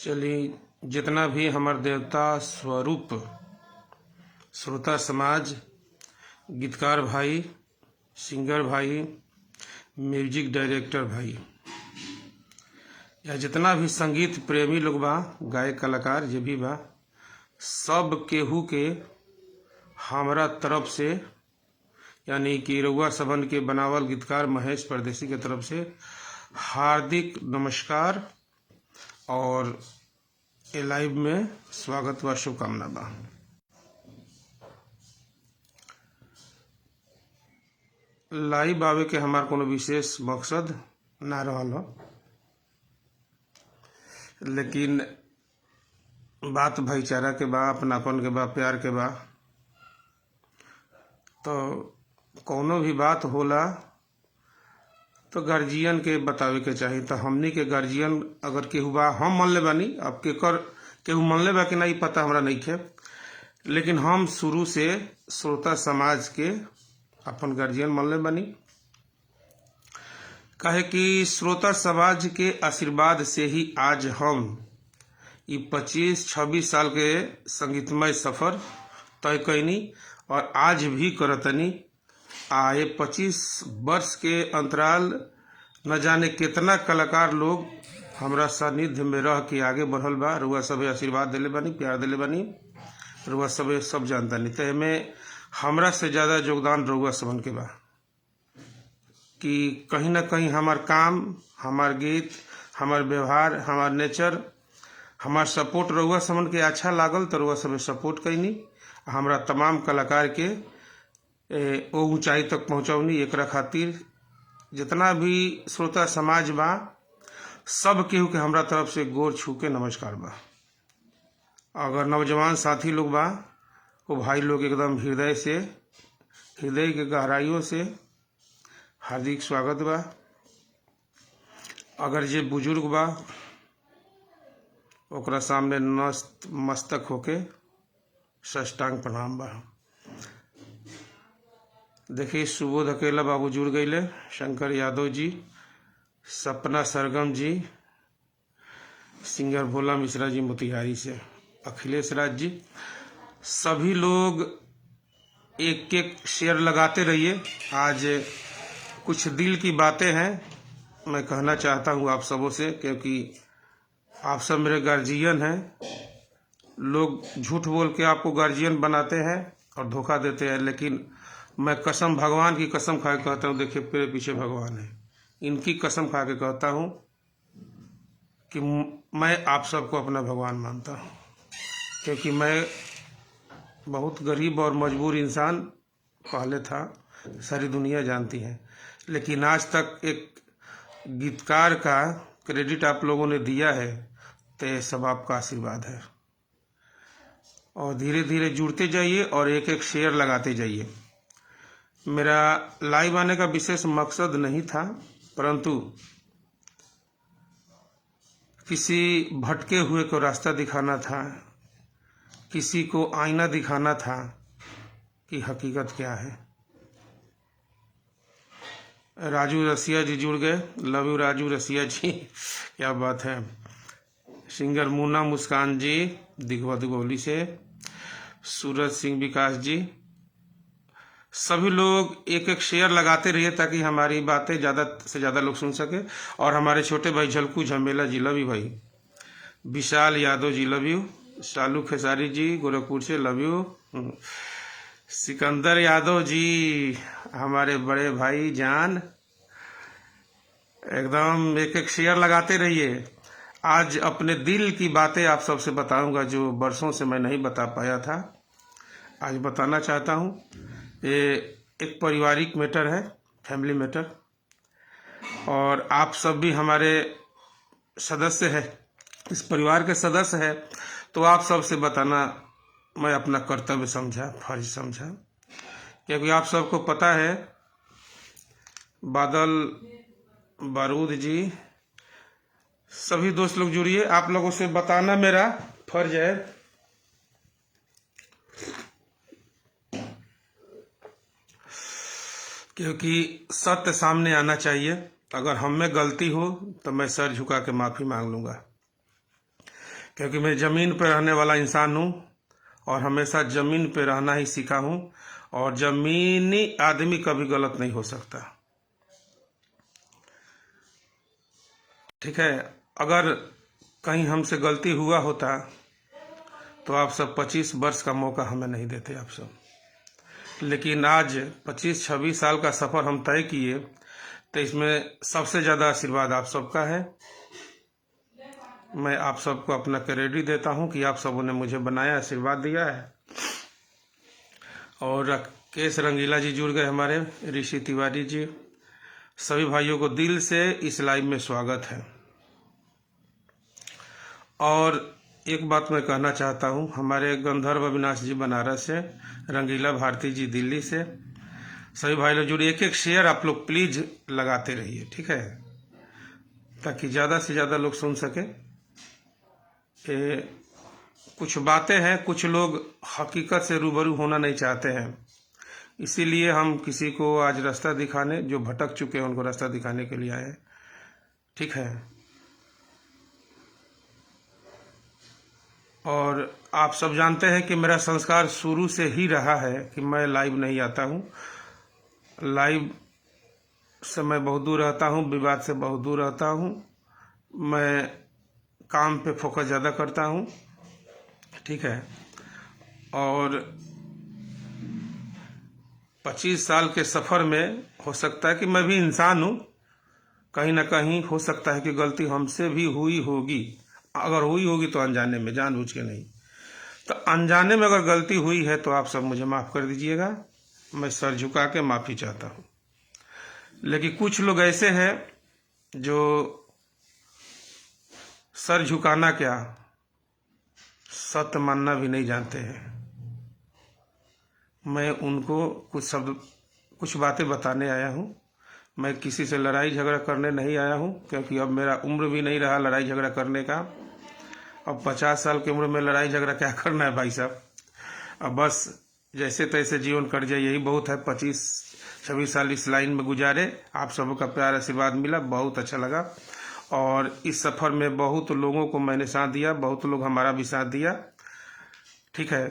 चलिए, जितना भी हमार देवता स्वरूप श्रोता समाज, गीतकार भाई, सिंगर भाई, म्यूजिक डायरेक्टर भाई, या जितना भी संगीत प्रेमी लोग बा, गायक कलाकार जे भी बा, सब केहू के हमरा तरफ से यानी कि रउआ सबन के बनावल गीतकार महेश परदेसी के तरफ से हार्दिक नमस्कार और ए लाइव में स्वागत व शुभकामना बा। लाइव आवे के हमार कोनो विशेष मकसद ना रहल हो, लेकिन बात भाईचारा के बा, अपनापन के बा, प्यार के बा। तो कौनो भी बात होला तो गार्जियन के बतावे के चाही। तो हमनी के गार्जियन अगर केहू बा, हम मन ले बानी, अब केहू मन ले बा कि नहीं पता हमरा नहीं खे, लेकिन हम शुरू से श्रोता समाज के अपन गार्जियन मन ले बानी। काहे कि श्रोता समाज के आशीर्वाद से ही आज हम 25-26 साल के संगीतमय सफर तय कैनी और आज भी करतनी। आए 25 वर्ष के अंतराल न जाने कितना कलाकार लोग हमरा सानिध्य में रह के आगे बढ़ल बा। रुआ सब आशीर्वाद दिले बानी, प्यार दिले बानी, रुआ सब जानता नहीं। तो में हमरा से ज़्यादा योगदान रुआ सबन के बा कि कहीं ना कहीं हमार काम, हमार गीत, हमार व्यवहार, हमार नेचर, हमार सपोर्ट रुआ सबन के अच्छा लागल तो रुआ सब सपोर्ट कैनी। हमरा तमाम कलाकार के वो ऊंचाई तक पहुँचौनी। एकरा खातिर जितना भी श्रोता समाज बा, सब केहू के हमरा तरफ से गोर छू के नमस्कार बा। अगर नौजवान साथी लोग बा, वो भाई लोग एकदम हृदय के गहराइयों से हार्दिक स्वागत बा। अगर जे बुजुर्ग बा, ओकरा सामने मस्तक होके साष्टांग प्रणाम बा। देखिए, सुबोध अकेला बाबू जुड़ गईले, शंकर यादव जी, सपना सरगम जी, सिंगर भोला मिश्रा जी मोतिहारी से, अखिलेश राज जी, सभी लोग एक एक शेयर लगाते रहिए। आज कुछ दिल की बातें हैं, मैं कहना चाहता हूँ आप सबों से, क्योंकि आप सब मेरे गार्जियन हैं। लोग झूठ बोल के आपको गार्जियन बनाते हैं और धोखा देते हैं, लेकिन मैं कसम, भगवान की कसम खा के कहता हूँ, देखिए मेरे पीछे भगवान है, इनकी कसम खा के कहता हूँ कि मैं आप सबको अपना भगवान मानता हूँ। क्योंकि मैं बहुत गरीब और मजबूर इंसान पहले था, सारी दुनिया जानती है, लेकिन आज तक एक गीतकार का क्रेडिट आप लोगों ने दिया है, तो ये सब आपका आशीर्वाद है। और धीरे धीरे जुड़ते जाइए और एक एक शेयर लगाते जाइए। मेरा लाइव आने का विशेष मकसद नहीं था, परंतु किसी भटके हुए को रास्ता दिखाना था, किसी को आईना दिखाना था कि हकीकत क्या है। राजू रसिया जी जुड़ गए, लव यू राजू रसिया जी, क्या बात है। सिंगर मुन्ना मुस्कान जी दिघवा दुगौली से, सूरज सिंह विकास जी, सभी लोग एक एक शेयर लगाते रहिए ताकि हमारी बातें ज़्यादा से ज़्यादा लोग सुन सके। और हमारे छोटे भाई झलकू झमेला जी लव यू भाई, विशाल यादव जी लव यू, शालू खेसारी जी गोरखपुर से लव यू, सिकंदर यादव जी हमारे बड़े भाई जान, एकदम एक एक शेयर लगाते रहिए। आज अपने दिल की बातें आप सबसे बताऊंगा जो बरसों से मैं नहीं बता पाया था, आज बताना चाहता हूँ। ये एक पारिवारिक मैटर है, फैमिली मैटर, और आप सब भी हमारे सदस्य हैं, इस परिवार के सदस्य हैं, तो आप सबसे बताना मैं अपना कर्तव्य समझा, फर्ज समझा। क्योंकि आप सबको पता है, बादल बारूद जी, सभी दोस्त लोग जुड़िए, आप लोगों से बताना मेरा फर्ज है। क्योंकि सत्य सामने आना चाहिए। अगर हम में गलती हो तो मैं सर झुका के माफ़ी मांग लूँगा। क्योंकि मैं ज़मीन पर रहने वाला इंसान हूँ और हमेशा ज़मीन पर रहना ही सीखा हूँ, और ज़मीनी आदमी कभी गलत नहीं हो सकता। ठीक है, अगर कहीं हमसे गलती हुआ होता तो आप सब 25 वर्ष का मौका हमें नहीं देते आप सब। लेकिन आज 25-26 साल का सफ़र हम तय किए, तो इसमें सबसे ज़्यादा आशीर्वाद आप सबका है। मैं आप सबको अपना क्रेडिट देता हूं कि आप सबों ने मुझे बनाया, आशीर्वाद दिया है। और केस रंगीला जी जुड़ गए, हमारे ऋषि तिवारी जी, सभी भाइयों को दिल से इस लाइव में स्वागत है। और एक बात मैं कहना चाहता हूं, हमारे गंधर्व अविनाश जी बनारस से, रंगीला भारती जी दिल्ली से, सभी भाई लोग जुड़े। एक शेयर आप लोग प्लीज लगाते रहिए, ठीक है, ताकि ज़्यादा से ज़्यादा लोग सुन सके। कुछ बातें हैं, कुछ लोग हकीकत से रूबरू होना नहीं चाहते हैं, इसीलिए हम किसी को आज रास्ता दिखाने, जो भटक चुके हैं उनको रास्ता दिखाने के लिए आए हैं, ठीक है। और आप सब जानते हैं कि मेरा संस्कार शुरू से ही रहा है कि मैं लाइव नहीं आता हूँ। लाइव से मैं बहुत दूर रहता हूँ, विवाद से बहुत दूर रहता हूँ, मैं काम पे फोकस ज़्यादा करता हूँ, ठीक है। और 25 साल के सफ़र में हो सकता है कि मैं भी इंसान हूँ, कहीं ना कहीं हो सकता है कि गलती हमसे भी हुई होगी। अगर हुई होगी तो अनजाने में, जानबूझ के नहीं। तो अनजाने में अगर गलती हुई है तो आप सब मुझे माफ़ कर दीजिएगा, मैं सर झुका के माफ़ी चाहता हूँ। लेकिन कुछ लोग ऐसे हैं जो सर झुकाना क्या, सत्य मानना भी नहीं जानते हैं। मैं उनको कुछ बातें बताने आया हूँ। मैं किसी से लड़ाई झगड़ा करने नहीं आया हूँ, क्योंकि अब मेरा उम्र भी नहीं रहा लड़ाई झगड़ा करने का। अब 50 साल की उम्र में लड़ाई झगड़ा क्या करना है भाई साहब। अब बस जैसे तैसे जीवन कट जाए, यही बहुत है। 25-26 साल इस लाइन में गुजारे, आप सबों का प्यार आशीर्वाद मिला, बहुत अच्छा लगा। और इस सफ़र में बहुत लोगों को मैंने साथ दिया, बहुत लोग हमारा भी साथ दिया, ठीक है।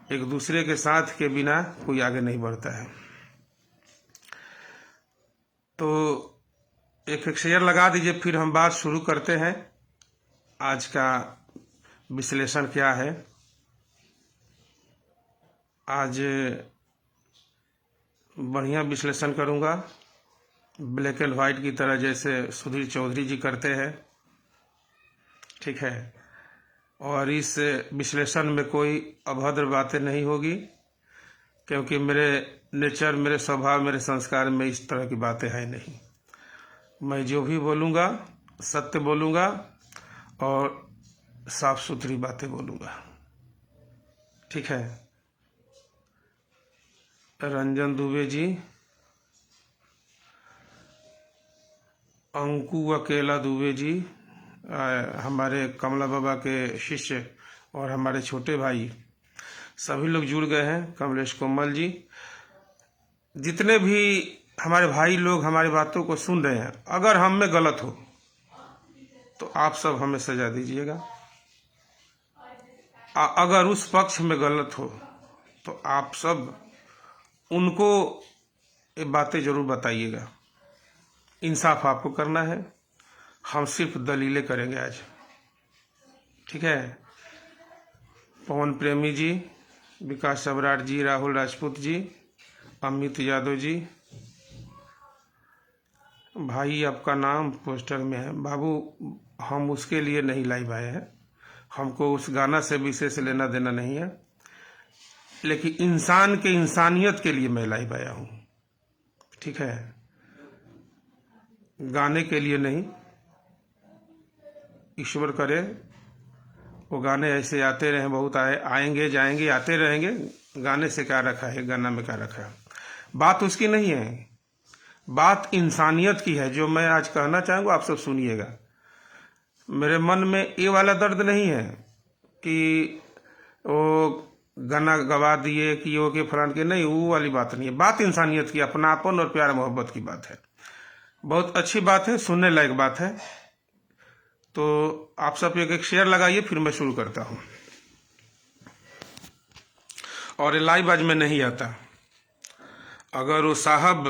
एक दूसरे के साथ के बिना कोई आगे नहीं बढ़ता है। तो एक शेयर लगा दीजिए, फिर हम बात शुरू करते हैं। आज का विश्लेषण क्या है, आज बढ़िया विश्लेषण करूंगा, ब्लैक एंड वाइट की तरह, जैसे सुधीर चौधरी जी करते हैं, ठीक है। और इस विश्लेषण में कोई अभद्र बातें नहीं होगी, क्योंकि मेरे नेचर, मेरे स्वभाव, मेरे संस्कार में इस तरह की बातें हैं नहीं। मैं जो भी बोलूँगा सत्य बोलूँगा और साफ सुथरी बातें बोलूँगा, ठीक है। रंजन दुबे जी, अंकु अकेला दुबे जी, हमारे कमला बाबा के शिष्य और हमारे छोटे भाई, सभी लोग जुड़ गए हैं। कमलेश कोमल जी, जितने भी हमारे भाई लोग हमारी बातों को सुन रहे हैं, अगर हम में गलत हो तो आप सब हमें सजा दीजिएगा। अगर उस पक्ष में गलत हो तो आप सब उनको ये बातें जरूर बताइएगा। इंसाफ आपको करना है, हम सिर्फ दलीलें करेंगे आज, ठीक है। पवन प्रेमी जी, विकास सबराट जी, राहुल राजपूत जी, अमित यादव जी, भाई आपका नाम पोस्टर में है बाबू, हम उसके लिए नहीं लाइव आए हैं, हमको उस गाना से विशेष लेना देना नहीं है, लेकिन इंसान के इंसानियत के लिए मैं लाइव आया हूँ, ठीक है, गाने के लिए नहीं। ईश्वर करे वो गाने ऐसे आते रहे, बहुत आएंगे जाएंगे, आते रहेंगे। गाने से क्या रखा है, गाना में क्या रखा है, बात उसकी नहीं है, बात इंसानियत की है। जो मैं आज कहना चाहूँगा आप सब सुनिएगा। मेरे मन में ये वाला दर्द नहीं है कि वो गाना गवा दिए कि वो के फलान के, नहीं, वो वाली बात नहीं है। बात इंसानियत की, अपनापन और प्यार मोहब्बत की बात है। बहुत अच्छी बात है, सुनने लायक बात है। तो आप सब एक एक शेयर लगाइए, फिर मैं शुरू करता हूँ। और लाइव आज में नहीं आता। अगर वो साहब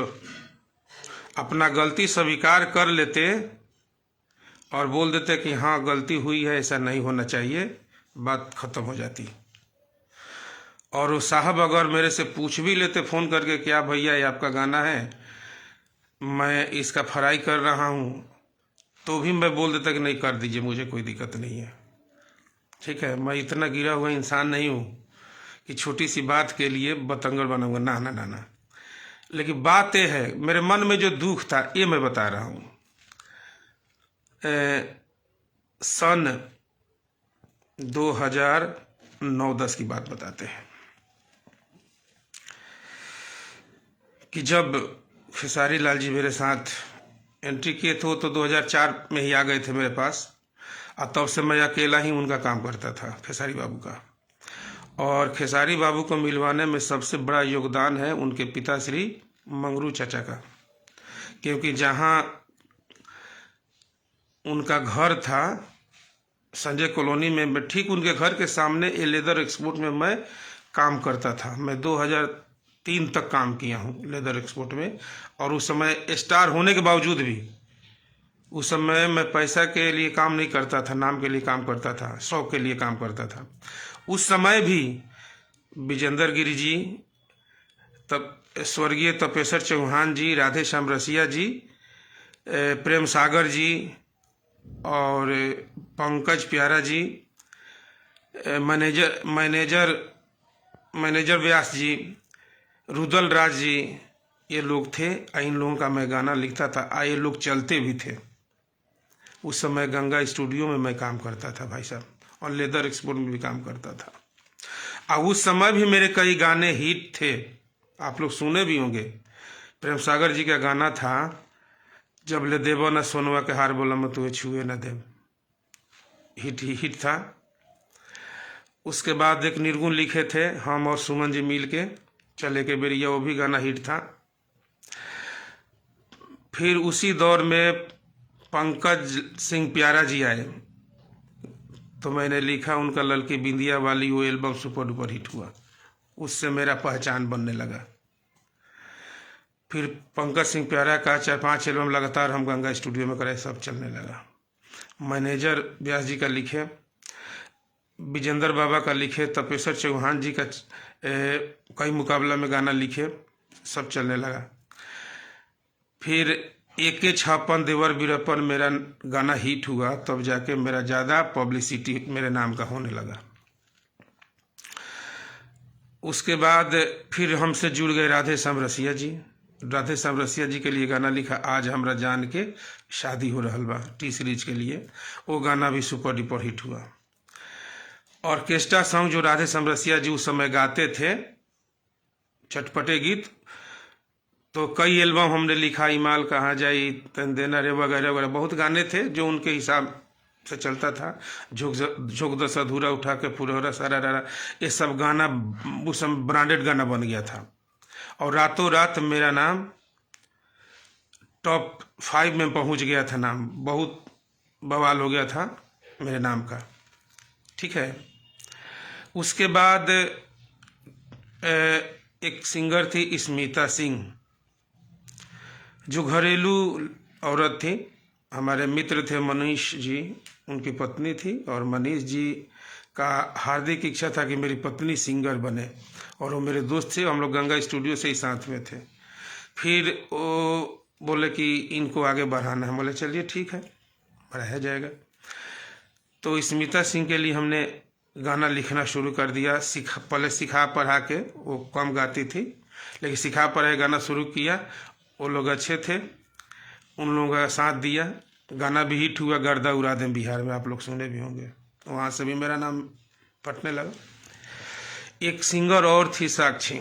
अपना गलती स्वीकार कर लेते और बोल देते कि हाँ गलती हुई है, ऐसा नहीं होना चाहिए, बात खत्म हो जाती। और वो साहब अगर मेरे से पूछ भी लेते फ़ोन करके, क्या भैया ये आपका गाना है, मैं इसका फ्राई कर रहा हूँ, तो भी मैं बोल देता कि नहीं कर दीजिए, मुझे कोई दिक्कत नहीं है। ठीक है, मैं इतना गिरा हुआ इंसान नहीं हूँ कि छोटी सी बात के लिए बतंगड़ बनाऊंगा, ना ना ना ना। लेकिन बात यह है, मेरे मन में जो दुख था ये मैं बता रहा हूँ। सन 2009-10 की बात बताते हैं कि जब खेसारी लाल जी मेरे साथ एंट्री किए थे, तो 2004 में ही आ गए थे मेरे पास, और तब से मैं अकेला ही उनका काम करता था, खेसारी बाबू का। और खेसारी बाबू को मिलवाने में सबसे बड़ा योगदान है उनके पिताश्री मंगरू चाचा का, क्योंकि जहाँ उनका घर था संजय कॉलोनी में, मैं ठीक उनके घर के सामने ए लेदर एक्सपोर्ट में मैं काम करता था। मैं 2003 तक काम किया हूँ लेदर एक्सपोर्ट में। और उस समय स्टार होने के बावजूद भी उस समय मैं पैसा के लिए काम नहीं करता था, नाम के लिए काम करता था, शौक के लिए काम करता था। उस समय भी विजेंद्र गिरी जी, तब स्वर्गीय तपेश्वर चौहान जी, राधे श्याम रसिया जी, प्रेम सागर जी और पंकज प्यारा जी, मैनेजर व्यास जी, रुदल राज जी, ये लोग थे। इन लोगों का मैं गाना लिखता था, ये लोग चलते भी थे। उस समय गंगा स्टूडियो में मैं काम करता था भाई साहब, और लेदर एक्सपोर्ट में भी काम करता था। और उस समय भी मेरे कई गाने हिट थे, आप लोग सुने भी होंगे। प्रेम सागर जी का गाना था, जब ले देवो न सोनवा के हार बोला मैं तुम्हें छुए न देव, हिट था। उसके बाद एक निर्गुण लिखे थे हम और सुमन जी मिल के, चले के बेरिया, वो भी गाना हिट था। फिर उसी दौर में पंकज सिंह प्यारा जी आए, तो मैंने लिखा उनका ललकी बिंदिया वाली, वो एल्बम सुपर डुपर हिट हुआ, उससे मेरा पहचान बनने लगा। फिर पंकज सिंह प्यारा का 4-5 एल्बम लगातार हम गंगा स्टूडियो में करे, सब चलने लगा। मैनेजर व्यास जी का लिखे, विजेंद्र बाबा का लिखे, तपेश्वर चौहान जी का कई मुकाबला में गाना लिखे, सब चलने लगा। फिर AK 56 देवर वीरप्पन मेरा गाना हिट हुआ, तब जाके मेरा ज़्यादा पब्लिसिटी मेरे नाम का होने लगा। उसके बाद फिर हमसे जुड़ गए राधे श्याम रसिया जी। राधे श्याम रसिया जी के लिए गाना लिखा, आज हमरा जान के शादी हो रहल बा, टी सीरीज के लिए, वो गाना भी सुपर डुपर हिट हुआ। ऑर्केस्ट्रा सॉन्ग जो राधे श्याम रसिया जी उस समय गाते थे, चटपटे गीत, तो कई एल्बम हमने लिखा, इमाल कहाँ जाई, तन देना रे, वगैरह वगैरह, बहुत गाने थे जो उनके हिसाब से चलता था। झोंक दस अधूरा उठा के फुरहरा सारा रारा, ये सब गाना उस समय ब्रांडेड गाना बन गया था। और रातों रात मेरा नाम टॉप 5 में पहुंच गया था, नाम बहुत बवाल हो गया था मेरे नाम का। ठीक है, उसके बाद एक सिंगर थी स्मिता सिंह, जो घरेलू औरत थी। हमारे मित्र थे मनीष जी, उनकी पत्नी थी, और मनीष जी का हार्दिक इच्छा था कि मेरी पत्नी सिंगर बने, और वो मेरे दोस्त थे, हम लोग गंगा स्टूडियो से ही साथ में थे। फिर वो बोले कि इनको आगे बढ़ाना है, बोले चलिए ठीक है, बढ़ाया जाएगा। तो स्मिता सिंह के लिए हमने गाना लिखना शुरू कर दिया। पहले सिखा पढ़ा के, वो कम गाती थी, लेकिन सिखा पढ़ा गाना शुरू किया। वो लोग अच्छे थे, उन लोगों का साथ दिया, गाना भी हिट हुआ, गर्दा उड़ा दें बिहार में, आप लोग सुने भी होंगे, वहाँ से भी मेरा नाम फटने लगा। एक सिंगर और थी साक्षी,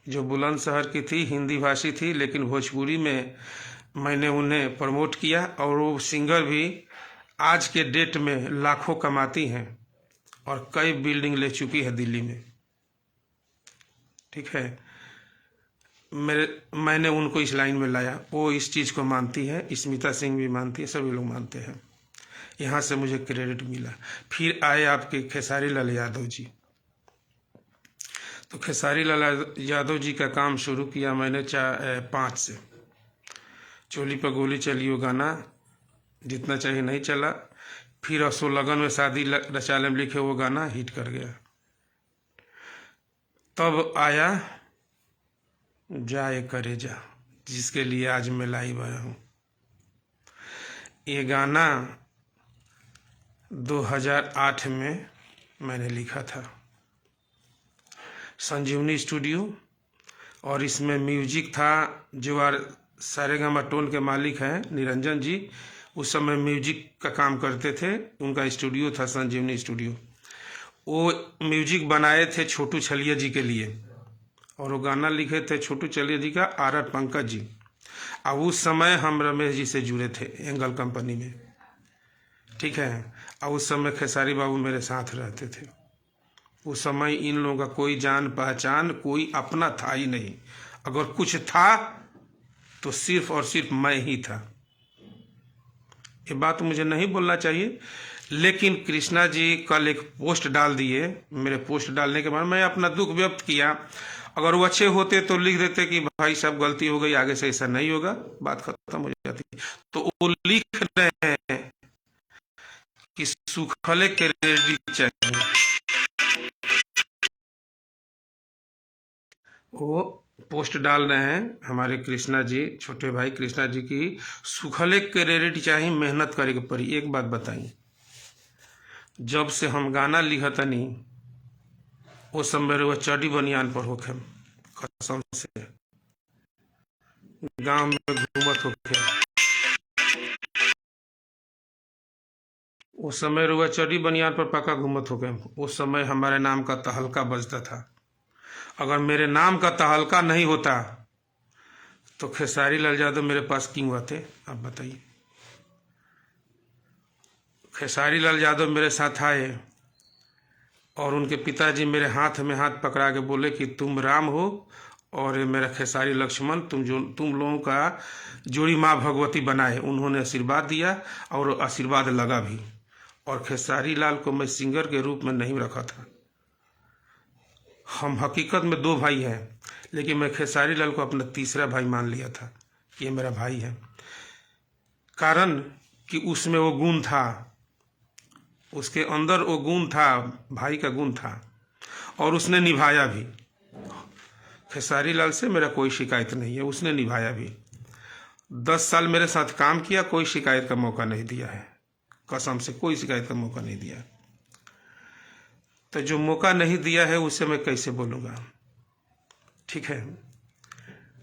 जो बुलंदशहर की थी, हिंदी भाषी थी, लेकिन भोजपुरी में मैंने उन्हें प्रमोट किया, और वो सिंगर भी आज के डेट में लाखों कमाती हैं और कई बिल्डिंग ले चुकी है दिल्ली में। ठीक है, मैंने उनको इस लाइन में लाया, वो इस चीज़ को मानती है, स्मिता सिंह भी मानती है, सभी लोग मानते हैं। यहाँ से मुझे क्रेडिट मिला। फिर आए आपके खेसारी लाल यादव जी। तो खेसारी लाल यादव जी का काम शुरू किया मैंने 5 से। चोली पर गोली चली वो गाना जितना चाहिए नहीं चला। फिर असो लगन में शादी रचाले में लिखे वो गाना हिट कर गया। तब आया जाए करे जा, जिसके लिए आज मैं लाइव आया हूँ। ये गाना 2008 में मैंने लिखा था संजीवनी स्टूडियो, और इसमें म्यूजिक था जो सारेगामा टोन के मालिक हैं निरंजन जी, उस समय म्यूजिक का काम करते थे, उनका स्टूडियो था संजीवनी स्टूडियो। वो म्यूजिक बनाए थे छोटू छलिया जी के लिए, और वो गाना लिखे थे छोटू छलिया जी का आर पंकज जी। अब उस समय हम रमेश जी से जुड़े थे एंगल कंपनी में, ठीक है। और उस समय खेसारी बाबू मेरे साथ रहते थे। उस समय इन लोगों का कोई जान पहचान, कोई अपना था ही नहीं। अगर कुछ था तो सिर्फ और सिर्फ मैं ही था। ये बात मुझे नहीं बोलना चाहिए, लेकिन कृष्णा जी कल एक पोस्ट डाल दिए। मेरे पोस्ट डालने के बाद मैं अपना दुख व्यक्त किया। अगर वो अच्छे होते तो लिख देते कि भाई सब गलती हो गई, आगे से ऐसा नहीं होगा, बात खत्म हो जाती। तो वो लिख रहे हैं कि सूखले क्रेडिट चाहिए। वो पोस्ट डाल रहे हैं हमारे कृष्णा जी, छोटे भाई कृष्णा जी की सूखले क्रेडिट चाहिए, मेहनत करे के पड़ी। एक बात बताइए, जब से हम गाना लिखतनी वो सब मेरे वो चढ़ी बनियान पर होखे, कसम से गांव में घूमत होखे। उस समय रुआ चढ़ी बनियान पर पक्का घूमत होके। उस समय हमारे नाम का तहलका बजता था। अगर मेरे नाम का तहलका नहीं होता तो खेसारी लाल यादव मेरे पास क्यों आते, आप बताइए। खेसारी लाल यादव मेरे साथ आए और उनके पिताजी मेरे हाथ में हाथ पकड़ा के बोले कि तुम राम हो और मेरा खेसारी लक्ष्मण, तुम लोगों का जोड़ी माँ भगवती बनाए। उन्होंने आशीर्वाद दिया और आशीर्वाद लगा भी। और खेसारी लाल को मैं सिंगर के रूप में नहीं रखा था। हम हकीकत में 2 भाई हैं, लेकिन मैं खेसारी लाल को अपना तीसरा भाई मान लिया था, ये मेरा भाई है। कारण कि उसमें वो गुण था, उसके अंदर वो गुण था, भाई का गुण था, और उसने निभाया भी। खेसारी लाल से मेरा कोई शिकायत नहीं है, उसने निभाया भी। 10 साल मेरे साथ काम किया, कोई शिकायत का मौका नहीं दिया है, कसम से कोई शिकायत का मौका नहीं दिया। तो जो मौका नहीं दिया है उससे मैं कैसे बोलूँगा, ठीक है।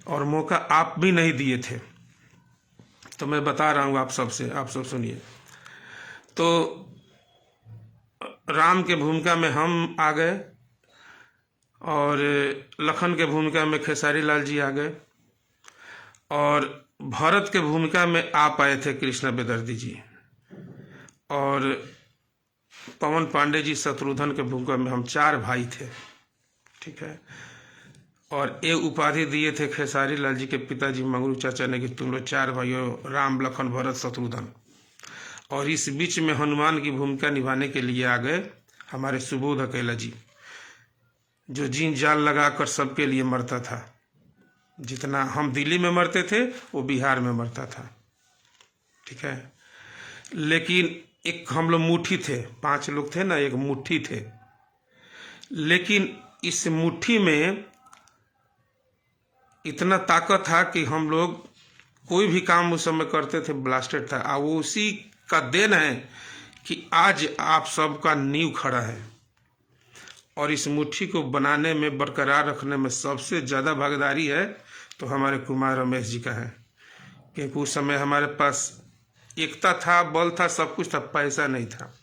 और मौका आप भी नहीं दिए थे, तो मैं बता रहा हूँ आप सबसे, आप सब सुनिए। तो राम के भूमिका में हम आ गए और लखन के भूमिका में खेसारी लाल जी आ गए, और भरत के भूमिका में आप आए थे कृष्णा बेदर्दी जी, और पवन पांडे जी शत्रुघ्न के भूमिका में हम 4 भाई थे, ठीक है। और ये उपाधि दिए थे खेसारी लाल जी के पिताजी मंगरू चाचा ने कि तुम लोग 4 भाई हो, राम लखन भरत शत्रुघ्न। और इस बीच में हनुमान की भूमिका निभाने के लिए आ गए हमारे सुबोध अकेला जी, जो जीन जाल लगाकर सबके लिए मरता था। जितना हम दिल्ली में मरते थे वो बिहार में मरता था, ठीक है। लेकिन एक हम लोग मुट्ठी थे, 5 लोग थे ना, एक मुट्ठी थे। लेकिन इस मुट्ठी में इतना ताकत था कि हम लोग कोई भी काम उस समय करते थे ब्लास्टेड था। और वो उसी का देन है कि आज आप सबका नींव खड़ा है। और इस मुट्ठी को बनाने में, बरकरार रखने में सबसे ज़्यादा भागीदारी है तो हमारे कुमार रमेश जी का है। क्योंकि उस समय हमारे पास एकता था, बल था, सब कुछ था, पैसा नहीं था।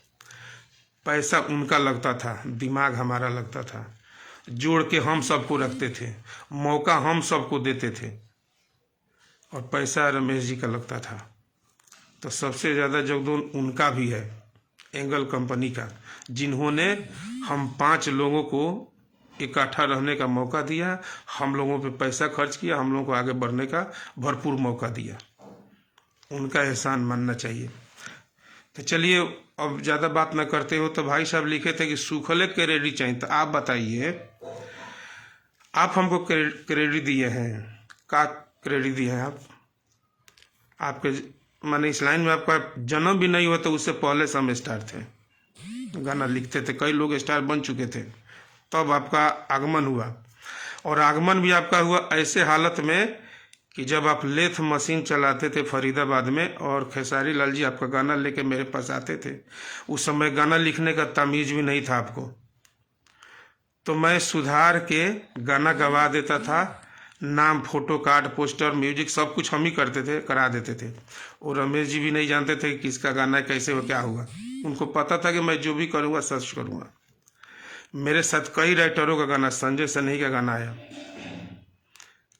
पैसा उनका लगता था, दिमाग हमारा लगता था। जोड़ के हम सबको रखते थे, मौका हम सबको देते थे, और पैसा रमेश जी का लगता था। तो सबसे ज़्यादा योगदान उनका भी है, एंगल कंपनी का, जिन्होंने हम 5 लोगों को इकट्ठा रहने का मौका दिया, हम लोगों पे पैसा खर्च किया, हम लोगों को आगे बढ़ने का भरपूर मौका दिया। उनका एहसान मानना चाहिए। तो चलिए, अब ज़्यादा बात ना करते हो। तो भाई साहब लिखे थे कि सूखले क्रेडिट चाहिए। तो आप बताइए, आप हमको क्रेडिट दिए हैं, का क्रेडिट दिए हैं आप? आपके माने इस लाइन में आपका जन्म भी नहीं हुआ तो उससे पहले से हम स्टार थे, गाना लिखते थे, कई लोग स्टार बन चुके थे, तब आपका आगमन हुआ। और आगमन भी आपका हुआ ऐसे हालत में कि जब आप लेथ मशीन चलाते थे फरीदाबाद में, और खेसारी लाल जी आपका गाना लेके मेरे पास आते थे। उस समय गाना लिखने का तमीज़ भी नहीं था आपको, तो मैं सुधार के गाना गवा देता था। नाम, फोटो कार्ड, पोस्टर, म्यूजिक सब कुछ हम ही करते थे, करा देते थे। और रमेश जी भी नहीं जानते थे कि किसका गाना है, कैसे हो, क्या हुआ। उनको पता था कि मैं जो भी करूँगा सर्च करूँगा। मेरे साथ कई राइटरों का गाना, संजय सन्ही का गाना आया,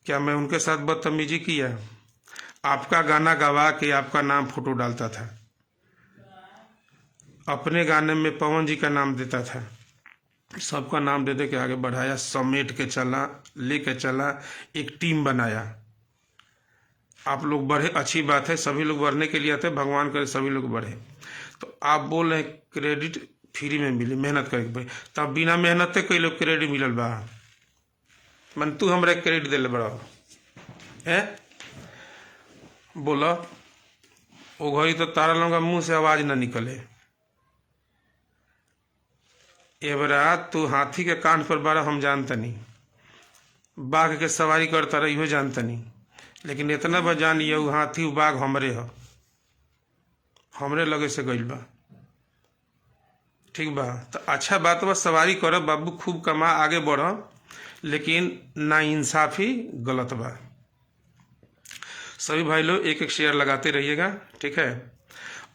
क्या मैं उनके साथ बदतमीजी किया? आपका गाना गवा के आपका नाम, फोटो डालता था। अपने गाने में पवन जी का नाम देता था, सबका नाम दे दे के आगे बढ़ाया, समेट के चला, लेके चला, एक टीम बनाया। आप लोग बढ़े, अच्छी बात है, सभी लोग बढ़ने के लिए आते, भगवान करे सभी लोग बढ़े। तो आप बोल रहे हैं क्रेडिट फ्री में मिली, मेहनत करके भाई, तब बिना मेहनत कई लोग क्रेडिट मिलल बा। मन तू हमरा क्रेडिट दिले बड़ा है, बोला वो घड़ी तो तारा लोग का मुंह से आवाज ना निकले। एबरा तू हाथी के कान पर बड़ा, हम जानता नहीं, बाघ के सवारी करता रही हो जानता नहीं, लेकिन इतना बा जान लिया हाथी उ बाघ हमरे हो, हमरे लगे से गइल बा। ठीक बा, तो अच्छा बात बा, सवारी करब बाबू, खूब कमा, आगे बढ़, लेकिन ना इंसाफी गलत बा। सभी भाई लोग एक एक शेयर लगाते रहिएगा, ठीक है।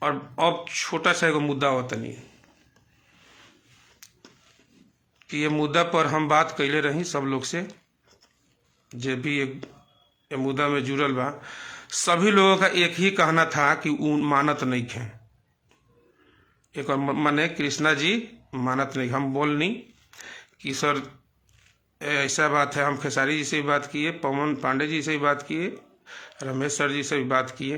और अब छोटा सा एगो मुद्दा होता नहीं कि ये मुद्दा पर हम बात कैले रही सब लोग से, जे भी एक मुद्दा में जुड़ल बा, सभी लोगों का एक ही कहना था कि उ मानत नहीं थे। एक और माने कृष्णा जी मानत नहीं, हम बोलनी कि सर ऐसा बात है, हम खेसारी जी से भी बात किए, पवन पांडे जी से भी बात किए, रमेश सर जी से भी बात किए,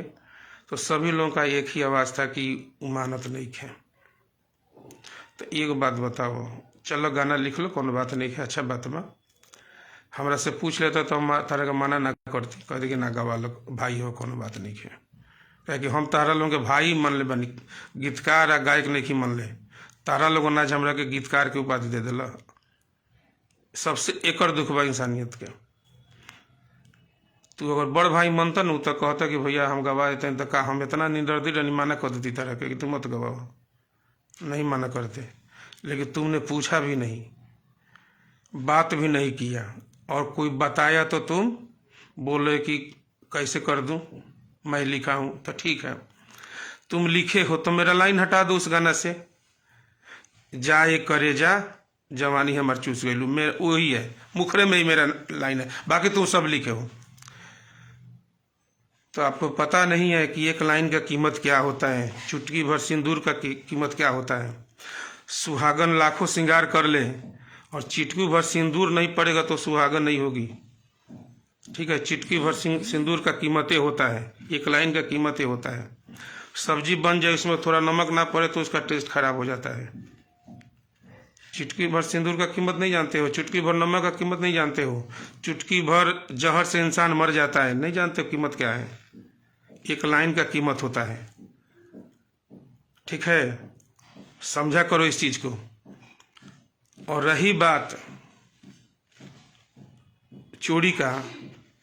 तो सभी लोगों का एक ही आवाज़ था कि मानत नहीं है। तो एक बात बताओ, चलो गाना लिख लो, कोनो बात नहीं है, अच्छा बात बा, हमरा से पूछ लेता तो हम तारा का मना ना करती, कह दी कि ना गवा लो भाई हो, कोनो बात नहीं है। क्या कि हम तारा लोगों के भाई मन ले बनी, गीतकार आ गायक नहीं मन ले, तारा लोगों ना हमरा के गीतकार के उपाधि दे दिला, सबसे एकर दुख बा इंसानियत के। तू अगर बड़ भाई मनता न तो कहता कि भैया हम गवा देते हैं, तो का हम इतना निडरदी रही माना कर देती तरह के कि तुम मत गवाओ, नहीं माना करते। लेकिन तुमने पूछा भी नहीं, बात भी नहीं किया, और कोई बताया तो तुम बोले कि कैसे कर दूं, मैं लिखा हूं। तो ठीक है, तुम लिखे हो तो मेरा लाइन हटा दो उस गाना से, जा ये करे जा जवानी हमार चूस गई, मेरा वही है, मुखरे में ही मेरा लाइन है, बाकी तुम सब लिखे हो। तो आपको पता नहीं है कि एक लाइन का कीमत क्या होता है, चुटकी भर सिंदूर का कीमत क्या होता है। सुहागन लाखों श्रृंगार कर ले और चुटकी भर सिंदूर नहीं पड़ेगा तो सुहागन नहीं होगी, ठीक है। चुटकी भर सिंदूर का कीमत होता है, एक लाइन का कीमत होता है। सब्जी बन जाए उसमें थोड़ा नमक ना पड़े तो उसका टेस्ट खराब हो जाता है। चुटकी भर सिंदूर का कीमत नहीं जानते हो, चुटकी भर नमक का कीमत नहीं जानते हो, चुटकी भर जहर से इंसान मर जाता है, नहीं जानते हो कीमत क्या है। एक लाइन का कीमत होता है, ठीक है, समझा करो इस चीज को। और रही बात चोरी का,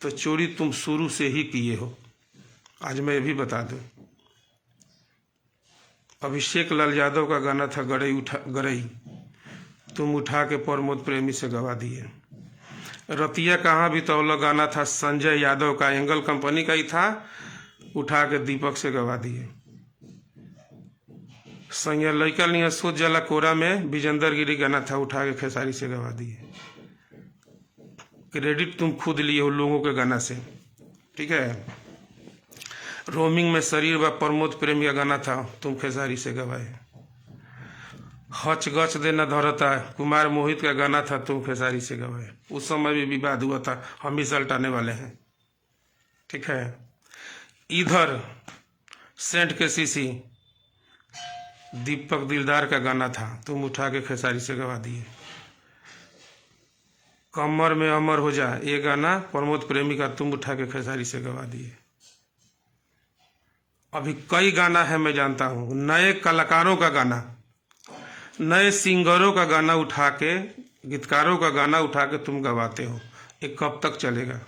तो चोरी तुम शुरू से ही किए हो, आज मैं ये भी बता दूं। अभिषेक लाल यादव का गाना था गरई, तुम उठा के प्रमोद प्रेमी से गवा दिए। रतिया कहाँ भी तौला गाना था संजय यादव का, एंगल कंपनी का ही था, उठा के दीपक से गवा दिए। संजय लड़का नहीं सोच जला कोरा में विजेंदर गिरी गाना था, उठा के खेसारी से गवा दिए। क्रेडिट तुम खुद लिए हो लोगों के गाना से, ठीक है। रोमिंग में शरीर व प्रमोद प्रेमी का गाना था, तुम खेसारी से गवाए। हच गच देना धरता कुमार मोहित का गाना था, तुम खेसारी से गवाए। उस समय भी विवाद हुआ था, हम भी सल्टाने वाले हैं, ठीक है। इधर सेंट के सीसी दीपक दिलदार का गाना था, तुम उठा के खेसारी से गवा दिए। कमर में अमर हो जा, ये गाना प्रमोद प्रेमी का तुम उठा के खेसारी से गवा दिए। अभी कई गाना है, मैं जानता हूँ, नए कलाकारों का गाना, नए सिंगरों का गाना उठा के, गीतकारों का गाना उठा के तुम गवाते हो। ये कब तक चलेगा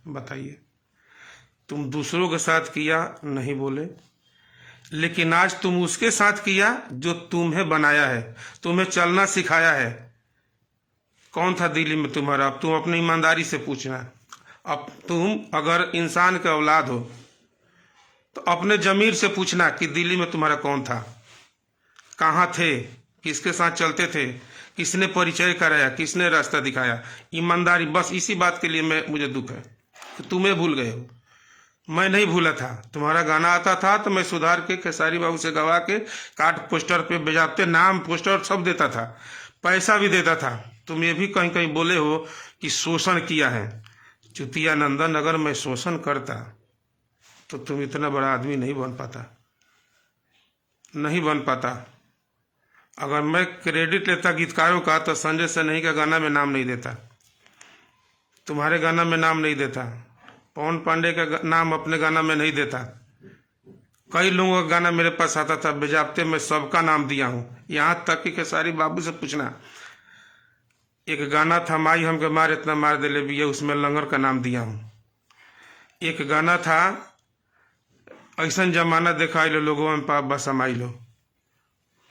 बताइए। तुम दूसरों के साथ किया, नहीं बोले, लेकिन आज तुम उसके साथ किया जो तुम्हें बनाया है, तुम्हें चलना सिखाया है। कौन था दिल्ली में तुम्हारा? अब तुम अपनी ईमानदारी से पूछना। अब तुम अगर इंसान के औलाद हो तो अपने जमीर से पूछना कि दिल्ली में तुम्हारा कौन था, कहाँ थे, किसके साथ चलते थे, किसने परिचय कराया, किसने रास्ता दिखाया। ईमानदारी, बस इसी बात के लिए मुझे दुख है कि तुम्हें भूल गए हो। मैं नहीं भूला था, तुम्हारा गाना आता था तो मैं सुधार के खेसारी बाबू से गवा के कार्ड पोस्टर पे बेजाते नाम पोस्टर सब देता था, पैसा भी देता था। तुम ये भी कहीं कहीं बोले हो कि शोषण किया है। चुतिया नंदन, अगर मैं शोषण करता तो तुम इतना बड़ा आदमी नहीं बन पाता, नहीं बन पाता। अगर मैं क्रेडिट लेता गीतकारों का तो संजय सनेही का गाना में नाम नहीं देता, तुम्हारे गाना में नाम नहीं देता, पवन पांडे का नाम अपने गाना में नहीं देता। कई लोगों का गाना मेरे पास आता था, बेजाब्ते मैं सबका नाम दिया हूँ, यहाँ तक कि खेसारी बाबू से पूछना। एक गाना था माई हमके मार इतना मार दे ले भी, उसमें लंगर का नाम दिया हूँ। एक गाना था ऐसा जमाना दिखाई लो लोगों में पाप बस समाई लो,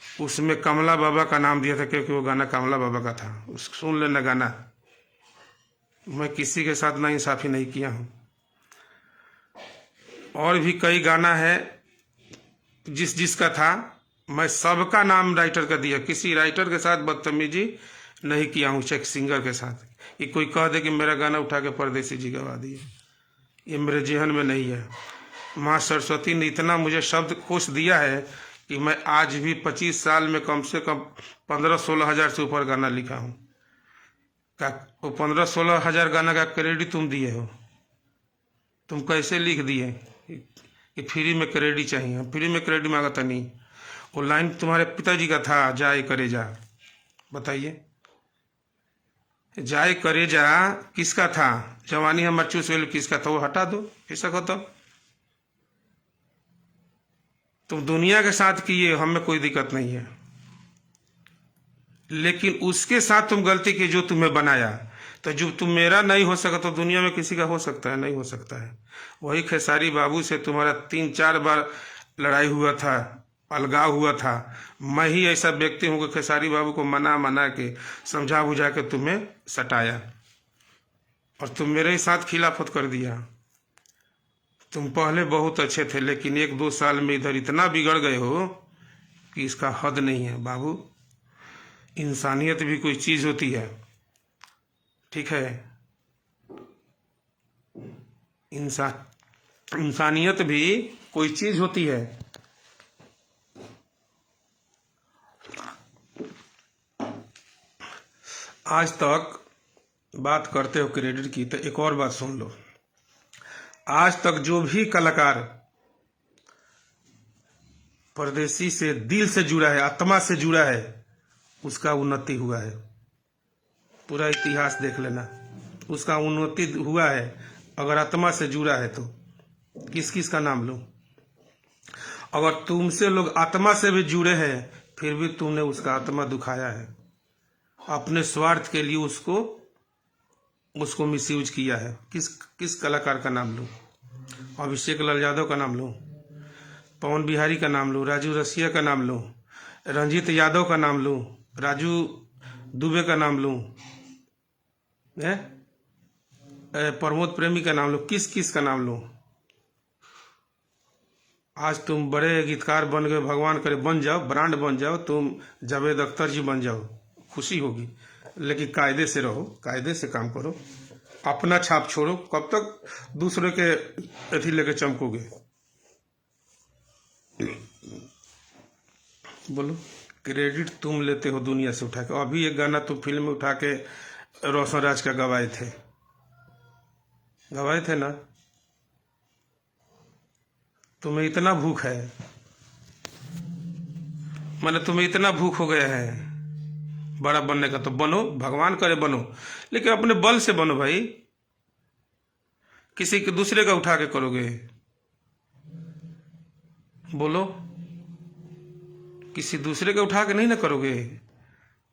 उसमें कमला बाबा का नाम दिया था क्योंकि वो गाना कमला बाबा का था। उस सुन लेना गाना। मैं किसी के साथ नाइंसाफी नहीं किया हूँ। और भी कई गाना है जिसका था, मैं सबका नाम राइटर का दिया, किसी राइटर के साथ बदतमीजी नहीं किया हूँ, एक सिंगर के साथ। कि कोई कह दे कि मेरा गाना उठा के परदेसी जी गवा दिए, ये मेरे जेहन में नहीं है। माँ सरस्वती ने इतना मुझे शब्द कोश दिया है कि मैं आज भी 25 साल में कम से कम 15-16 हजार से ऊपर गाना लिखा हूँ। वो 15-16 हजार गाना का क्रेडिट तुम दिए हो। तुम कैसे लिख दिए कि फ्री में क्रेडिट चाहिए? फ्री में क्रेडिट मांगा था नहीं। वो लाइन तुम्हारे पिताजी का था, जाए करे जा। बताइए, जाए करे जा किसका था? जवानी हमर चूस वेल किसका था? वो हटा दो, ऐसा खत्म। तुम दुनिया के साथ किए, हमें कोई दिक्कत नहीं है, लेकिन उसके साथ तुम गलती की जो तुम्हें बनाया। तो जो तुम मेरा नहीं हो सका तो दुनिया में किसी का हो सकता है? नहीं हो सकता है। वही खेसारी बाबू से तुम्हारा 3-4 बार लड़ाई हुआ था, अलगाव हुआ था। मैं ही ऐसा व्यक्ति हूँ कि खेसारी बाबू को मना के समझा बुझा के तुम्हें सटाया, और तुम मेरे ही साथ खिलाफत कर दिया। तुम पहले बहुत अच्छे थे, लेकिन 1-2 साल में इधर इतना बिगड़ गए हो कि इसका हद नहीं है। बाबू, इंसानियत भी कोई चीज होती है, ठीक है? इंसानियत भी कोई चीज होती है। आज तक बात करते हो क्रेडिट की, तो एक और बात सुन लो। आज तक जो भी कलाकार परदेसी से दिल से जुड़ा है, आत्मा से जुड़ा है, उसका उन्नति हुआ है। पूरा इतिहास देख लेना, उसका उन्नति हुआ है। अगर आत्मा से जुड़ा है तो किस किस का नाम लूं? अगर तुमसे लोग आत्मा से भी जुड़े हैं, फिर भी तुमने उसका आत्मा दुखाया है, अपने स्वार्थ के लिए उसको मिसयूज किया है। किस कलाकार का नाम लूं? अभिषेक लाल यादव का नाम लूं, पवन बिहारी का नाम लूं, राजू रसिया का नाम लूं, रंजीत यादव का नाम लूं, राजू दुबे का नाम लूं, प्रमोद प्रेमी का नाम लूं, किस का नाम लूं? आज तुम बड़े गीतकार बन गए, भगवान करे बन जाओ, ब्रांड बन जाओ, तुम जावेद अख्तर जी बन जाओ, खुशी होगी। लेकिन कायदे से रहो, कायदे से काम करो, अपना छाप छोड़ो। कब तक दूसरे के अथी लेके चमकोगे? बोलो, क्रेडिट तुम लेते हो दुनिया से उठा के। अभी एक गाना तुम फिल्म में उठा के रोशन राज का गवाए थे ना? तुम्हें इतना भूख है मैंने तुम्हें इतना भूख हो गया है बड़ा बनने का, तो बनो, भगवान करे बनो, लेकिन अपने बल से बनो भाई। किसी के दूसरे का उठा के करोगे? बोलो, किसी दूसरे का उठा के नहीं ना करोगे।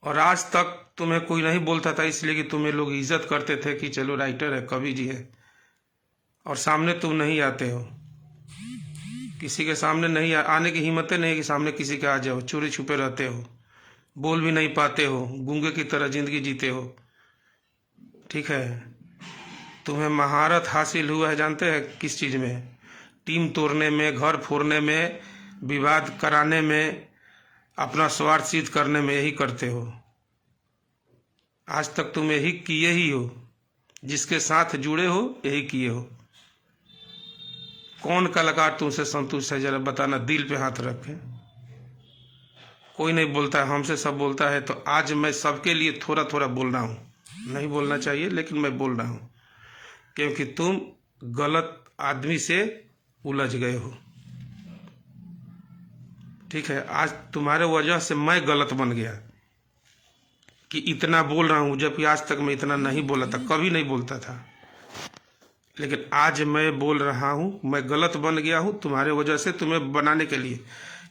और आज तक तुम्हें कोई नहीं बोलता था, इसलिए कि तुम्हें लोग इज्जत करते थे कि चलो राइटर है, कवि जी है, और सामने तुम नहीं आते हो। किसी के सामने नहीं आने की हिम्मत नहीं कि सामने किसी के आ जाओ, चोरी छुपे रहते हो, बोल भी नहीं पाते हो, गूंगे की तरह जिंदगी जीते हो। ठीक है, तुम्हें महारत हासिल हुआ है जानते हैं किस चीज में? टीम तोड़ने में, घर फोड़ने में, विवाद कराने में, अपना स्वार्थ सिद्ध करने में। यही करते हो, आज तक तुम यही किए ही हो, जिसके साथ जुड़े हो यही किए हो। कौन कलाकार तुमसे संतुष्ट है, जरा बताना, दिल पे हाथ रखे। कोई नहीं बोलता, हमसे सब बोलता है। तो आज मैं सबके लिए थोड़ा थोड़ा बोल रहा हूँ, नहीं बोलना चाहिए लेकिन मैं बोल रहा हूँ, क्योंकि तुम गलत आदमी से उलझ गए हो। ठीक है, आज तुम्हारे वजह से मैं गलत बन गया कि इतना बोल रहा हूँ, जबकि आज तक मैं इतना नहीं बोला था, कभी नहीं बोलता था। लेकिन आज मैं बोल रहा हूँ, मैं गलत बन गया हूँ तुम्हारे वजह से, तुम्हें बनाने के लिए।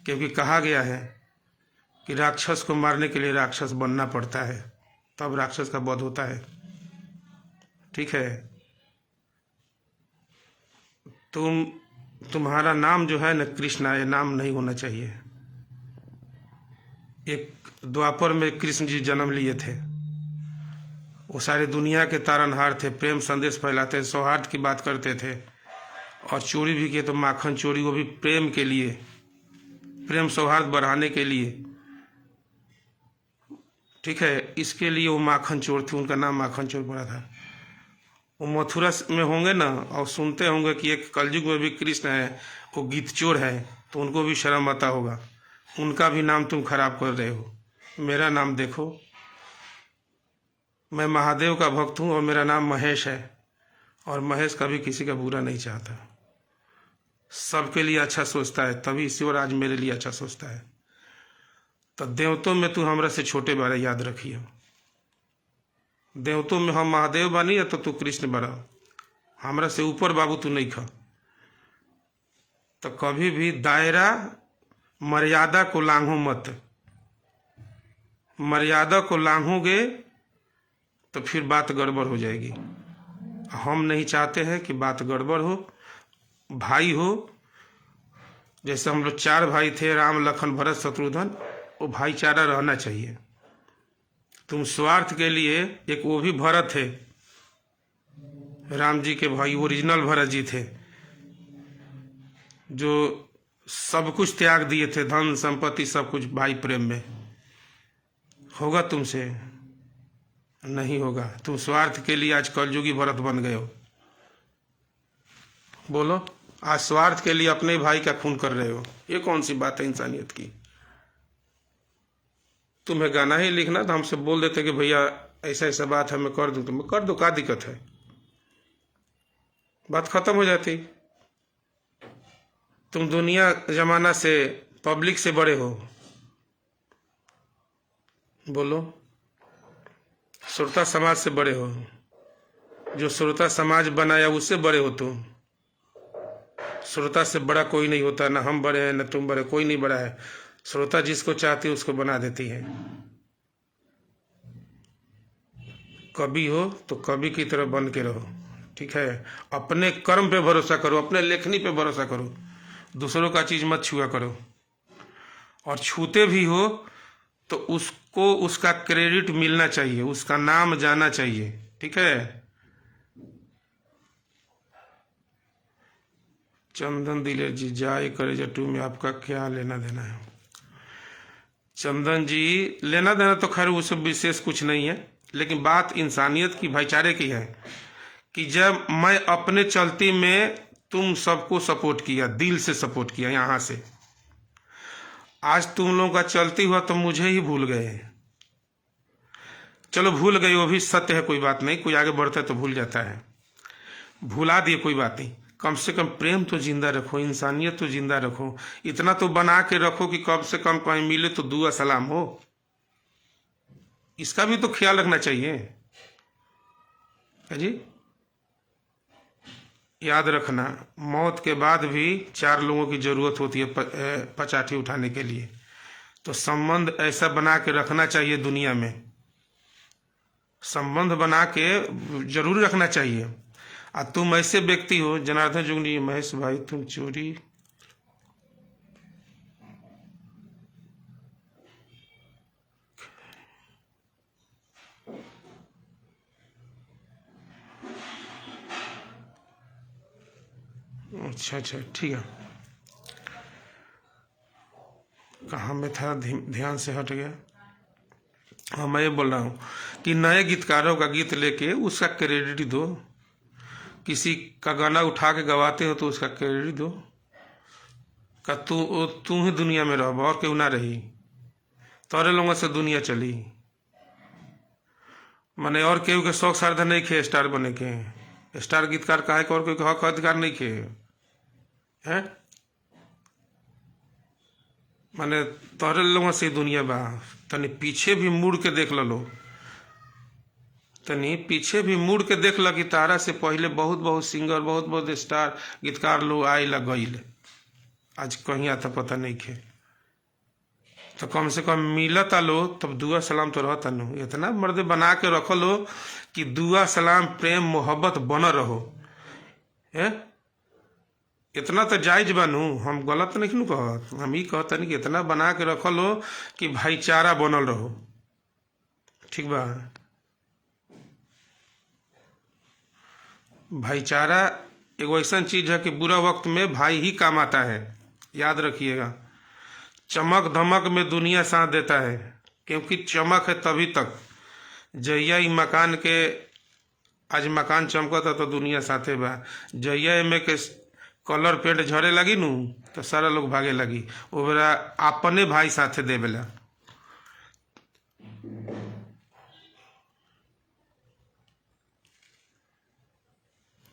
क्योंकि कहा गया है कि राक्षस को मारने के लिए राक्षस बनना पड़ता है, तब राक्षस का वध होता है। ठीक है, तुम्हारा नाम जो है न कृष्णा, ये नाम नहीं होना चाहिए। एक द्वापर में कृष्ण जी जन्म लिए थे, वो सारी दुनिया के तारनहार थे, प्रेम संदेश फैलाते, सौहार्द की बात करते थे, और चोरी भी किए तो माखन चोरी, वो भी प्रेम के लिए, प्रेम सौहार्द बढ़ाने के लिए। ठीक है, इसके लिए वो माखन चोर थे, उनका नाम माखन चोर पड़ा था। वो मथुरा में होंगे ना, और सुनते होंगे कि एक कलयुग में भी कृष्ण है, वो गीत चोर है, तो उनको भी शर्म आता होगा। उनका भी नाम तुम खराब कर रहे हो। मेरा नाम देखो, मैं महादेव का भक्त हूँ और मेरा नाम महेश है, और महेश कभी किसी का बुरा नहीं चाहता, सबके लिए अच्छा सोचता है, तभी ईश्वर आज मेरे लिए अच्छा सोचता है। तो देवतों में तू हमरा से छोटे बारे याद रखिए। देवतों में हम महादेव बानी या तो तू कृष्ण बड़ा, हमरा से ऊपर बाबू तू नहीं खा। तो कभी भी दायरा मर्यादा को लांघो मत। मर्यादा को लांघोगे तो फिर बात गड़बड़ हो जाएगी। हम नहीं चाहते हैं कि बात गड़बड़ हो। भाई हो, जैसे हम लोग 4 भाई थे, राम लखन भरत शत्रुघ्न, वो भाईचारा रहना चाहिए। तुम स्वार्थ के लिए, एक वो भी भरत थे, राम जी के भाई, ओरिजिनल भरत जी थे, जो सब कुछ त्याग दिए थे, धन संपत्ति सब कुछ, भाई प्रेम में। होगा तुमसे? नहीं होगा। तुम स्वार्थ के लिए आज कलयुगी भरत बन गए हो। बोलो, आज स्वार्थ के लिए अपने भाई का खून कर रहे हो। ये कौन सी बात है इंसानियत की? तुम्हें गाना ही लिखना तो हमसे बोल देते कि भैया ऐसा ऐसा बात है, मैं कर दूं, तो मैं कर दो, क्या दिक्कत है? बात खत्म हो जाती। तुम दुनिया जमाना से, पब्लिक से बड़े हो। बोलो, श्रोता समाज से बड़े हो। जो श्रोता समाज बनाया उससे बड़े हो तुम। श्रोता से बड़ा कोई नहीं होता, ना हम बड़े हैं ना तुम बड़े, कोई नहीं बड़ा है। श्रोता जिसको चाहती है उसको बना देती है। कवि हो तो कवि की तरह बन के रहो। ठीक है, अपने कर्म पे भरोसा करो, अपने लेखनी पे भरोसा करो, दूसरों का चीज मत छुआ करो। और छूते भी हो तो उसको उसका क्रेडिट मिलना चाहिए, उसका नाम जाना चाहिए। ठीक है, चंदन दिलेर जी, जाए करे जटू में आपका क्या लेना देना है? चंदन जी, लेना देना तो खैर वो सब विशेष कुछ नहीं है, लेकिन बात इंसानियत की, भाईचारे की है कि जब मैं अपने चलती में तुम सबको सपोर्ट किया, दिल से सपोर्ट किया, यहां से आज तुम लोगों का चलती हुआ तो मुझे ही भूल गए। चलो भूल गए, वो भी सत्य है, कोई बात नहीं, कोई आगे बढ़ता है तो भूल जाता है, भुला दिए, कोई बात नहीं। कम से कम प्रेम तो जिंदा रखो, इंसानियत तो जिंदा रखो। इतना तो बना के रखो कि कम से कम कहीं मिले तो दुआ सलाम हो। इसका भी तो ख्याल रखना चाहिए है जी। याद रखना, मौत के बाद भी 4 लोगों की जरूरत होती है पचाठी उठाने के लिए। तो संबंध ऐसा बना के रखना चाहिए दुनिया में, संबंध बना के जरूर रखना चाहिए। तुम ऐसे व्यक्ति हो, जनार्दन जुगनी महेश भाई, तुम चोरी अच्छा ठीक है, कहाँ में था, ध्यान से हट गया। हाँ, मैं ये बोल रहा हूँ कि नए गीतकारों का गीत लेके उसका क्रेडिट दो। किसी का गाना उठा के गवाते हो तो उसका क्रेडिट दो का तू ही दुनिया में रहो और क्यों ना रही, तोरे लोगों से दुनिया चली। मैंने और केहू के शौक श्रद्धा नहीं खे स्टार बने के, स्टार गीतकार काहे के और कोई हक अधिकार नहीं खे है। माने तोरे लोगों से दुनिया बा। तनी पीछे भी मुड़ के देख लो, तनी पीछे भी मुड़ के देख ल कि तारा से पहले बहुत बहुत सिंगर, बहुत बहुत स्टार गीतकार लोग आए ला गईल, आज कहीं आता पता नहीं खे। तो कम से कम मिलता लो तब दुआ सलाम तो रहता नो। इतना मर्दे बना के रखो लो कि दुआ सलाम प्रेम मोहब्बत बन रहो है। इतना तो जायज बनू, हम गलत नहीं कहत, हम ही कहते नहीं कि इतना बना के रखो लो कि भाईचारा बनल रहो। ठीक बा, भाईचारा एगो ऐसा चीज है कि बुरा वक्त में भाई ही काम आता है, याद रखिएगा। चमक धमक में दुनिया साथ देता है, क्योंकि चमक है तभी तक। जहिया ई मकान के आज मकान चमकता तो दुनिया साथे बा, जहिया में के कलर पेंट झड़े लगी नू तो सारा लोग भागे लगी। वो बेरा अपने भाई साथे देवेला।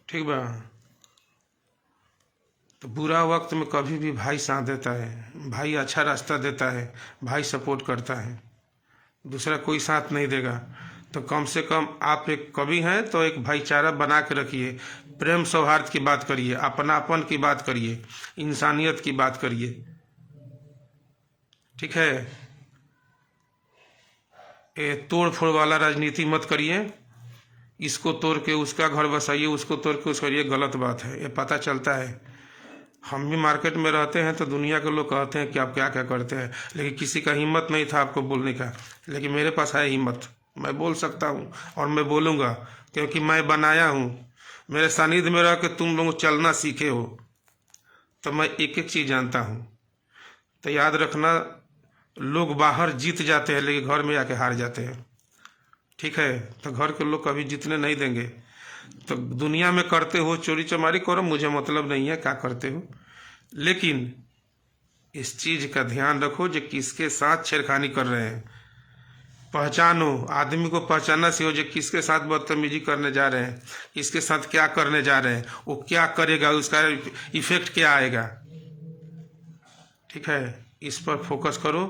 ठीक बा, तो बुरा वक्त में कभी भी भाई साथ देता है, भाई अच्छा रास्ता देता है, भाई सपोर्ट करता है, दूसरा कोई साथ नहीं देगा। तो कम से कम आप एक कवि हैं तो एक भाईचारा बना के रखिए, प्रेम सौहार्द की बात करिए, अपनापन की बात करिए, इंसानियत की बात करिए। ठीक है, ये तोड़ फोड़ वाला राजनीति मत करिए। इसको तोड़ के उसका घर बसाइए, उसको तोड़ के उसका, ये गलत बात है। ये पता चलता है, हम भी मार्केट में रहते हैं तो दुनिया के लोग कहते हैं कि आप क्या क्या करते हैं, लेकिन किसी का हिम्मत नहीं था आपको बोलने का। लेकिन मेरे पास है हिम्मत, मैं बोल सकता हूँ और मैं बोलूँगा, क्योंकि मैं बनाया हूँ। मेरे सानिध्य में रह के तुम लोग चलना सीखे हो तो मैं एक एक चीज़ जानता हूँ। तो याद रखना, लोग बाहर जीत जाते हैं लेकिन घर में आके हार जाते हैं। ठीक है, तो घर के लोग कभी जीतने नहीं देंगे। तो दुनिया में करते हो चोरी चमारी करो, मुझे मतलब नहीं है क्या करते हो, लेकिन इस चीज का ध्यान रखो जो किसके साथ छेड़खानी कर रहे हैं। पहचानो, आदमी को पहचानना सीखो जो किसके साथ बदतमीजी करने जा रहे हैं, किसके साथ क्या करने जा रहे हैं, वो क्या करेगा, उसका इफेक्ट क्या आएगा। ठीक है, इस पर फोकस करो,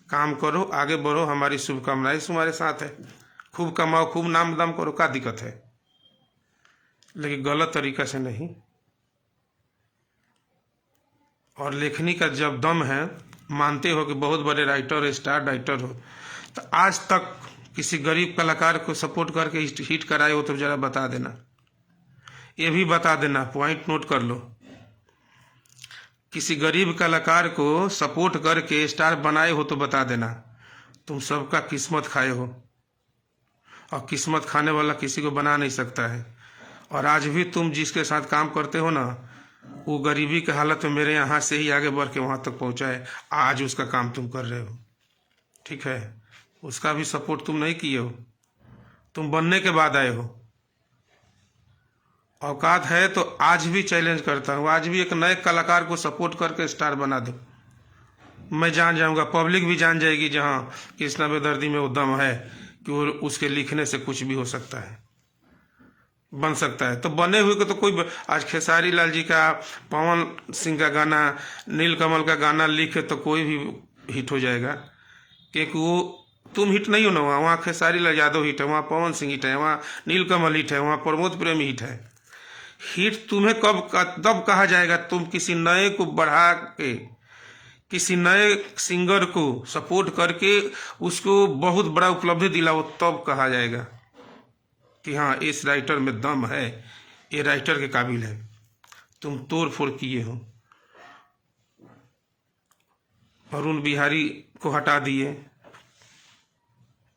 काम करो, आगे बढ़ो। हमारी शुभकामनाएं तुम्हारे साथ है। खूब कमाओ, खूब नाम दाम करो, क्या दिक्कत है, लेकिन गलत तरीका से नहीं। और लेखनी का जब दम है, मानते हो कि बहुत बड़े राइटर हो, स्टार राइटर हो, तो आज तक किसी गरीब कलाकार को सपोर्ट करके हिट कराए हो तो जरा बता देना, ये भी बता देना, पॉइंट नोट कर लो। किसी गरीब कलाकार को सपोर्ट करके स्टार बनाए हो तो बता देना। तुम सबका किस्मत खाए हो, और किस्मत खाने वाला किसी को बना नहीं सकता है। और आज भी तुम जिसके साथ काम करते हो ना, वो गरीबी के हालत में मेरे यहाँ से ही आगे बढ़ के वहाँ तक पहुँचा है, आज उसका काम तुम कर रहे हो। ठीक है, उसका भी सपोर्ट तुम नहीं किए हो, तुम बनने के बाद आए हो। औकात है तो आज भी चैलेंज करता हूँ, आज भी एक नए कलाकार को सपोर्ट करके स्टार बना दो। मैं जान जाऊँगा, पब्लिक भी जान जाएगी जहाँ कृष्णा बेदर्दी में वो दम है कि वो उसके लिखने से कुछ भी हो सकता है। बन सकता है। तो बने हुए को तो कोई, आज खेसारी लाल जी का, पवन सिंह का गाना, नीलकमल का गाना लिखे तो कोई भी हिट हो जाएगा, क्योंकि वो तुम हिट नहीं हो ना, वहाँ खेसारी लाल यादव हिट है, वहाँ पवन सिंह हिट है, वहाँ नीलकमल हिट है, वहाँ प्रमोद प्रेमी हिट है। हिट तुम्हें तब कहा जाएगा, तुम किसी नए को बढ़ा के, किसी नए सिंगर को सपोर्ट करके उसको बहुत बड़ा उपलब्धि दिलाओ, तब कहा जाएगा कि हाँ इस राइटर में दम है, ये राइटर के काबिल है। तुम तोड़ फोड़ किए हो, अरुण बिहारी को हटा दिए,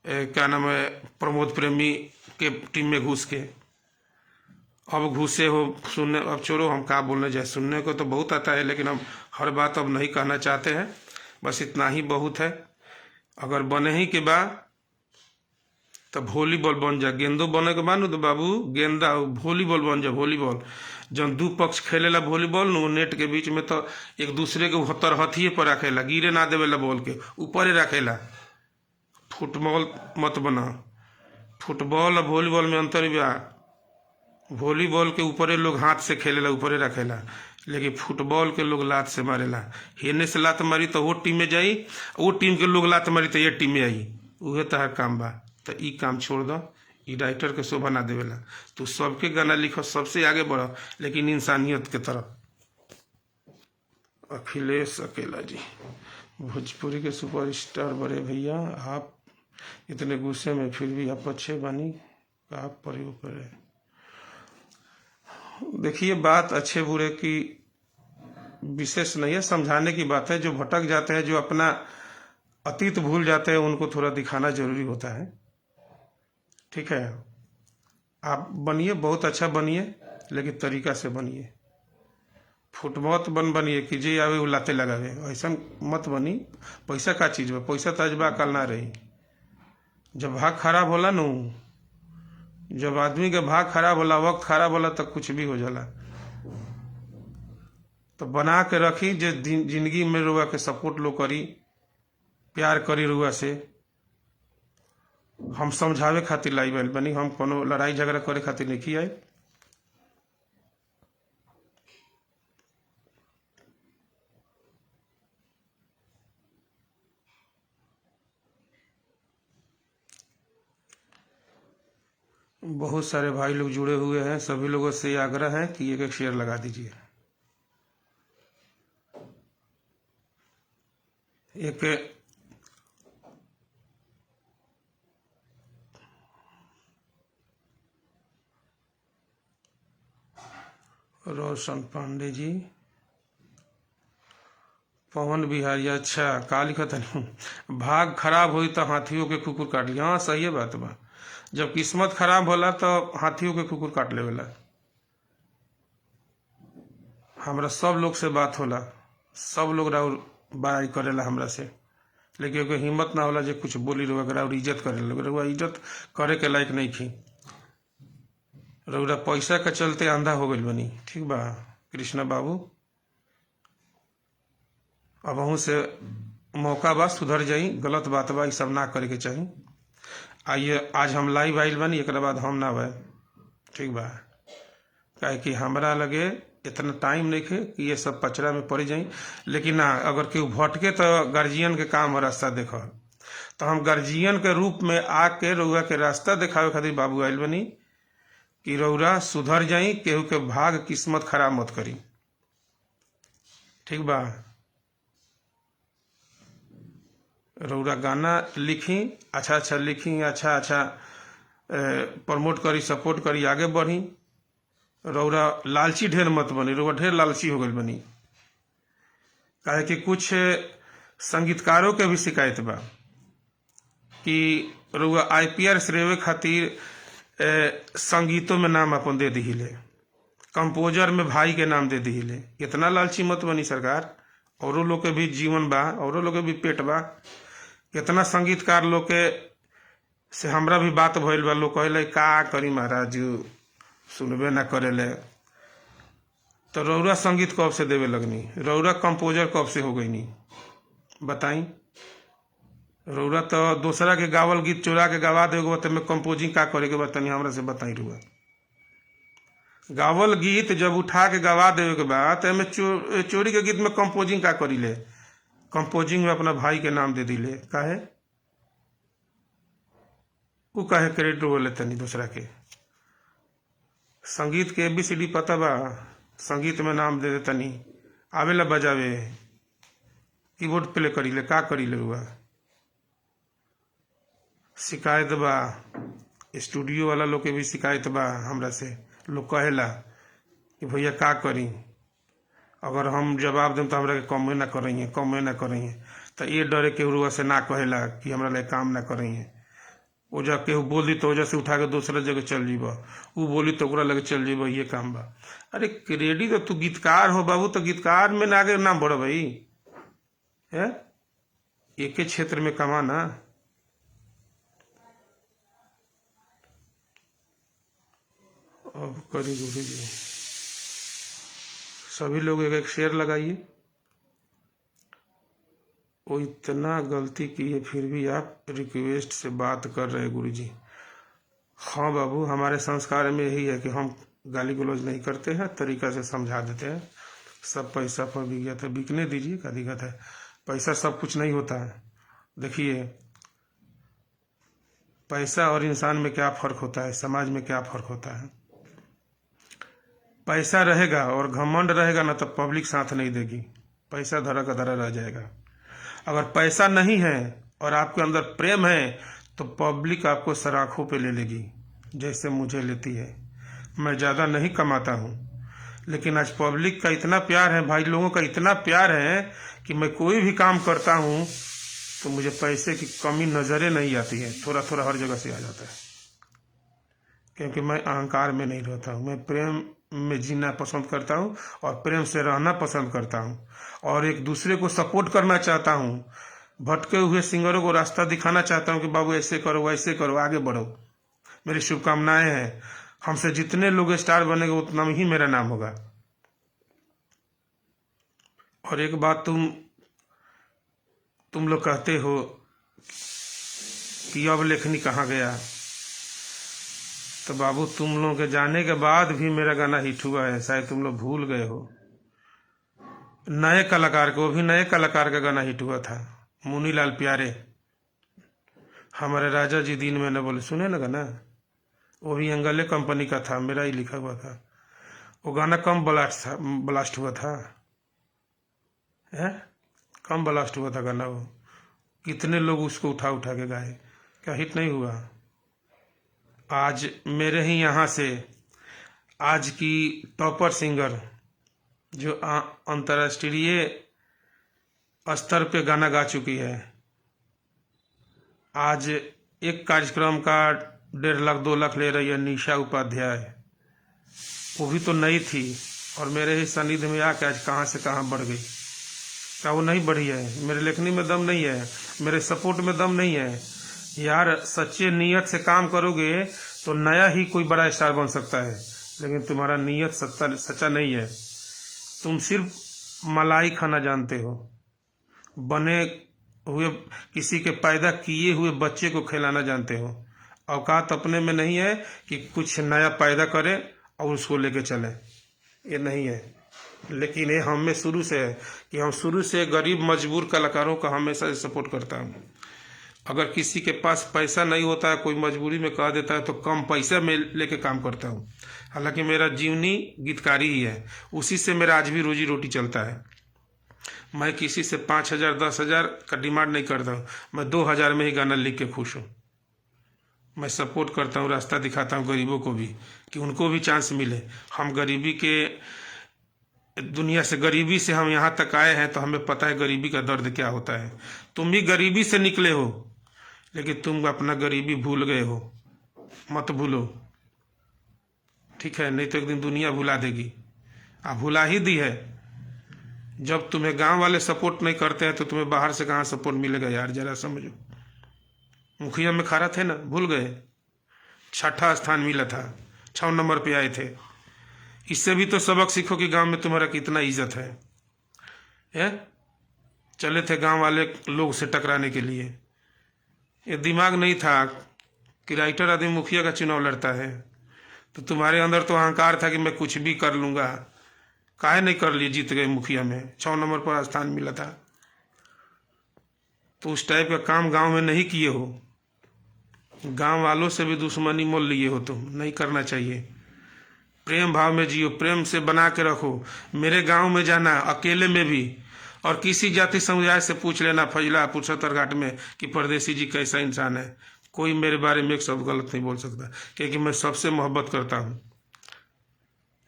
क्या नाम है, प्रमोद प्रेमी के टीम में घुस के, अब घुसे हो सुनने। अब छोड़ो, हम क्या बोलने जाए, सुनने को तो बहुत आता है, लेकिन हम हर बात अब नहीं कहना चाहते हैं, बस इतना ही बहुत है। अगर बने ही के बाद तो वॉलीबॉल बन जा, गेंदो बने के बाद तो बाबू गेंदा वॉलीबॉल बन जा, वॉलीबॉल। जब दू पक्ष खेलेला वॉलीबॉल नु नेट के बीच में, तो एक दूसरे के तरहथिए पर रखेला, गिरे ना देवेला बॉल के, ऊपर रखेला। फुटबॉल मत बना, फुटबॉल और वॉलीबॉल में अंतर बा। वॉलीबॉल के ऊपरे लोग हाथ से खेलेला, ऊपरे रखेला, लेकिन फुटबॉल के लोग लात से मारेला। हेने से लात मारी तो वो टीम में जाई, वो टीम के लोग लात मारी तो ये टीम में आई, उहे तहर काम बा। तो ई काम छोड़ दो, ई राइटर के शोभा ना देवेला। तू सबके गाना लिखो, सबसे आगे बढ़ो, लेकिन इंसानियत के तरफ। अखिलेश अकेला जी, भोजपुरी के सुपरस्टार बड़े भैया, आप इतने गुस्से में फिर भी आप अच्छे बनी, आप प्रयोग करें। देखिए, बात अच्छे बुरे की विशेष नहीं है, समझाने की बात है। जो भटक जाते हैं, जो अपना अतीत भूल जाते हैं, उनको थोड़ा दिखाना जरूरी होता है। ठीक है, आप बनिए, बहुत अच्छा बनिए, लेकिन तरीका से बनिए। फुटबॉल बनिए कि जे आवे वो लाते लगावे, ऐसा मत बनी। पैसा का चीज बा, पैसा तजबा कल ना रही। जब भाग खराब होला नु, जब आदमी के भाग खराब होला, वक्त खराब होला, तब कुछ भी हो जाला। तो बना के रखी, जो जिंदगी में रुआ के सपोर्ट लो करी, प्यार करी रुआ से। हम समझावे खातिर लाई बैल बनी, हम कोनो लड़ाई झगड़ा करे खातिर नहीं आए। बहुत सारे भाई लोग जुड़े हुए हैं, सभी लोगों से आग्रह है कि एक शेयर लगा दीजिए। एक रोशन पांडे जी, पवन बिहारी, अच्छा का लिखा था, भाग खराब हुई तो हाथियों के कुकुर काट लिया। हाँ सही है बात बा, जब किस्मत खराब होला तो हाथियों के कुकुर काट लेवेला। हमरा सब लोग से बात होला, सब लोग राउर बड़ाई करेला हमरा से, लेकिन कोई हिम्मत ना होला जे कुछ बोली रहुआ, और इज्जत करे रहुआ, इज्जत करे के लायक नहीं थी। रहुआ पैसा के चलते अंधा हो गई बनी। ठीक बा कृष्णा बाबू, अब अहू से मौका बा, सुधर जाई, गलत बात बा, सब ना करे के चाहिए। आइए, आज हम लाइव आइल बनी, एक बाद हम ना भाई। ठीक बा, काहे कि हमरा लगे इतना टाइम नहीं है कि ये सब पचड़ा में पड़ जाई। लेकिन ना, अगर केहू भटके तो गार्जियन के काम है रास्ता देखो। तो हम गार्जियन के रूप में आके रउआ के रास्ता दिखावे खातिर बाबू आइल बनी कि रउरा सुधर जाई, केहू के भाग किस्मत खराब मत करी। ठीक बा, रउरा गाना लिखी, अच्छा अच्छा लिखी, अच्छा अच्छा प्रमोट करी, सपोर्ट करी, आगे बढ़ी। रउरा लालची ढेर मत बनी, रउरा ढेर लालची हो गई बनी। काहे कि कुछ संगीतकारों के भी शिकायत बा कि रउरा IPR रेवे खातिर संगीतों में नाम अपन दे दिहिले, कंपोजर में भाई के नाम दे दिहिले। इतना लालची मत बनी सरकार, औरों लोग के भी जीवन बा, औरों लोग के भी पेट बा। कितना संगीतकार लोग के से हमरा भी बात भइल बा, लोग कहले का करी महाराज, सुनबे ना करेले। तो रउरा संगीत कब से देवे लगनी, रउरा कंपोजर कब से हो गई नी बताई। रउरा तो दूसरा के गावल गीत चुरा के गवा देगो, तो मैं कंपोजिंग का करे के बतानी हमरा से बताई रुआ। गावल गीत जब उठा के गवा देवे के बाद एमे चोरी के गीत में कंपोजिंग का करी ले? कंपोजिंग में अपना भाई के नाम दे दिले काहे? वो काहे क्रेडिट बोले तनी दूसरा के? संगीत के ABCD पता बा? संगीत में नाम दे दे तनी, आवेला बजावे, कीबोर्ड प्ले करी ले, का करी ले हुआ? शिकायत बा, स्टूडियो वाला लोग के भी शिकायत बा हमरा से। लोग कहेला कि भैया का करी, अगर हम जवाब दें तो हमरा के कमे ना करेंगे, तो ये डरे के रुआ से ना कहेला कि हमरा ले काम ना करेंगे। वो जा केहू बोली तो वजह से उठा के दूसरा जगह चल जीबा, वो बोली तो ओकरा लगे चल जीबा, ये काम बा। अरे क्रेडिट तो तू गीतकार हो बाबू, तो गीतकार में ना आगे नाम बढ़ भाई है, एक ही क्षेत्र में कमाना। अब करी गुरु जी, सभी लोग एक एक शेयर लगाइए। वो इतना गलती की है फिर भी आप रिक्वेस्ट से बात कर रहे हैं गुरु जी। हाँ बाबू, हमारे संस्कार में यही है कि हम गाली गलौज नहीं करते हैं, तरीका से समझा देते हैं। सब पैसा पर बिक गया था, बिकने दीजिए, क्या दिक्कत है? पैसा सब कुछ नहीं होता है। देखिए, पैसा और इंसान में क्या फर्क होता है, समाज में क्या फर्क होता है। पैसा रहेगा और घमंड रहेगा ना, तो पब्लिक साथ नहीं देगी, पैसा धरा का धरा रह जाएगा। अगर पैसा नहीं है और आपके अंदर प्रेम है तो पब्लिक आपको सराखों पे ले लेगी, जैसे मुझे लेती है। मैं ज़्यादा नहीं कमाता हूँ, लेकिन आज पब्लिक का इतना प्यार है, भाई लोगों का इतना प्यार है कि मैं कोई भी काम करता हूँ तो मुझे पैसे की कमी नज़रें नहीं आती है, थोड़ा थोड़ा हर जगह से आ जाता है। क्योंकि मैं अहंकार में नहीं रहता हूँ, मैं प्रेम में जीना पसंद करता हूँ और प्रेम से रहना पसंद करता हूँ, और एक दूसरे को सपोर्ट करना चाहता हूँ। भटके हुए सिंगरों को रास्ता दिखाना चाहता हूँ कि बाबू ऐसे करो, वैसे करो, आगे बढ़ो। मेरी शुभकामनाएं हैं। हमसे जितने लोग स्टार बनेंगे उतना ही मेरा नाम होगा। और एक बात तुम लोग कहते हो कि अब लेखनी कहाँ गया, तो बाबू तुम लोगों के जाने के बाद भी मेरा गाना हिट हुआ है, शायद तुम लोग भूल गए हो। नए कलाकार को, वो भी नए कलाकार का गाना हिट हुआ था, मुनीलाल प्यारे, हमारे राजा जी दिन में न बोले, सुने ना गाना? वो भी एंगले कंपनी का था, मेरा ही लिखा हुआ था। वो गाना कम ब्लास्ट हुआ था है, कम ब्लास्ट हुआ था गाना। वो कितने लोग उसको उठा उठा के गाए, क्या हिट नहीं हुआ? आज मेरे ही यहाँ से आज की टॉपर सिंगर जो अंतर्राष्ट्रीय स्तर पे गाना गा चुकी है, आज एक कार्यक्रम का 1.5 लाख 2 लाख ले रही है, निशा उपाध्याय। वो भी तो नई थी और मेरे ही सानिध्य में आके आज कहाँ से कहाँ बढ़ गई। क्या वो नहीं बढ़ी है? मेरे लेखनी में दम नहीं है, मेरे सपोर्ट में दम नहीं है यार। सच्चे नीयत से काम करोगे तो नया ही कोई बड़ा स्टार बन सकता है, लेकिन तुम्हारा नीयत सच्चा नहीं है। तुम सिर्फ मलाई खाना जानते हो, बने हुए किसी के पैदा किए हुए बच्चे को खिलाना जानते हो। औकात अपने में नहीं है कि कुछ नया पैदा करें और उसको लेके चलें, ये नहीं है। लेकिन ये हम में शुरू से है कि हम शुरू से गरीब मजबूर कलाकारों का हमेशा सपोर्ट करता हूँ। अगर किसी के पास पैसा नहीं होता है, कोई मजबूरी में कह देता है, तो कम पैसा में लेके काम करता हूँ। हालांकि मेरा जीवनी गीतकारी ही है, उसी से मेरा आज भी रोजी रोटी चलता है। मैं किसी से 5,000 10,000 का डिमांड नहीं करता हूँ, मैं 2,000 में ही गाना लिख के खुश हूँ। मैं सपोर्ट करता हूँ, रास्ता दिखाता हूँ गरीबों को भी कि उनको भी चांस मिले। हम गरीबी के दुनिया से, गरीबी से हम यहाँ तक आए हैं तो हमें पता है गरीबी का दर्द क्या होता है। तुम भी गरीबी से निकले हो, लेकिन तुम अपना गरीबी भूल गए हो, मत भूलो, ठीक है? नहीं तो एक दिन दुनिया भुला देगी, आप भुला ही दी है। जब तुम्हें गांव वाले सपोर्ट नहीं करते हैं तो तुम्हें बाहर से कहाँ सपोर्ट मिलेगा यार, जरा समझो। मुखिया में खड़ा थे ना, भूल गए? 6ठा स्थान मिला था, 6 नंबर पे आए थे। इससे भी तो सबक सीखो कि गांव में तुम्हारा कितना इज्जत है? चले थे गांव वाले लोग से टकराने के लिए, ये दिमाग नहीं था कि राइटर आदमी मुखिया का चुनाव लड़ता है। तो तुम्हारे अंदर तो अहंकार था कि मैं कुछ भी कर लूंगा, काहे नहीं कर लिए? जीत गए मुखिया में, 6 नंबर पर स्थान मिला था। तो उस टाइप का काम गांव में नहीं किए हो, गांव वालों से भी दुश्मनी मोल लिए हो, तुम नहीं करना चाहिए। प्रेम भाव में जियो, प्रेम से बना के रखो। मेरे गांव में जाना अकेले में भी, और किसी जाति समुदाय से पूछ लेना फजला पुरुषोत्तर घाट में कि परदेसी जी कैसा इंसान है, कोई मेरे बारे में एक शब्द गलत नहीं बोल सकता, क्योंकि मैं सबसे मोहब्बत करता हूँ।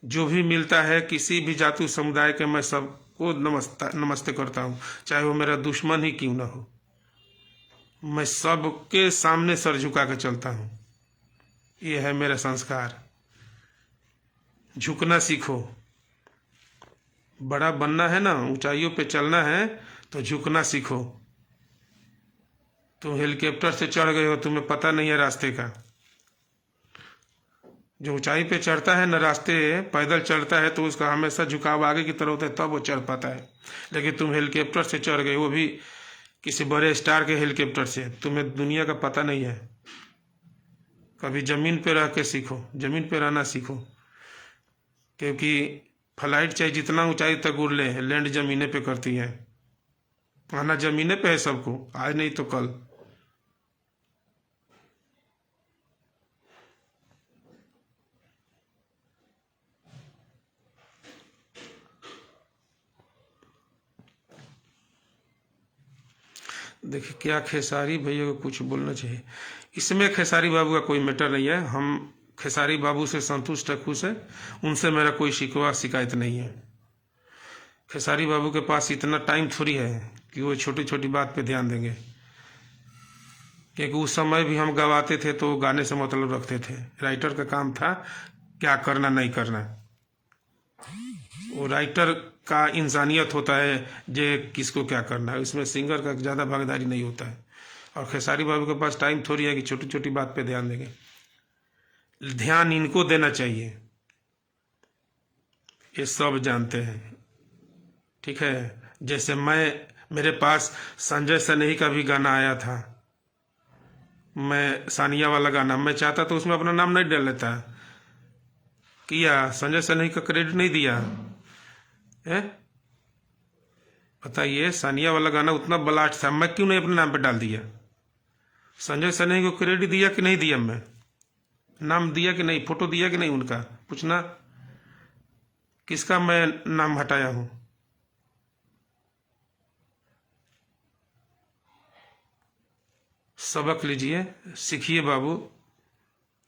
जो भी मिलता है किसी भी जाति समुदाय के, मैं सबको नमस्ते करता हूँ, चाहे वो मेरा दुश्मन ही क्यों ना हो। मैं सबके सामने सर झुका के चलता हूँ, ये है मेरा संस्कार। झुकना सीखो, बड़ा बनना है ना, ऊंचाइयों पे चलना है तो झुकना सीखो। तुम हेलीकॉप्टर से चढ़ गए हो, तुम्हें पता नहीं है रास्ते का। जो ऊंचाई पे चढ़ता है ना, रास्ते पैदल चढ़ता है तो उसका हमेशा झुकाव आगे की तरफ होता है, तब वो चढ़ पाता है। लेकिन तुम हेलीकॉप्टर से चढ़ गए, वो भी किसी बड़े स्टार के हेलीकॉप्टर से, तुम्हें दुनिया का पता नहीं है। कभी जमीन पे रह के सीखो, जमीन पे रहना सीखो, क्योंकि फ्लाइट चाहे जितना ऊंचाई तक उड़ ले, लैंड जमीने पे करती है। आना जमीने पे है सबको, आज नहीं तो कल। देखिए क्या खेसारी भैया को कुछ बोलना चाहिए इसमें। खेसारी बाबू का कोई मैटर नहीं है, हम खेसारी बाबू से संतुष्ट है, खुश है, उनसे मेरा कोई शिकवा शिकायत नहीं है। खेसारी बाबू के पास इतना टाइम थोड़ी है कि वो छोटी छोटी बात पे ध्यान देंगे, क्योंकि उस समय भी हम गवाते थे तो गाने से मतलब रखते थे। राइटर का काम था क्या करना नहीं करना, वो राइटर का इंसानियत होता है जे किसको क्या करना है, इसमें सिंगर का ज़्यादा भागीदारी नहीं होता है। और खेसारी बाबू के पास टाइम थोड़ी है कि छोटी छोटी बात पे ध्यान देंगे। ध्यान इनको देना चाहिए, ये सब जानते हैं, ठीक है। जैसे मेरे पास संजय सनेही का भी गाना आया था, मैं सानिया वाला गाना, मैं चाहता तो उसमें अपना नाम नहीं डाल लेता, किया संजय सनेही का क्रेडिट नहीं दिया है। बताइए, सानिया वाला गाना उतना ब्लास्ट था, मैं क्यों नहीं अपने नाम पे डाल दिया? संजय सनेही को क्रेडिट दिया कि नहीं दिया? मैं नाम दिया कि नहीं, फोटो दिया कि नहीं उनका? पूछना किसका मैं नाम हटाया हूं? सबक लीजिए, सीखिए बाबू,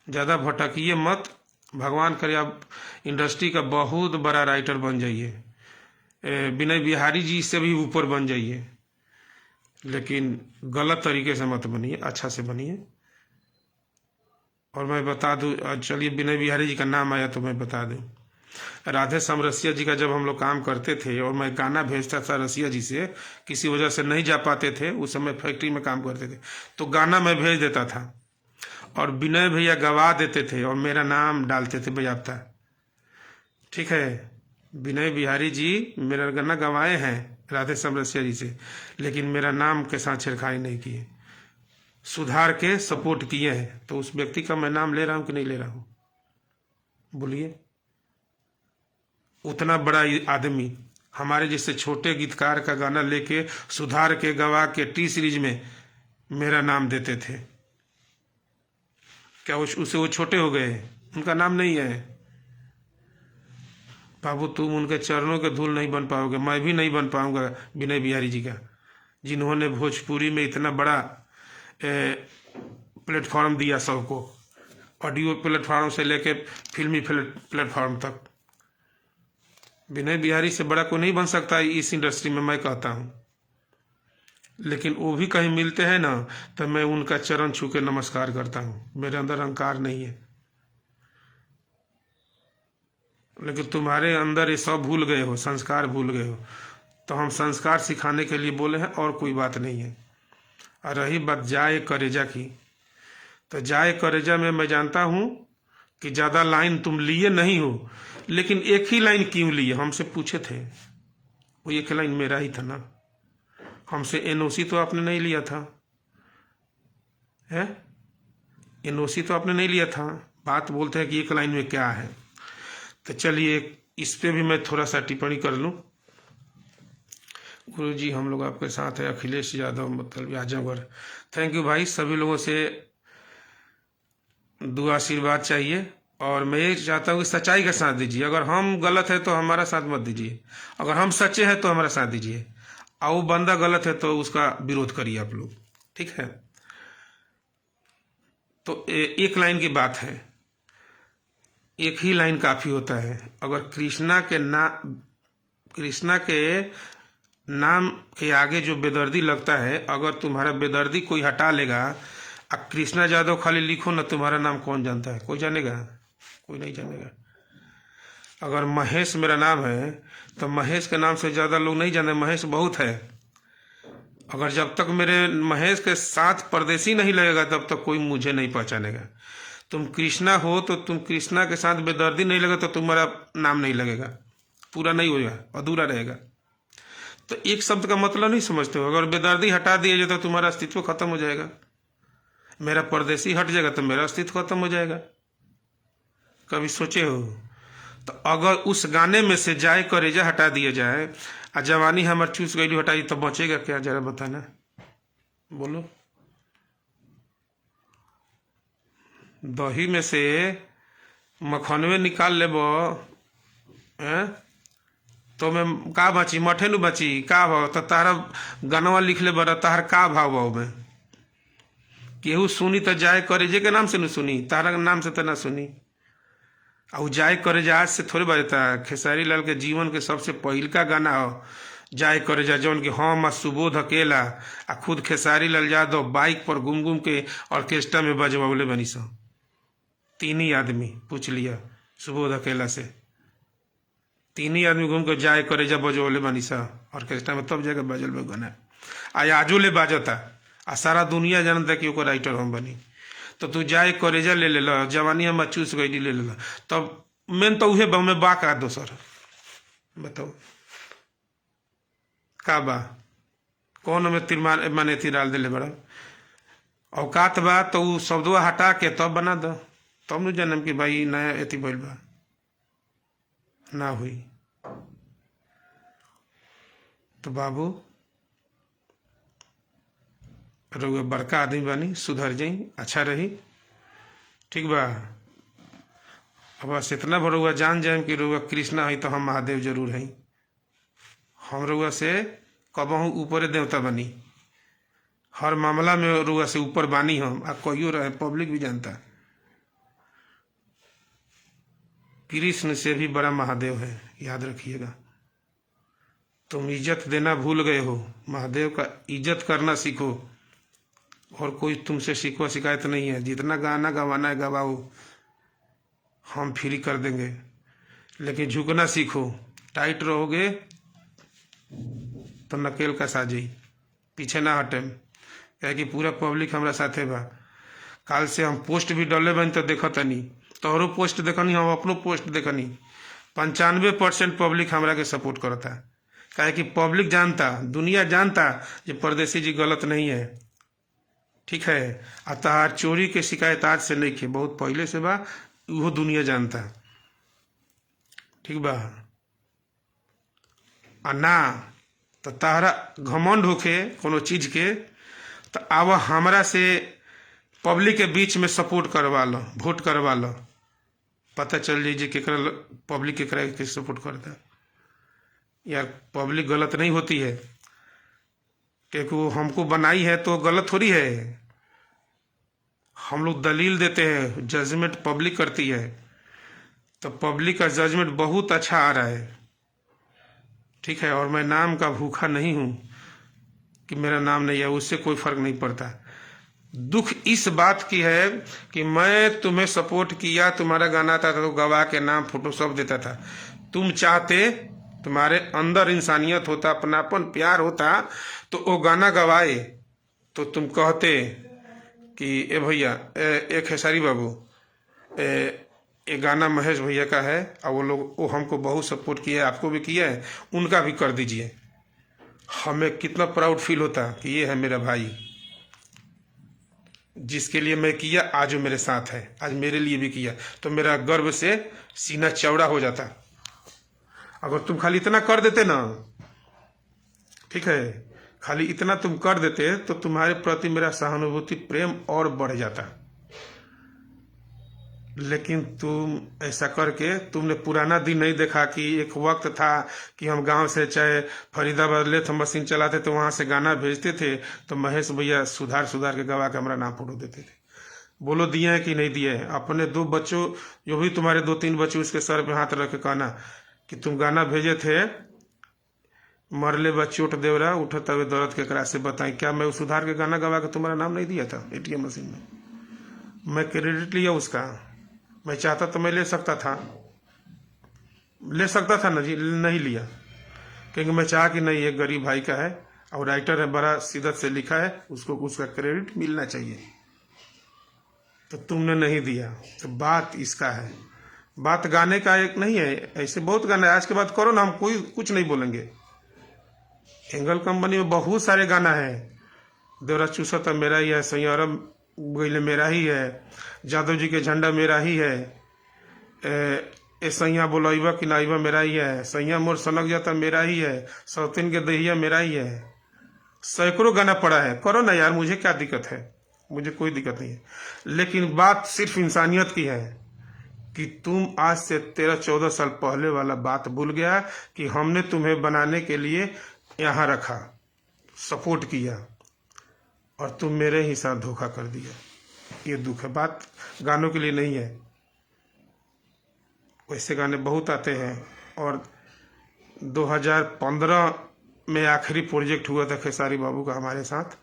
ज़्यादा भटकिए मत। भगवान करे आप इंडस्ट्री का बहुत बड़ा राइटर बन जाइए, विनय बिहारी जी से भी ऊपर बन जाइए, लेकिन गलत तरीके से मत बनिए, अच्छा से बनिए। और मैं बता दूं, चलिए विनय बिहारी जी का नाम आया तो मैं बता दूं, राधे श्याम रसिया जी का जब हम लोग काम करते थे और मैं गाना भेजता था रसिया जी से, किसी वजह से नहीं जा पाते थे, उस समय फैक्ट्री में काम करते थे, तो गाना मैं भेज देता था और विनय भैया गवा देते थे और मेरा नाम डालते थे बजाबता, ठीक है। विनय बिहारी जी मेरा गाना गवाए हैं राधे श्याम रसिया जी से, लेकिन मेरा नाम के साथ छेड़खानी नहीं किए, सुधार के सपोर्ट किए हैं। तो उस व्यक्ति का मैं नाम ले रहा हूं कि नहीं ले रहा हूं? बोलिए। उतना बड़ा आदमी हमारे जैसे छोटे गीतकार का गाना लेके सुधार के गवा के टी सीरीज में मेरा नाम देते थे, क्या उसे वो छोटे हो गए? उनका नाम नहीं है बाबू, तुम उनके चरणों के धूल नहीं बन पाओगे, मैं भी नहीं बन पाऊंगा विनय बिहारी जी का, जिन्होंने भोजपुरी में इतना बड़ा प्लेटफॉर्म दिया सबको, ऑडियो प्लेटफॉर्म से लेके फिल्मी प्लेटफॉर्म तक। विनय बिहारी से बड़ा कोई नहीं बन सकता इस इंडस्ट्री में, मैं कहता हूं। लेकिन वो भी कहीं मिलते हैं ना, तो मैं उनका चरण छू के नमस्कार करता हूं, मेरे अंदर अहंकार नहीं है। लेकिन तुम्हारे अंदर ये सब भूल गए हो, संस्कार भूल गए हो, तो हम संस्कार सिखाने के लिए बोले हैं, और कोई बात नहीं है। और रही बात जाए करेजा की, तो जाए करेजा में मैं जानता हूं कि ज़्यादा लाइन तुम लिए नहीं हो, लेकिन एक ही लाइन क्यों लिए? हमसे पूछे थे, वो एक लाइन मेरा ही था ना, हमसे एनओसी तो आपने नहीं लिया था, है? एनओसी तो आपने नहीं लिया था, बात बोलते हैं कि एक लाइन में क्या है। तो चलिए इस पे भी मैं थोड़ा सा टिप्पणी कर लूँ। गुरु जी हम लोग आपके साथ हैं, अखिलेश यादव मतलब आजमगढ़। थैंक यू भाई, सभी लोगों से दुआ आशीर्वाद चाहिए और मैं ये चाहता हूँ कि सच्चाई का साथ दीजिए। अगर हम गलत है तो हमारा साथ मत दीजिए, अगर हम सच्चे हैं तो हमारा साथ दीजिए, और वो बंदा गलत है तो उसका विरोध करिए आप लोग, ठीक है। तो एक लाइन की बात है, एक ही लाइन काफी होता है। अगर कृष्णा के नाम के आगे जो बेदर्दी लगता है, अगर तुम्हारा बेदर्दी कोई हटा लेगा, अब कृष्णा यादव खाली लिखो ना, तुम्हारा नाम कौन जानता है? कोई जानेगा? कोई नहीं जानेगा। अगर महेश मेरा नाम है तो महेश के नाम से ज़्यादा लोग नहीं जाने, महेश बहुत है। अगर जब तक मेरे महेश के साथ परदेसी नहीं लगेगा तब तक कोई मुझे नहीं पहचानेगा। तुम कृष्णा हो तो तुम कृष्णा के साथ बेदर्दी नहीं लगे तो तुम्हारा नाम नहीं लगेगा, पूरा नहीं होगा, अधूरा रहेगा। तो एक शब्द का मतलब नहीं समझते हो। अगर बेदर्दी हटा दिया जाए तो तुम्हारा अस्तित्व खत्म हो जाएगा। मेरा परदेसी हट जाएगा तो मेरा अस्तित्व खत्म हो जाएगा। कभी सोचे हो? तो अगर उस गाने में से जाए करेजा हटा दिया जाए और जवानी हमर चूस गई हटाई तो बचेगा क्या? जरा बताना, बोलो। दही में से मखनवे निकाल लेबो तो में का बची? मठे नु बची का भाव? तो तारा गनवा लिख ले बड़ा, तार का भाव भाव में केहू सुनी तो जाए करेजे के नाम से न सुनी, तारा नाम से तो ना सुनी। और जाए करेजा आज से थोड़े बजता। खेसारी लाल के जीवन के सबसे पहिल का गाना हो जाए करेजा, जौन कि हम सुबोध अकेला आ खुद खेसारी लाल यादव बाइक पर घूम घूम के ऑर्केस्ट्रा में बजवले बनी सो। तीन ही आदमी, पूछ लिया सुबोध अकेला से, तीन ही आदमी घूम के जाए करेजा बजवले बनी सा ऑर्केस्ट्रा में, तब जगह बजल में गाना आजो ले बाजता आ सारा दुनिया जानता कि ओकर राइटर हम बनी। तो तू जाए करेजा ले ला, जवानी हम चूस गई ले ला, तब मेन तो उहे में बा का दोसर बताओ का बा? कौन में तीर माने थी डाल दिले बड़ा औकात बा तो उ शब्दवा हटा के तब बना दो, तब न जानम कि भाई नया एथी भइल बा। ना हुई तो बाबू रउआ बड़का आदमी बानी, सुधर जाई, अच्छा रही, ठीक बा। अब बस इतना रउआ जान जाए कि रउआ कृष्णा है तो हम महादेव जरूर हैं। हम रउआ से कबहू ऊपरे देवता बनी, हर मामला में रउआ से ऊपर बानी हम, आ कहियो रहे पब्लिक भी जानता। कृष्ण से भी बड़ा महादेव है, याद रखिएगा। तुम इज्जत देना भूल गए हो, महादेव का इज्जत करना सीखो। और कोई तुमसे शिकवा शिकायत नहीं है, जितना गाना गवाना है गवाओ, हम फ्री कर देंगे, लेकिन झुकना सीखो। टाइट रहोगे तो नकेल का साजी, पीछे ना हटे, क्या कि पूरा पब्लिक हमारा साथे बा। काल से हम पोस्ट भी डले बन तो देखा तनी, तोहरो पोस्ट देखनी, हम अपनो पोस्ट देखनी। 95% पब्लिक हमरा के सपोर्ट करता, क्या कि पब्लिक जानता, दुनिया जानता कि परदेसी जी गलत नहीं है, ठीक है। अतः चोरी के शिकायत आज से नहीं के, बहुत पहले से बा, वो दुनिया जानता, ठीक बा। आ ना तो तारा घमंड होके कोनो चीज के, तो अब हमरा से पब्लिक के बीच में सपोर्ट करवा लो, वोट करवा लो, पता चल जाइए केकरा पब्लिक केकरा के सपोर्ट करता। यार पब्लिक गलत नहीं होती है, क्योंकि वो हमको बनाई है तो गलत थोड़ी है। हम लोग दलील देते हैं, जजमेंट पब्लिक करती है, तो पब्लिक का जजमेंट बहुत अच्छा आ रहा है, ठीक है। और मैं नाम का भूखा नहीं हूं कि मेरा नाम नहीं है, उससे कोई फर्क नहीं पड़ता। दुख इस बात की है कि मैं तुम्हें सपोर्ट किया, तुम्हारा गाना था तो गवा के नाम फोटो सब देता था। तुम चाहते, तुम्हारे अंदर इंसानियत होता, अपनापन प्यार होता, तो वो गाना गवाए तो तुम कहते कि ए भैया एक खेसारी बाबू, ये गाना महेश भैया का है, और वो हमको बहुत सपोर्ट किया है, आपको भी किया है, उनका भी कर दीजिए। हमें कितना प्राउड फील होता कि ये है मेरा भाई। जिसके लिए मैं किया आज वो मेरे साथ है, आज मेरे लिए भी किया, तो मेरा गर्व से सीना चौड़ा हो जाता। अगर तुम खाली इतना कर देते ना, ठीक है, खाली इतना तुम कर देते तो तुम्हारे प्रति मेरा सहानुभूति प्रेम और बढ़ जाता। लेकिन तुम ऐसा करके तुमने पुराना दिन नहीं देखा कि एक वक्त था कि हम गांव से चाहे फरीदाबाद लेथ मशीन चलाते तो वहां से गाना भेजते थे तो महेश भैया सुधार सुधार के गवा के हमारा नाम फोटो देते थे। बोलो दिए हैं कि नहीं दिए हैं? अपने 2 बच्चों, जो भी तुम्हारे 2-3 बच्चे, उसके सर पे हाथ रख के कहना कि तुम गाना भेजे थे, मरले बा चोट देवरा उठत तवे दर्द के करा से बताएं, क्या मैं उस सुधार के गाना गवा के तुम्हारा नाम नहीं दिया था एटीएम मशीन में? मैं क्रेडिट लिया उसका। मैं चाहता तो मैं ले सकता था ना जी, नहीं लिया, क्योंकि मैं चाह कि नहीं, एक गरीब भाई का है और राइटर है, बड़ा शिद्दत से लिखा है, उसको उसका क्रेडिट मिलना चाहिए। तो तुमने नहीं दिया, तो बात इसका है। बात गाने का एक नहीं है, ऐसे बहुत गाना है। आज के बाद करो ना, हम कोई कुछ नहीं बोलेंगे। एंगल कंपनी में बहुत सारे गाना है। देवरा चूसा तो मेरा ही है, सैयरम गईले मेरा ही है, जादव जी के झंडा मेरा ही है, ए सैया बोलैबा कि नाइबा मेरा ही है, सैया मोर सनक जाता मेरा ही है, सौतीन के दहिया मेरा ही है। सैकड़ों गाना पड़ा है, करो ना यार, मुझे क्या दिक्कत है? मुझे कोई दिक्कत नहीं है। लेकिन बात सिर्फ इंसानियत की है कि तुम आज से 13-14 साल पहले वाला बात भूल गया कि हमने तुम्हें बनाने के लिए यहाँ रखा, सपोर्ट किया, और तुम मेरे ही साथ धोखा कर दिया। ये दुख है। बात गानों के लिए नहीं है, वैसे गाने बहुत आते हैं। और 2015 में आखिरी प्रोजेक्ट हुआ था खेसारी बाबू का हमारे साथ।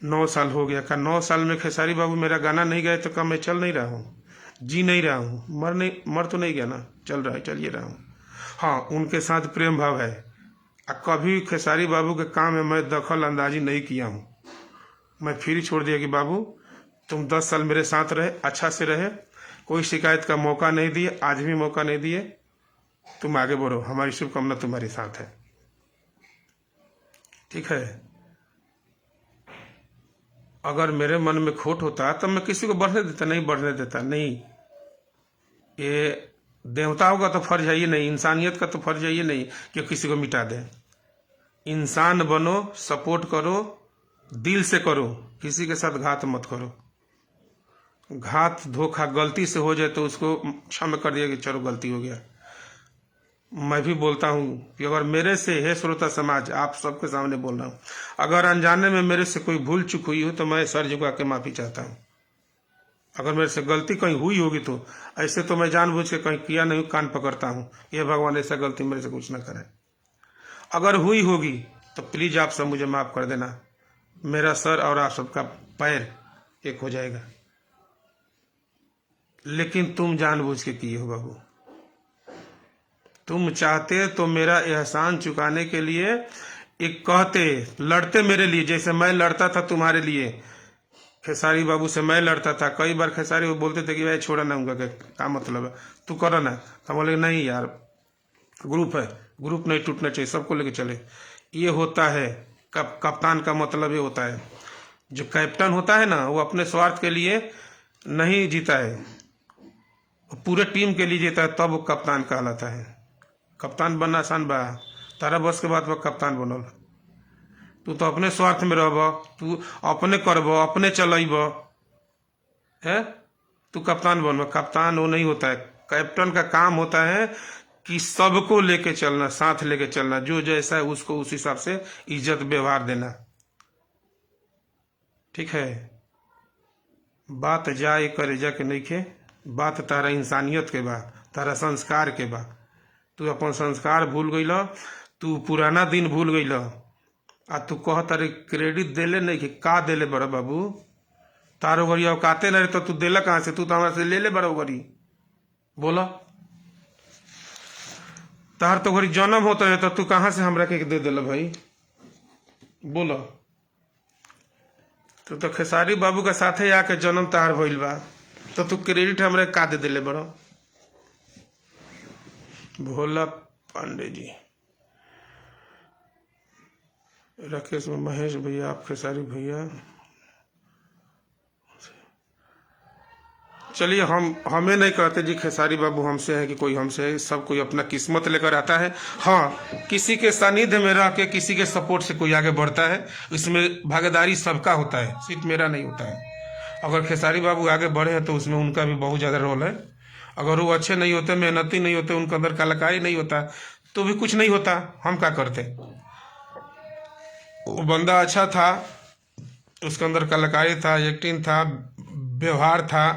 9 साल हो गया। का 9 साल में खेसारी बाबू मेरा गाना नहीं गाए तो क्या मैं चल नहीं रहा हूँ, जी नहीं रहा हूँ, मर तो नहीं गया ना, चल रहा है, चलिए रहा हूँ। हाँ, उनके साथ प्रेम भाव है। कभी खेसारी बाबू के काम में मैं दखल अंदाजी नहीं किया हूँ। मैं फिर ही छोड़ दिया कि बाबू तुम 10 साल मेरे साथ रहे, अच्छा से रहे, कोई शिकायत का मौका नहीं दिए, आज भी मौका नहीं दिए, तुम आगे बढ़ो, हमारी शुभकामना तुम्हारे साथ है, ठीक है। अगर मेरे मन में खोट होता तब मैं किसी को बढ़ने देता, नहीं बढ़ने देता, नहीं। ये देवताओं का तो फर्ज है ये नहीं, इंसानियत का तो फर्ज है ये नहीं कि किसी को मिटा दे। इंसान बनो, सपोर्ट करो, दिल से करो, किसी के साथ घात मत करो। घात धोखा गलती से हो जाए तो उसको क्षमा कर दिया कि चलो गलती हो गया। मैं भी बोलता हूँ कि अगर मेरे से, है श्रोता समाज, आप सबके सामने बोल रहा हूँ, अगर अनजाने में मेरे से कोई भूल चूक हुई हो तो मैं सर झुका के माफी चाहता हूँ। अगर मेरे से गलती कहीं हुई होगी तो ऐसे तो मैं जानबूझ के कहीं किया नहीं, कान पकड़ता हूँ, ये भगवान ऐसा गलती मेरे से कुछ ना करे। अगर हुई होगी तो प्लीज आप सब मुझे माफ कर देना, मेरा सर और आप सबका पैर एक हो जाएगा। लेकिन तुम जानबूझ के किए हो बाबू, तुम चाहते तो मेरा एहसान चुकाने के लिए एक कहते, लड़ते मेरे लिए, जैसे मैं लड़ता था तुम्हारे लिए, खेसारी बाबू से मैं लड़ता था। कई बार खेसारी वो बोलते थे कि भाई छोड़ा ना, उनका क्या मतलब है, तू करो ना। तो बोले नहीं यार, ग्रुप है, ग्रुप नहीं टूटना चाहिए, सबको लेके चले। ये होता है कप्तान का मतलब ये होता है। जो कैप्टन होता है ना, वो अपने स्वार्थ के लिए नहीं जीता है, पूरे टीम के लिए जीता है, तब वो कप्तान कहलाता है। कप्तान बनना आसान बा, तारा बस के बाद वह कप्तान बनल। तू तो अपने स्वार्थ में रहब, तू अपने करब, अपने चलब है, तू कप्तान बनब। कप्तान वो नहीं होता है, कैप्टन का काम होता है कि सबको लेके चलना, साथ लेके चलना, जो जैसा है उसको उस हिसाब से इज्जत व्यवहार देना, ठीक है। बात जाए करे जा के नहीं खे, बात तारा इंसानियत के बा, तारा संस्कार के बा। तू अपन संस्कार भूल गईल, तू पुराना दिन भूल गईल, आ तू कह तारे क्रेडिट देले नहीं कि का देले बड़ा बाबू, तारो गरी औकाते नहीं तो तू देला कहाँ से? तू तो हमारे से ले ले बड़ा गरी, बोला तार तो गरी जन्म होता है तो तू कहाँ से हमरा के दे दिला भाई, बोला। तो खेसारी बाबू का साथे आके जन्म तार भइल बा, तो तू क्रेडिट हमरा का दे दिले बड़ा? भोला पांडे जी, राकेश में महेश भैया, आप खेसारी भैया, चलिए, हम हमें नहीं कहते जी खेसारी बाबू हमसे है कि कोई हमसे है, सब कोई अपना किस्मत लेकर आता है। हाँ, किसी के सानिध्य में रह के किसी के सपोर्ट से कोई आगे बढ़ता है, इसमें भागीदारी सबका होता है, सिर्फ मेरा नहीं होता है। अगर खेसारी बाबू आगे बढ़े हैं तो उसमें उनका भी बहुत ज़्यादा रोल है। अगर वो अच्छे नहीं होते, मेहनती नहीं होते, उनके अंदर कलाकारी नहीं होता तो भी कुछ नहीं होता। हम क्या करते? वो बंदा अच्छा था, उसके अंदर कलाकारी था, एक्टिंग था, व्यवहार था,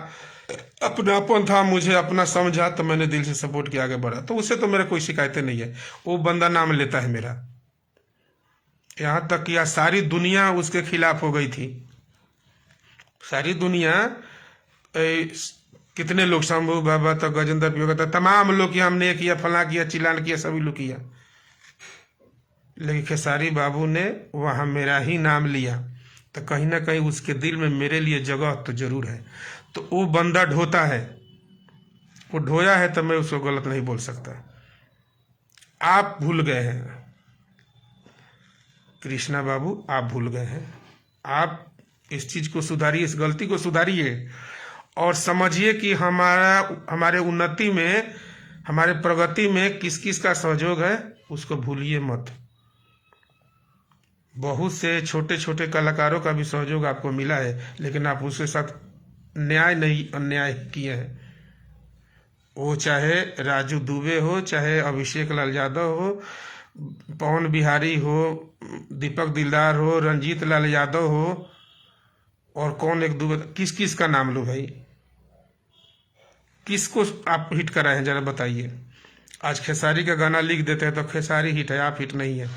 अपनापन था, मुझे अपना समझा तो मैंने दिल से सपोर्ट किया, आगे बढ़ा, तो उससे तो मेरा कोई शिकायतें नहीं है। वो बंदा नाम लेता है मेरा, यहाँ तक कि सारी दुनिया उसके खिलाफ हो गई थी। सारी दुनिया, कितने लोग, शंभू बाबा तक, गजेंद्र पियोगा तक, तमाम लोग कि हमने किया, फला किया, चिलान किया, सभी लोग किया, लेकिन खेसारी बाबू ने वहाँ मेरा ही नाम लिया, तो कहीं ना कहीं उसके दिल में मेरे लिए जगह तो जरूर है। तो वो बंदा ढोता है, वो ढोया है, तो मैं उसको गलत नहीं बोल सकता। आप भूल गए हैं कृष्णा बाबू, आप भूल गए हैं। आप इस चीज को सुधारिए, इस गलती को सुधारिए और समझिए कि हमारे उन्नति में, हमारे प्रगति में किस किस का सहयोग है, उसको भूलिए मत। बहुत से छोटे छोटे कलाकारों का भी सहयोग आपको मिला है, लेकिन आप उसके साथ न्याय नहीं, अन्याय किए हैं। वो चाहे राजू दुबे हो, चाहे अभिषेक लाल यादव हो, पवन बिहारी हो, दीपक दिलदार हो, रंजीत लाल यादव हो, और कौन एक दुबे, किस किस का नाम लो भाई, किसको आप हिट कराए हैं जरा बताइए। आज खेसारी का गाना लिख देते हैं तो खेसारी हिट है, आप हिट नहीं है।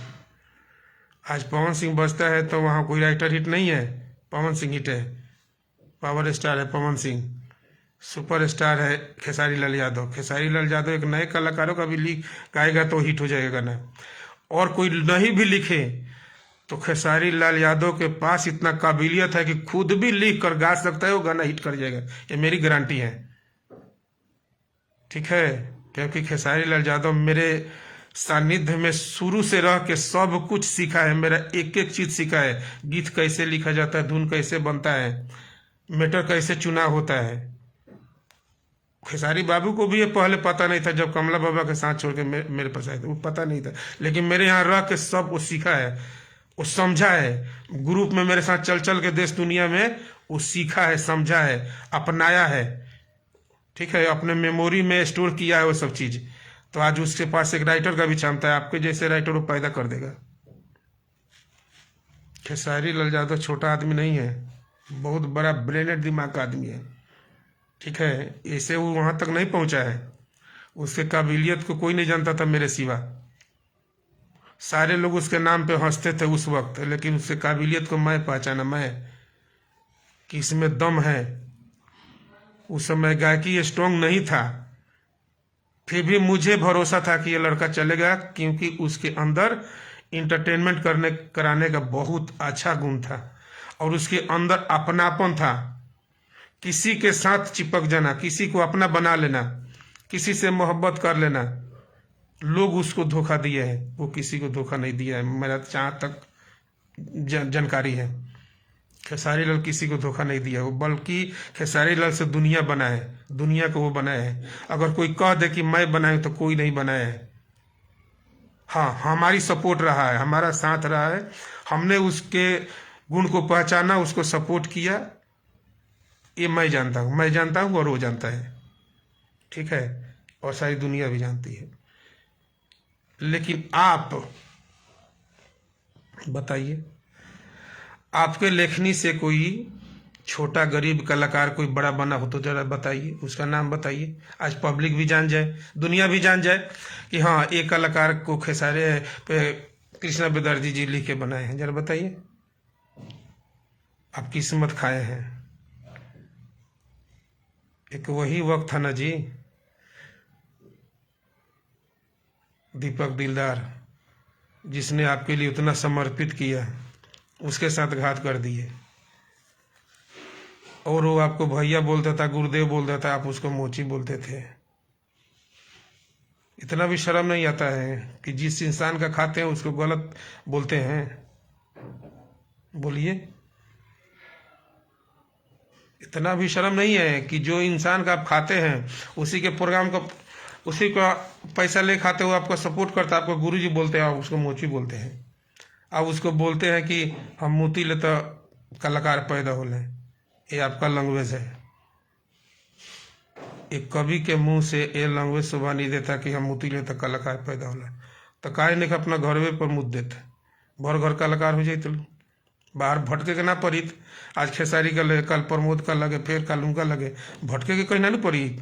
आज पवन सिंह बजता है तो वहाँ कोई राइटर हिट नहीं है, पवन सिंह हिट है, पावर स्टार है पवन सिंह, सुपर स्टार है खेसारी लाल यादव। खेसारी लाल यादव एक नए कलाकारों का भी लिख गाएगा तो हिट हो जाएगा गाना, और कोई नहीं भी लिखे तो खेसारी लाल यादव के पास इतना काबिलियत है कि खुद भी लिख कर गा सकता है, वो गाना हिट कर जाएगा, ये मेरी गारंटी है। ठीक है, क्योंकि खेसारी लाल यादव मेरे सानिध्य में शुरू से रह के सब कुछ सीखा है, मेरा एक एक चीज सीखा है। गीत कैसे लिखा जाता है, धुन कैसे बनता है, मेटर कैसे चुनाव होता है। खेसारी बाबू को भी ये पहले पता नहीं था, जब कमला बाबा के साथ छोड़ के मेरे पास आए थे, वो पता नहीं था, लेकिन मेरे यहाँ रह के सब वो सीखा है, वो समझा है। ग्रुप में मेरे साथ चल चल के देश दुनिया में वो सीखा है, समझा है, अपनाया है। ठीक है, अपने मेमोरी में स्टोर किया है वो सब चीज। तो आज उसके पास एक राइटर का भी क्षमता है, आपके जैसे राइटर वो पैदा कर देगा। खेसारी लाल यादव छोटा आदमी नहीं है, बहुत बड़ा ब्रेनेड दिमाग का आदमी है। ठीक है, ऐसे वो वहां तक नहीं पहुंचा है, उसके काबिलियत को कोई नहीं जानता था मेरे सिवा। सारे लोग उसके नाम पे हंसते थे उस वक्त, लेकिन उसके काबिलियत को मैं पहचाना, मैं कि इसमें दम है। उस समय गायकी स्ट्रांग नहीं था, फिर भी मुझे भरोसा था कि ये लड़का चलेगा, क्योंकि उसके अंदर इंटरटेनमेंट कराने का बहुत अच्छा गुण था, और उसके अंदर अपनापन था। किसी के साथ चिपक जाना, किसी को अपना बना लेना, किसी से मोहब्बत कर लेना। लोग उसको धोखा दिए हैं, वो किसी को धोखा नहीं दिया है, मेरा जहाँ तक जानकारी है। खेसारी लाल किसी को धोखा नहीं दिया, वो बल्कि खेसारी लाल से दुनिया बना है, दुनिया को वो बनाया है। अगर कोई कह दे कि मैं बनाया तो कोई नहीं बनाया है। हाँ, हमारी सपोर्ट रहा है, हमारा साथ रहा है, हमने उसके गुण को पहचाना, उसको सपोर्ट किया। ये मैं जानता हूँ और वो जानता है। ठीक है, और सारी दुनिया भी जानती है। लेकिन आप बताइए, आपके लेखनी से कोई छोटा गरीब कलाकार कोई बड़ा बना हो तो जरा बताइए, उसका नाम बताइए। आज पब्लिक भी जान जाए, दुनिया भी जान जाए कि हाँ, एक कलाकार को खेसारे पे कृष्णा बेदर्जी जी लिख के बनाए हैं। जरा बताइए, आप किस्मत खाए हैं। एक वही वक्त था ना जी, दीपक दिलदार, जिसने आपके लिए उतना समर्पित किया, उसके साथ घात कर दिए। और वो आपको भैया बोलता था, गुरुदेव बोलता था, आप उसको मोची बोलते थे। इतना भी शर्म नहीं आता है कि जिस इंसान का खाते हैं उसको गलत बोलते हैं? बोलिए, इतना भी शर्म नहीं है कि जो इंसान का आप खाते हैं उसी के प्रोग्राम का, उसी का पैसा ले खाते हो, आपका सपोर्ट करता है, आपको गुरुजी बोलते हैं, आप उसको मोची बोलते हैं। आप उसको बोलते हैं कि हम मोती ले तो कलाकार पैदा हो लें। ये आपका लैंग्वेज है। एक कवि के मुंह से ये लैंग्वेज शोभा नहीं देता कि हम मोती ले तो कलाकार पैदा होला। तो काहे नहीं अपना घरवे पर मुद देते, भर घर कलाकार हो जाते, बाहर भटके के ना पड़ित। आज खेसारी का लगे, कल प्रमोद का लगे, फिर कल उनका लगे, भटके के कहीं ना नहीं पड़ी।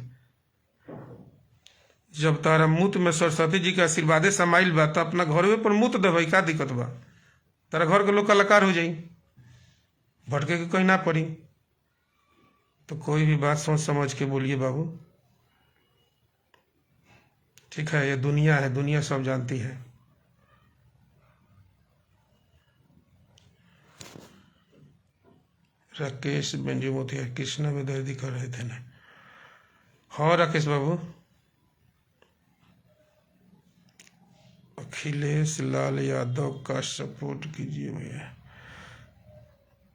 जब तारा मुत में सरस्वती जी के आशीर्वादे समाइल बा तो अपना घरवे पर मुत देवे, का दिक्कत बा? तारा घर के लोग कलाकार हो जाई, भटके के कहीं ना पड़ी। तो कोई भी बात सोच समझ के बोलिए बाबू, ठीक है? ये दुनिया है, दुनिया सब जानती है। राकेश बेंजू मोतिया कृष्णा में दर्दी कर रहे थे ना। हाँ राकेश बाबू, अखिलेश लाल यादव का सपोर्ट कीजिए भैया।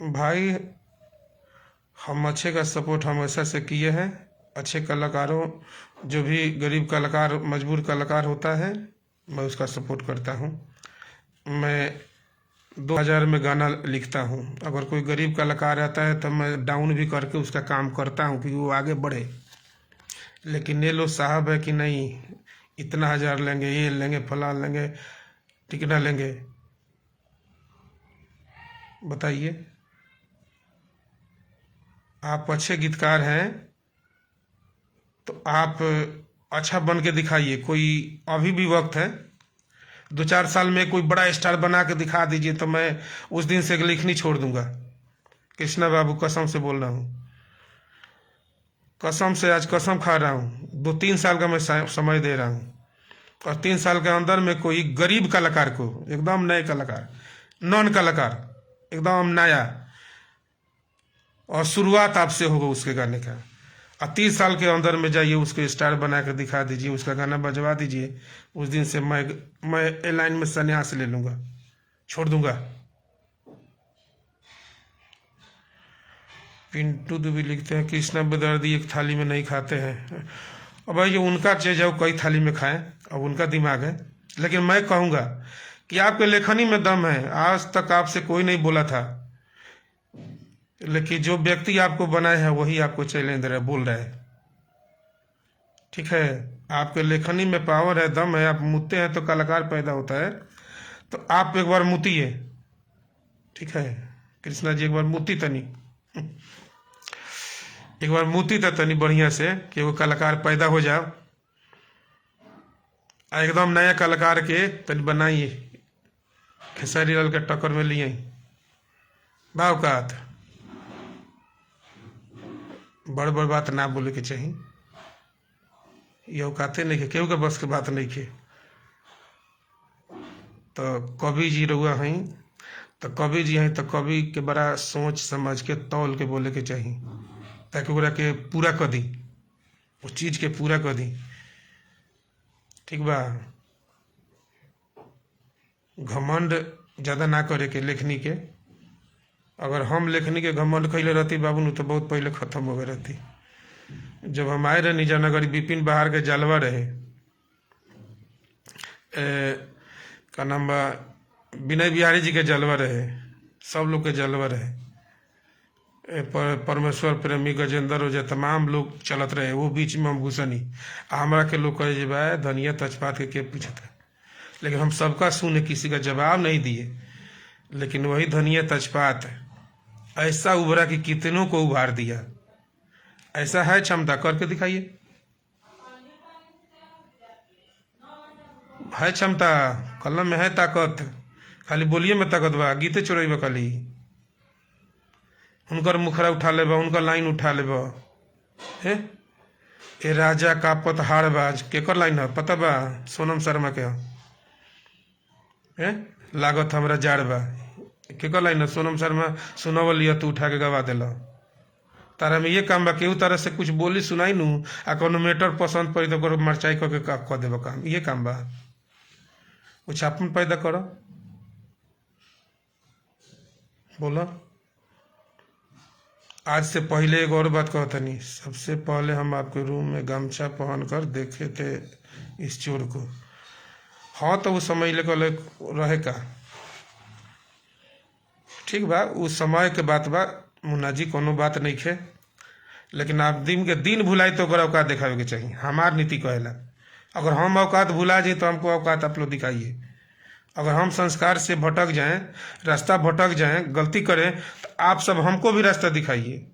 भाई हम अच्छे का सपोर्ट हमेशा से किए हैं। अच्छे कलाकारों, जो भी गरीब कलाकार, मजबूर कलाकार होता है, मैं उसका सपोर्ट करता हूँ। मैं 2000 में गाना लिखता हूँ। अगर कोई गरीब कलाकार आता है तो मैं डाउन भी करके उसका काम करता हूँ कि वो आगे बढ़े। लेकिन ये लोग साहब है कि नहीं, इतना 1000 लेंगे, ये लेंगे, फलां लेंगे, टिकटा लेंगे। बताइए, आप अच्छे गीतकार हैं तो आप अच्छा बन के दिखाइए। कोई अभी भी वक्त है, 2-4 साल में कोई बड़ा स्टार बना के दिखा दीजिए तो मैं उस दिन से लिखनी छोड़ दूंगा। कृष्णा बाबू कसम से बोल रहा हूँ, कसम से आज कसम खा रहा हूँ। 2-3 साल का मैं समय दे रहा हूँ, और 3 साल के अंदर में कोई गरीब कलाकार को, एकदम नए कलाकार, नॉन कलाकार, एकदम नया, और शुरुआत आपसे होगा उसके गाने का। और 30 साल के अंदर में जाइए, उसको स्टार बना कर दिखा दीजिए, उसका गाना बजवा दीजिए। उस दिन से मैं ए लाइन में संन्यास ले लूंगा, छोड़ दूंगा। पिंटू दुबे लिखते हैं कृष्णा बेदर्दी एक थाली में नहीं खाते हैं। और भाई जो उनका चीज है वो कई थाली में खाएं, अब उनका दिमाग है। लेकिन मैं कहूँगा कि आपके लेखनी में दम है। आज तक आपसे कोई नहीं बोला था, लेकिन जो व्यक्ति आपको बनाए हैं वही आपको चैलेंज दे रहा है, बोल रहा है। ठीक है, आपके लेखनी में पावर है, दम है। आप मुतते हैं तो कलाकार पैदा होता है। तो आप एक बार मुतिए, ठीक है? कृष्णा जी एक बार मुती तनी, एक बार मुती तनी बढ़िया से कि वो कलाकार पैदा हो जाओ। एकदम नया कलाकार के तनी बनाइए, खेसारी लाल के टक्कर में लिए बावकात। बड़ बड़ बात ना बोले के चाहिए, ये औकाते नहीं है, केहू के बस के बात नहीं है। तो कवि जी रहुआ हैं, तो कवि जी हैं तो कवि के बड़ा सोच समझ के तौल के बोले के चाहिए, ताकि ओकरा के पूरा कर दी, उस चीज के पूरा कर दी। ठीक बा? घमंड ज्यादा ना करे के लेखनी के। अगर हम लेखनी के घमंड कैले रहती बाबू न तो बहुत पहले खत्म हो गए रहती। जब हम आए रहे निजानगर, विपिन बहार के जलवा रहे, का नाम बा, विनय बिहारी जी के जलवा रहे, सब लोग के जलवा रहे, परमेश्वर प्रेमी, गजेंद्र ओझा, तमाम लोग चलत रहे। वो बीच में हम घुसनी, हमरा के लोग कहे जे भाई धनिया तेजपात के पूछता। लेकिन हम सबका सुने, किसी का जवाब नहीं दिए। लेकिन वही धनिया तेजपात ऐसा उभरा कि कितनों को उभार दिया। ऐसा है क्षमता, करके दिखाइए। है क्षमता, कलम में है ताकत, खाली बोलिए में ताकत बा, गीते चोरेबा खाली। उनकर मुखरा उठा लेबा, उनका लाइन उठा लेबा। हे ए राजा का पतहारबाज केकर लाइन है पता बा? सोनम शर्मा के है। लागत हमरा जाड़ बा, केकर लाइन है? सोनम शर्मा सुनवलिया तू उठा के गवा दिला। तारा में ये काम बा, केहू तरह से कुछ बोली सुनाई नू आ कोनो मैटर पसंद पड़ी तो मरचाई करके कह देबा काम, ये काम बा? कुछ अपन पैदा करो, बोलो। आज से पहले एक और बात कहता नहीं, सबसे पहले हम आपके रूम में गमछा पहनकर देखे थे इस चोर को। हाँ तो उस समय लेकर रहे का ठीक बा, उस समय के बात बा मुन्ना जी, कोनो बात नहीं खे। लेकिन आप दिन के दिन भुलाई तो ओकर औकात दिखावे के चाहिए। हमार नीति कहेला अगर हम औकात भुला जाए तो हमको औकात आप लोग दिखाइए। अगर हम संस्कार से भटक जाएं, रास्ता भटक जाएं, गलती करें तो आप सब हमको भी रास्ता दिखाइए।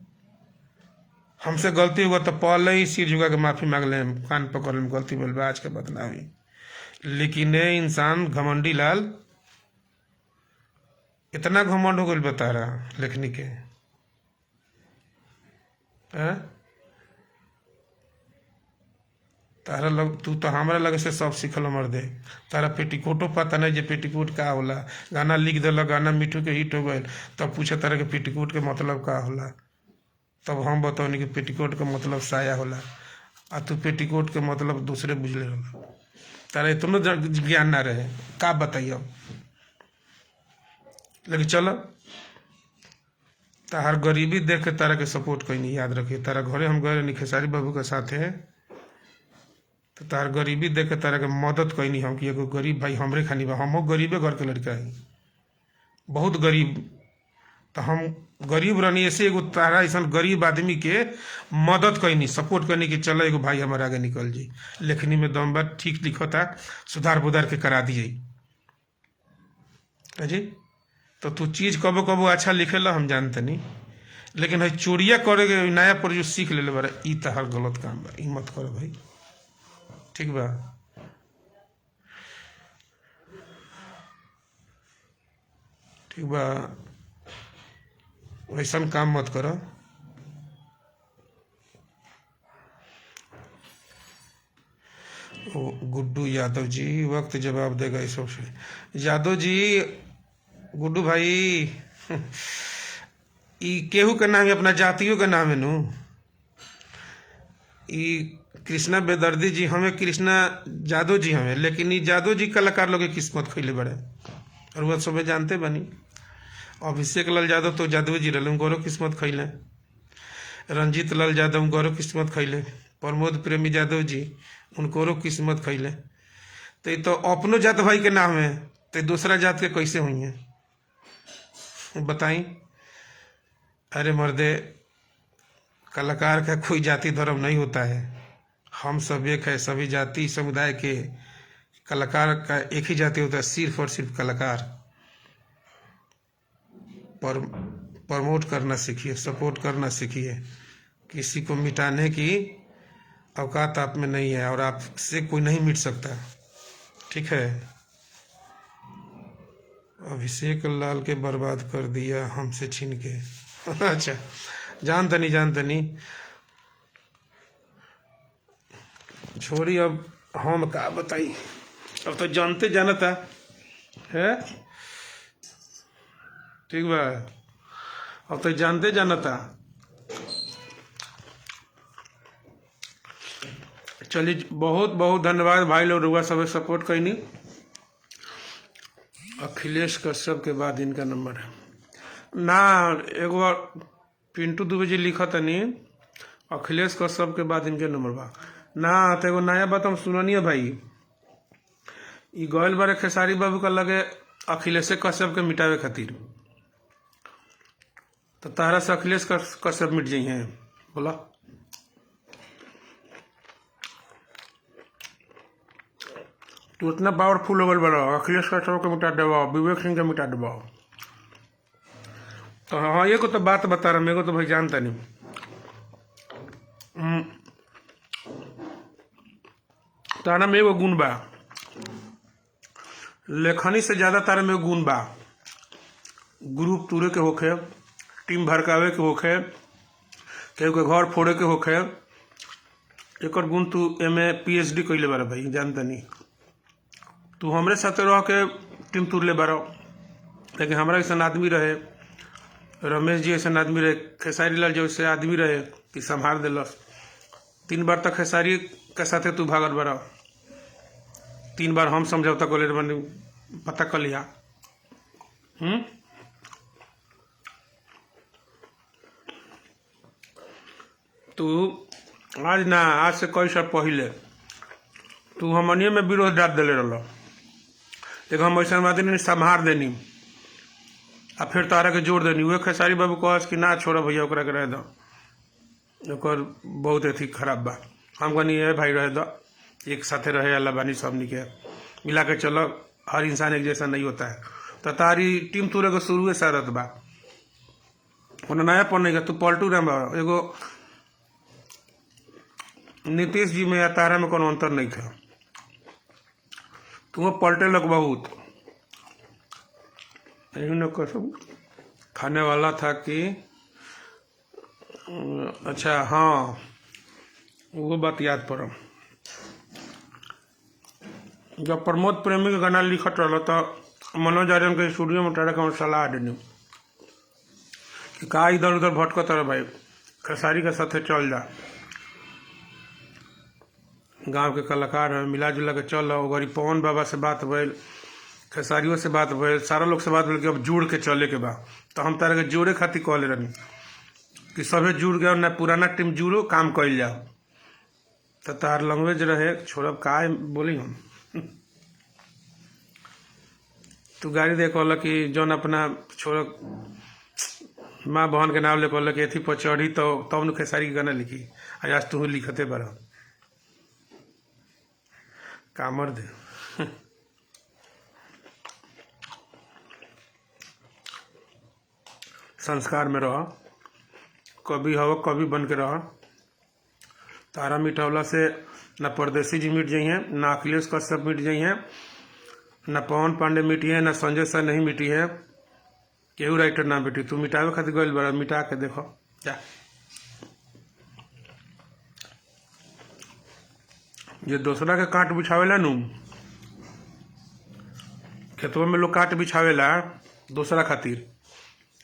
हमसे गलती हुआ तो पहले ही सिर झुका के माफ़ी मांग लें, कान पकड़ लें, गलती बोल आज के बात ना हुई। लेकिन ये इंसान घमंडी लाल इतना घमंड हो गई बता रहा लेखनी के तारा लग तू तो हमारा लगे से सब सीखल मर दे। तारा पेटीकोटो पता नहीं जे पेटीकोट का होला। गाना लिख दिल, गाना मिठू के हिट हो गए, तब पूछे तारा के पेटीकोट के मतलब का होला। तब हम बताओनी कि पेटीकोट का मतलब साया होला, आ तू पेटीकोट के मतलब दूसरे बुझले होला। तारा इतना ज्ञान ना रहे का बताइए। लेकिन चलो तार गरीबी देख के तारा के सपोर्ट कोई नहीं, याद रखिए। तारा घरे हम गए नहीं खेसारी बाबू के साथ है, तो तार गरीबी देख के तारा के मदद कोई नहीं हम कि एगो गरीब भाई हमरे खानी बा। हम गरीबे घर के लड़का है, बहुत गरीब। तो हम गरीब रहनी ऐसे एगो तारा ऐसा गरीब आदमी के मदद कोई नहीं, सपोर्ट करनी कि चलो एगो भाई हमारे आगे निकल जाए। लेखनी में दम बात ठीक लिखता, सुधार बुधार के करा दिए जी। तो तू चीज़ कबो कबो अच्छा लिखेला हम जानते नहीं, लेकिन है चोरिया करे के नया पर जो सीख ले बारे ई तहार गलत काम बा, ई मत करो भाई, ठीक बा। ठीक बा, वैसा काम मत करो। गुड्डू यादव जी वक्त जवाब देगा इस सबसे। यादव जी, गुड्डू भाई ई केहू के नाम है, अपना जातियों के नाम है नु। ई कृष्णा बेदर्दी जी हमें, कृष्णा जादव जी हमें, लेकिन ये जादव जी कलाकार लोग की किस्मत खैले बड़े और वह सब जानते बनी। अभिषेक लाल यादव तो जादव जी रहे, गौरव किस्मत खैले। रंजीत लाल यादव गौरव किस्मत खैले। प्रमोद प्रेमी यादव जी उनको किस्मत खैले। तो ये तो अपनो जात भाई के नाम है, तो दूसरा जात के कैसे हुई है बताई। अरे मर्दे, कलाकार का कोई जाति धर्म नहीं होता है, हम सब एक है। सभी जाति समुदाय के कलाकार का एक ही जाति होता है, सिर्फ और सिर्फ कलाकार। प्रमोट करना सीखिए, सपोर्ट करना सीखिए। किसी को मिटाने की औकात आप में नहीं है और आपसे कोई नहीं मिट सकता, ठीक है। अभिषेक लाल के बर्बाद कर दिया हमसे छीन के। अच्छा, जानता नहीं छोड़ी, अब हम का बताई, अब तो जानते जानता है, ठीक बा। अब तो जानते जानता। चलिए, बहुत बहुत धन्यवाद भाई लोग, रुआ सब सपोर्ट कैनी। अखिलेश कश्यप के बाद इनका नंबर है ना। एगो बार पिंटू दुबे जी लिखा तनी, अखिलेश कश्यप के बाद इनके नंबर बा ना। तो एगो नया बात हम सुननी है भाई, ई गौल बारे खेसारी बाबू का लगे अखिलेश कश्यप के मिटावे खातिर, तो तारा से अखिलेश कश्यप मिट जाइ हैं बोला। तू इतना पावरफुल हो गल बड़ा, अखिलेश कश्यप के मिटा देवा, विवेक सिंह के मिटा देवा। तो हाँ, ये को तो बात बता रहा, मेरे को तो भाई जानता नहीं। तारा में एगो गुण बा, लेखनी से ज्यादा तारा में गुण बा। ग्रुप तूरे के होखे, टीम भड़कावे के होखे, केहू के घर फोड़े के होखे, एक गुण तू एमे PhD कैले बारा भाई, जानता नहीं। तू हमरे साथे रह के टीम तुरले बारा, लेकिन हमारा ऐसा आदमी रहे, रमेश जी ऐसा आदमी रहे, खेसारी लाल जैसे आदमी रहे कि संभाल दिलस। 3 बार तक खेसारी के साथे तू भागल बारा, 3 बार हम समझौता कर ले बनी, पता कर लिया। तू आज ना, आज से कई साल पहले तू हमनिए में विरोध डाल दिले रहा, लेकिन हम ऐसा बात नहीं संभार देनी आ फिर तारा के जोड़ देनी। वे खेसारी बाबू कहस कि ना छोड़ भैया ओकरा के रह दो, ओकर बहुत अथी खराब बा। हम कहनी है भाई रह दो, एक साथे रहे अल्लाह बानी सबनी के मिला के चलो, हर इंसान एक जैसा नहीं होता है। तो तारी टीम तूरे के शुरू से रत बा, कोनो नया पन नहीं, तू पलटू रह बा। एगो नीतीश जी में या तारा में कोनो अंतर नहीं था, तुम पलटे लग बहुत। यही न कसम खाने वाला था कि अच्छा हाँ वो बात याद पड़ा, जब प्रमोद प्रेमी के गाना लिखत रहा तो मनोज आर्यन के स्टूडियो में टाड़ा के सलाह देनी कि का इधर उधर भटकत रहे भाई, खेसारी के साथे चल जा, गांव के कलाकार है, मिला जुला के चल। गरी पवन बाबा से बात भइल, खेसारियों से बात भइल, सारा लोग से बात भइल कि अब जुड़ के चले के बा। तो हम तारा के जोड़े खातिर कहले रहनी कि सभे जुड़ गए ना, पुराना टीम जुड़ो, काम कइल जाओ। तो तार लैंग्वेज रहे छोड़ब का बोली हम तू गाड़ी दे कहल कि जौन अपना छोड़ माँ बहन के नाम ले कहल कि एथी पर चढ़ी तो तब न खेसारी के गाना लिखी। आज तू लिखते बड़ा कामर दे संस्कार में रह, कभी हो कभी बन के रह। तारा मिटौला से न परदेसी जी मिट जाइए, न अखिलेश कश्यप मिट जाइए, न पवन पांडे मिटी है, न संजय सर नहीं मिटी है, केहू राइटर ना मिटी। तू मिटावे खातिर गइल बड़ा, मिटा के देखो जा। जे दूसरा के काट बिछावेला नु, खेतवा में लोग काट बिछावेला दूसरा खातिर,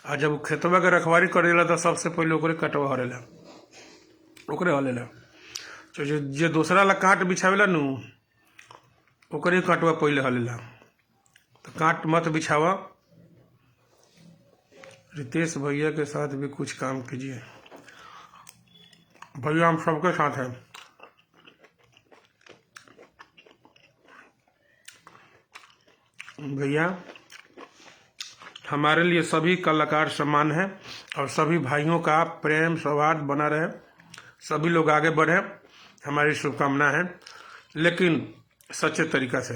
आ जब खेतवा के रखवारी करेला तो सबसे पहले ओकरे कटवा हरेला, ओकरे हलेला। तो जे दूसरा ला काट बिछावेला नु, ओकरे काटवा पहले हलेला। तो काट मत बिछावा। रितेश भैया के साथ भी कुछ काम कीजिए। भैया हम सबके साथ हैं, भैया हमारे लिए सभी कलाकार समान हैं और सभी भाइयों का प्रेम सौहार्द बना रहे, सभी लोग आगे बढ़े, हमारी शुभकामना है, लेकिन सच्चे तरीका से।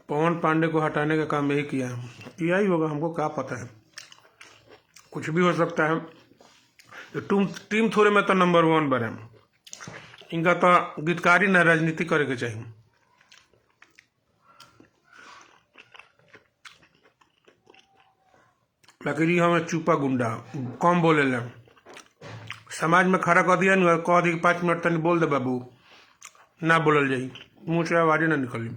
पवन पांडे को हटाने का काम यही किया ही होगा, हमको क्या पता है, कुछ भी हो सकता है। टीम थोड़े में तो नंबर 1 बने, इनका तो गीतकारी न राजनीति करे के चाहिए। लकीरी हमें चुपा गुंडा कम बोले ले, समाज में खड़ा कर दिया नहीं, कह दी 5 मिनट तक बोल दे बाबू, ना बोलल जाई, मुँह से आवाज़ ना निकली।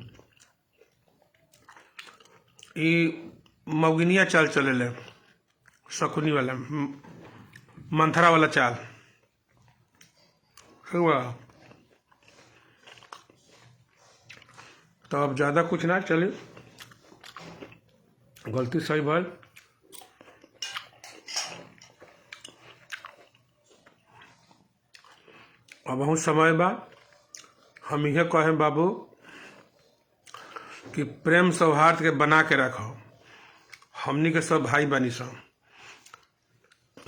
मौगिनिया चाल चले ले, शकुनी वाला मंथरा वाला चाल, तो अब ज़्यादा कुछ ना चले, गलती सही भल। अब बहुत समय बा, हम यह कहें बाबू कि प्रेम सौहार्द के बना के रखो। हमनी के सब भाई बनी सब,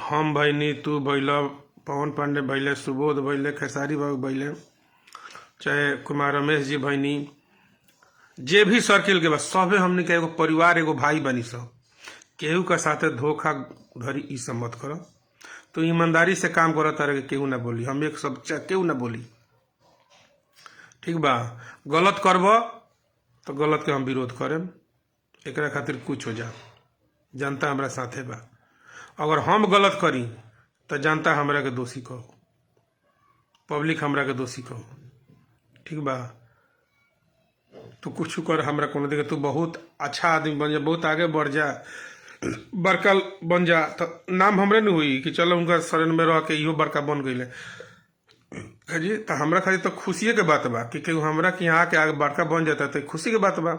हम भैनी, तू भैल, पवन पांडे भैले, सुबोध भैले, खेसारी बाबू भैले, चाहे कुमार रमेश जी भैनी, जे भी सर्किल के बस सबे हमनी के एगो परिवार, एगो भाई बनी सब। केहू के साथे धोखा धड़ी ई सब मत करो। तो ईमानदारी से काम करो, तारे केहू ना बोली, हम एक सब केहू ना बोली, ठीक बा। गलत करब तो गलत के हम विरोध करें, एकरा खातिर कुछ हो जा, जनता हमरा साथे बा। अगर हम गलत करी तो जनता हमरा के दोषी कहो, पब्लिक हमरा के दोषी कहो, ठीक बा। तू कुछ कर, हमरा कोनो देखे, तू बहुत अच्छा आदमी बन जा, बहुत आगे बढ़ जा, बड़का बन जा, तो नाम हमरे नहीं हुई कि चलो उनका शरण में रह के इहो बड़का बन गई। जी तो हमरा खाली तो खुशिये के बात बा कि केहू हमरा के यहाँ के आगे बड़का बन जाता तो खुशी के बात बा।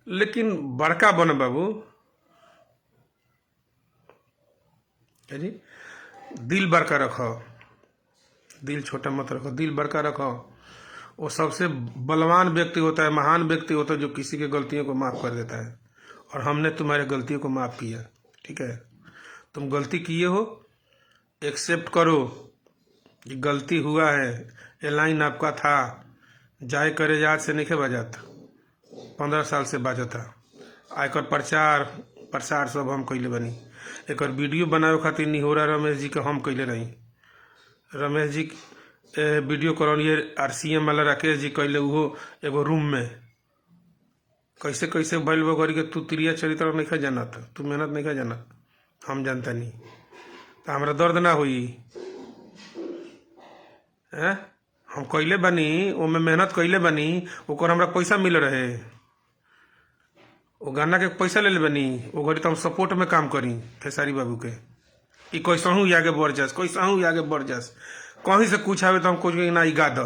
लेकिन बड़का बन बाबू जी, दिल बड़का रखो, दिल छोटा मत रखो, दिल बड़का रखो। वो सबसे बलवान व्यक्ति होता है, महान व्यक्ति होता है जो किसी के गलतियों को माफ़ कर देता है। और हमने तुम्हारे गलतियों को माफ़ किया, ठीक है। तुम गलती किए हो, एक्सेप्ट करो कि गलती हुआ है। ये लाइन आपका था, जाए करे याद से नहीं बजात, 15 साल से बाजता। आयकर प्रचार प्रसार सब हम कैले बनी। एक वीडियो बनावे खातिर निहोरा रमेश जी के हम कैले रही। रमेश जी वीडियो करौनिए RCM वाला राकेश जी कैले, वो एगो रूम में कैसे कैसे बैल बगरी के। तू तिरिया चरित्र नहीं खा जानत, तू मेहनत नहीं खा जानत, हम जानता नहीं तो हमरा दर्द ना हुई है। हम कैले बनी, ओमे मेहनत कैले बनी, ओकर हमरा पैसा मिल रहे। वो गाना के पैसा ले बनी, वो घड़ी तो हम सपोर्ट में काम करी खेसारी बाबू के कि कैसहूँ आगे बढ़ जास, कैसहूँ आगे बढ़ जास। कहीं से कुछ आवे तो हम कुछ ना गा दो,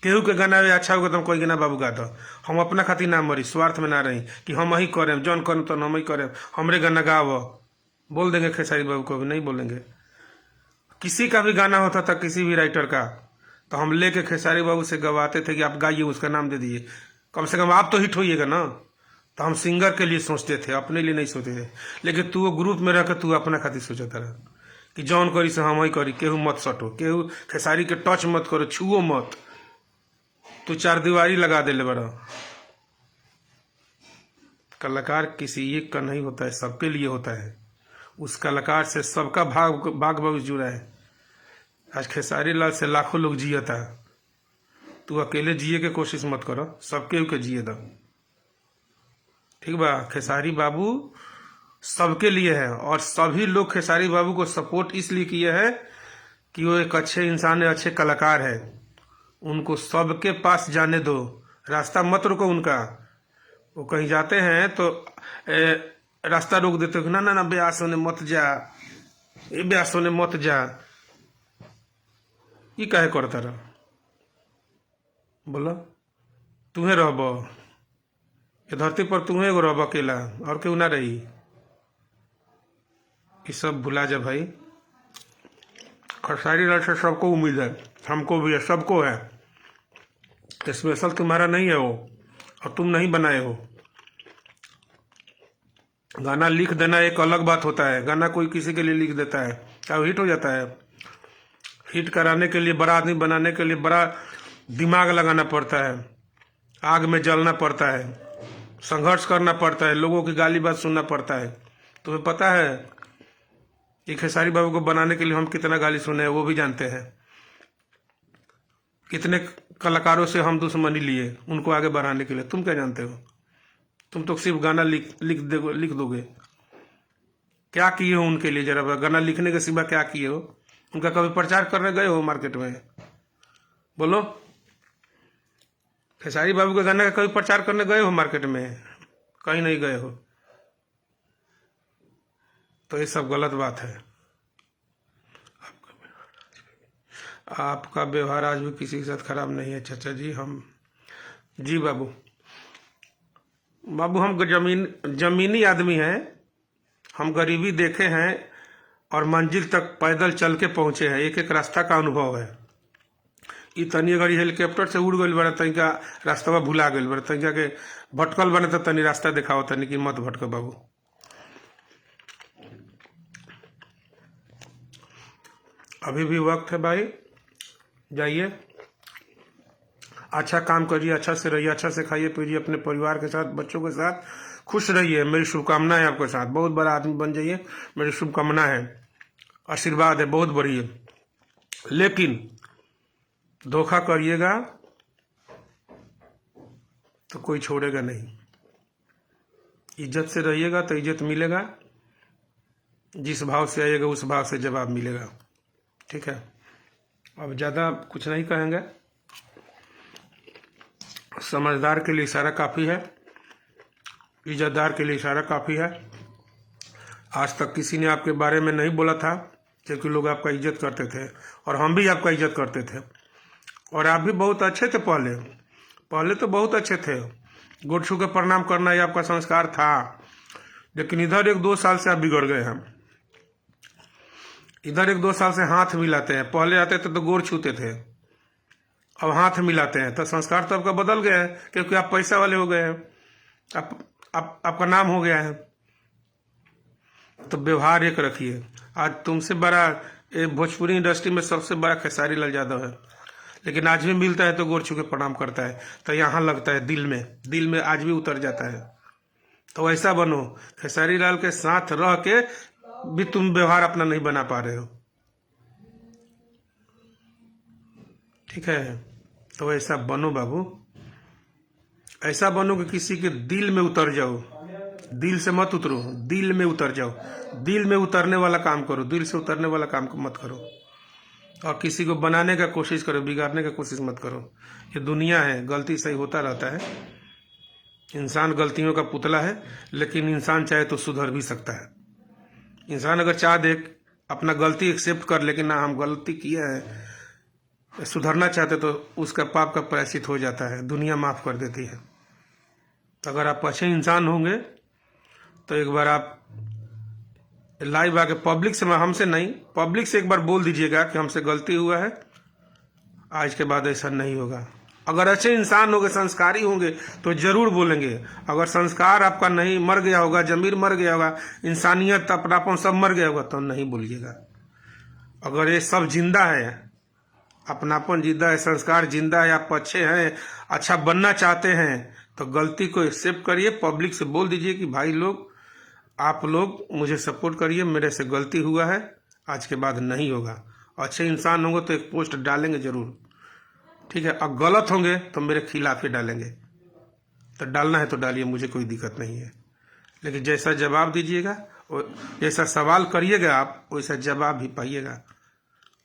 केहू के गाना अच्छा होगा तो हम कोई ना बाबू गा दो। हम अपना खातिर ना मरी, स्वार्थ में ना रही कि हम ही करें, जौन करें तो हम ही करें, हमरे गाना गाओ। बोल देंगे खेसारी बाबू को भी नहीं बोलेंगे। किसी का भी गाना होता था, किसी भी राइटर का, तो हम लेके खेसारी बाबू से गवाते थे कि आप गाइए, उसका नाम दे दीजिए, कम से कम आप तो हिट होइएगा ना। तो हम सिंगर के लिए सोचते थे, अपने लिए नहीं सोचते थे। लेकिन तू वो ग्रुप में रहकर तू अपना खातिर सोचता रहा कि जौन करी से हम ही करी, केहू मत सटो, केहू खेसारी के टच मत करो, छुओ मत। तू 4 दीवारी लगा दे ले बड़ा। कलाकार किसी एक का नहीं होता है, सबके लिए होता है। उस कलाकार से सबका भाग भाग जुड़ा है। आज खेसारी लाल से लाखों लोग जियता, तू अकेले जिए के कोशिश मत करो, सबके के जिए दो, ठीक बा। खेसारी बाबू सबके लिए है और सभी लोग खेसारी बाबू को सपोर्ट इसलिए किए हैं कि वो एक अच्छे इंसान है, अच्छे कलाकार है। उनको सबके पास जाने दो, रास्ता मत रोको उनका। वो कहीं जाते हैं तो रास्ता रोक देते हो, ना ना ना ब्यास होने मत जा, ये ब्यास होने मत जा। ये काहे करता रहा, बोलो। तुम्हें रहबो ये धरती पर, तुम्हें एगो रहबो अकेला, और क्यों ना रही। ये सब भुला जा भाई। खेसारी लाल से सबको उम्मीद है, हमको भी है, सबको है। स्पेशल तुम्हारा नहीं है वो, और तुम नहीं बनाए हो। गाना लिख देना एक अलग बात होता है, गाना कोई किसी के लिए लिख देता है क्या वो हिट हो जाता है। हिट कराने के लिए, बड़ा आदमी बनाने के लिए बड़ा दिमाग लगाना पड़ता है, आग में जलना पड़ता है, संघर्ष करना पड़ता है, लोगों की गाली बात सुनना पड़ता है। तुम्हें पता है कि खेसारी बाबू को बनाने के लिए हम कितना गाली सुने हैं, वो भी जानते हैं। कितने कलाकारों से हम दुश्मनी लिए उनको आगे बढ़ाने के लिए, तुम क्या जानते हो। तुम तो सिर्फ गाना लिख दोगे। क्या किए हो उनके लिए, जरा गाना लिखने के सिवा क्या किए हो। उनका कभी प्रचार करने गए हो मार्केट में, बोलो। खेसारी बाबू के गाने का कभी प्रचार करने गए हो मार्केट में, कहीं नहीं गए हो। तो ये सब गलत बात है। आपका व्यवहार आज भी किसी के साथ खराब नहीं है चाचा जी। हम जी बाबू हम जमीनी आदमी हैं, हम गरीबी देखे हैं और मंजिल तक पैदल चल के पहुंचे हैं। एक एक रास्ता का अनुभव है। ई तनी अगर हेलीकॉप्टर से उड़ गई बना, तनिका रास्ता भुला गई बना, तनिका के भटकल बने तो तनी रास्ता दिखाओ, तनी कि मत भटको बाबू। अभी भी वक्त है भाई, जाइए, अच्छा काम करिए, अच्छा से रहिए, अच्छा से खाइए पीजिए, अपने परिवार के साथ, बच्चों के साथ खुश रहिए। मेरी शुभकामना है आपके साथ, बहुत बड़ा आदमी बन जाइए, मेरी शुभकामना है, आशीर्वाद है, बहुत बड़ी है। लेकिन धोखा करिएगा तो कोई छोड़ेगा नहीं। इज्जत से रहिएगा तो इज्जत मिलेगा, जिस भाव से आइएगा उस भाव से जवाब मिलेगा, ठीक है। अब ज़्यादा कुछ नहीं कहेंगे, समझदार के लिए इशारा काफ़ी है, इज्जतदार के लिए इशारा काफ़ी है। आज तक किसी ने आपके बारे में नहीं बोला था क्योंकि लोग आपका इज्जत करते थे और हम भी आपका इज्जत करते थे। और आप भी बहुत अच्छे थे पहले, पहले तो बहुत अच्छे थे। गोड़ छू के प्रणाम करना ये आपका संस्कार था। लेकिन इधर 1-2 साल से आप बिगड़ गए हैं। इधर 1-2 साल से हाथ मिलाते हैं। पहले आते थे तो गोड़ छूते थे, अब हाथ मिलाते हैं। तो संस्कार तो आपका बदल गया है, क्योंकि आप पैसा वाले हो गए हैं। आपका नाम हो गया है। तो व्यवहार एक रखिए। आज तुमसे बड़ा भोजपुरी इंडस्ट्री में सबसे बड़ा खेसारी लाल यादव है, लेकिन आज भी मिलता है तो गोड़ छू के प्रणाम करता है। तो यहाँ लगता है दिल में आज भी उतर जाता है। तो ऐसा बनो, खेसारी लाल के साथ रह के भी तुम व्यवहार अपना नहीं बना पा रहे हो, ठीक है? तो ऐसा बनो बाबू, ऐसा बनो कि किसी के दिल में उतर जाओ। दिल से मत उतरो, दिल में उतर जाओ। दिल में उतरने वाला काम करो, दिल से उतरने वाला काम मत करो। और किसी को बनाने का कोशिश करो, बिगाड़ने का कोशिश मत करो। ये दुनिया है, गलती सही होता रहता है। इंसान गलतियों का पुतला है, लेकिन इंसान चाहे तो सुधर भी सकता है। इंसान अगर चाह दे अपना गलती एक्सेप्ट कर, लेकिन ना हम गलती किया है, सुधरना चाहते तो उसका पाप का प्रायश्चित हो जाता है, दुनिया माफ कर देती है। अगर आप अच्छे इंसान होंगे तो एक बार आप लाइव आके पब्लिक से, हमसे नहीं, पब्लिक से एक बार बोल दीजिएगा कि हमसे गलती हुआ है, आज के बाद ऐसा नहीं होगा। अगर अच्छे इंसान होंगे, संस्कारी होंगे तो जरूर बोलेंगे। अगर संस्कार आपका नहीं, मर गया होगा, जमीर मर गया होगा, इंसानियत अपनापन सब मर गया होगा, तो नहीं बोलिएगा। अगर ये सब जिंदा है, अपनापन जिंदा है, संस्कार जिंदा है, आप अच्छे हैं, अच्छा बनना चाहते हैं, तो गलती को एक्सेप्ट करिए। पब्लिक से बोल दीजिए कि भाई लोग, आप लोग मुझे सपोर्ट करिए, मेरे से गलती हुआ है, आज के बाद नहीं होगा। अच्छे इंसान होंगे तो एक पोस्ट डालेंगे जरूर, ठीक है? और गलत होंगे तो मेरे खिलाफ ही डालेंगे। तो डालना है तो डालिए, मुझे कोई दिक्कत नहीं है। लेकिन जैसा जवाब दीजिएगा, जैसा सवाल करिएगा आप, वैसा जवाब भी पाइएगा।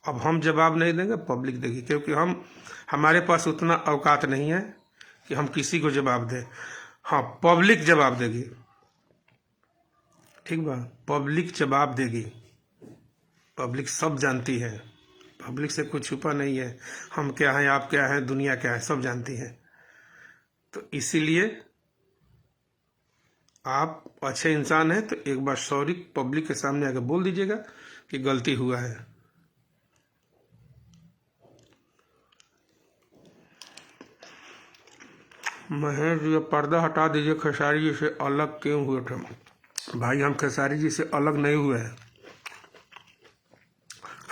अब हम जवाब नहीं देंगे, पब्लिक देगी, क्योंकि हमारे पास उतना औकात नहीं है कि हम किसी को जवाब दें। हाँ, पब्लिक जवाब देगी, ठीक बा? पब्लिक जवाब देगी। पब्लिक सब जानती है, पब्लिक से कुछ छुपा नहीं है। हम क्या हैं, आप क्या हैं, दुनिया क्या है, सब जानती है। तो इसीलिए आप अच्छे इंसान हैं तो एक बार सॉरी पब्लिक के सामने आकर बोल दीजिएगा कि गलती हुआ है। महेश जी, पर्दा हटा दीजिए, खेसारी जी से अलग क्यों हुए थे? भाई, हम खेसारी जी से अलग नहीं हुए हैं,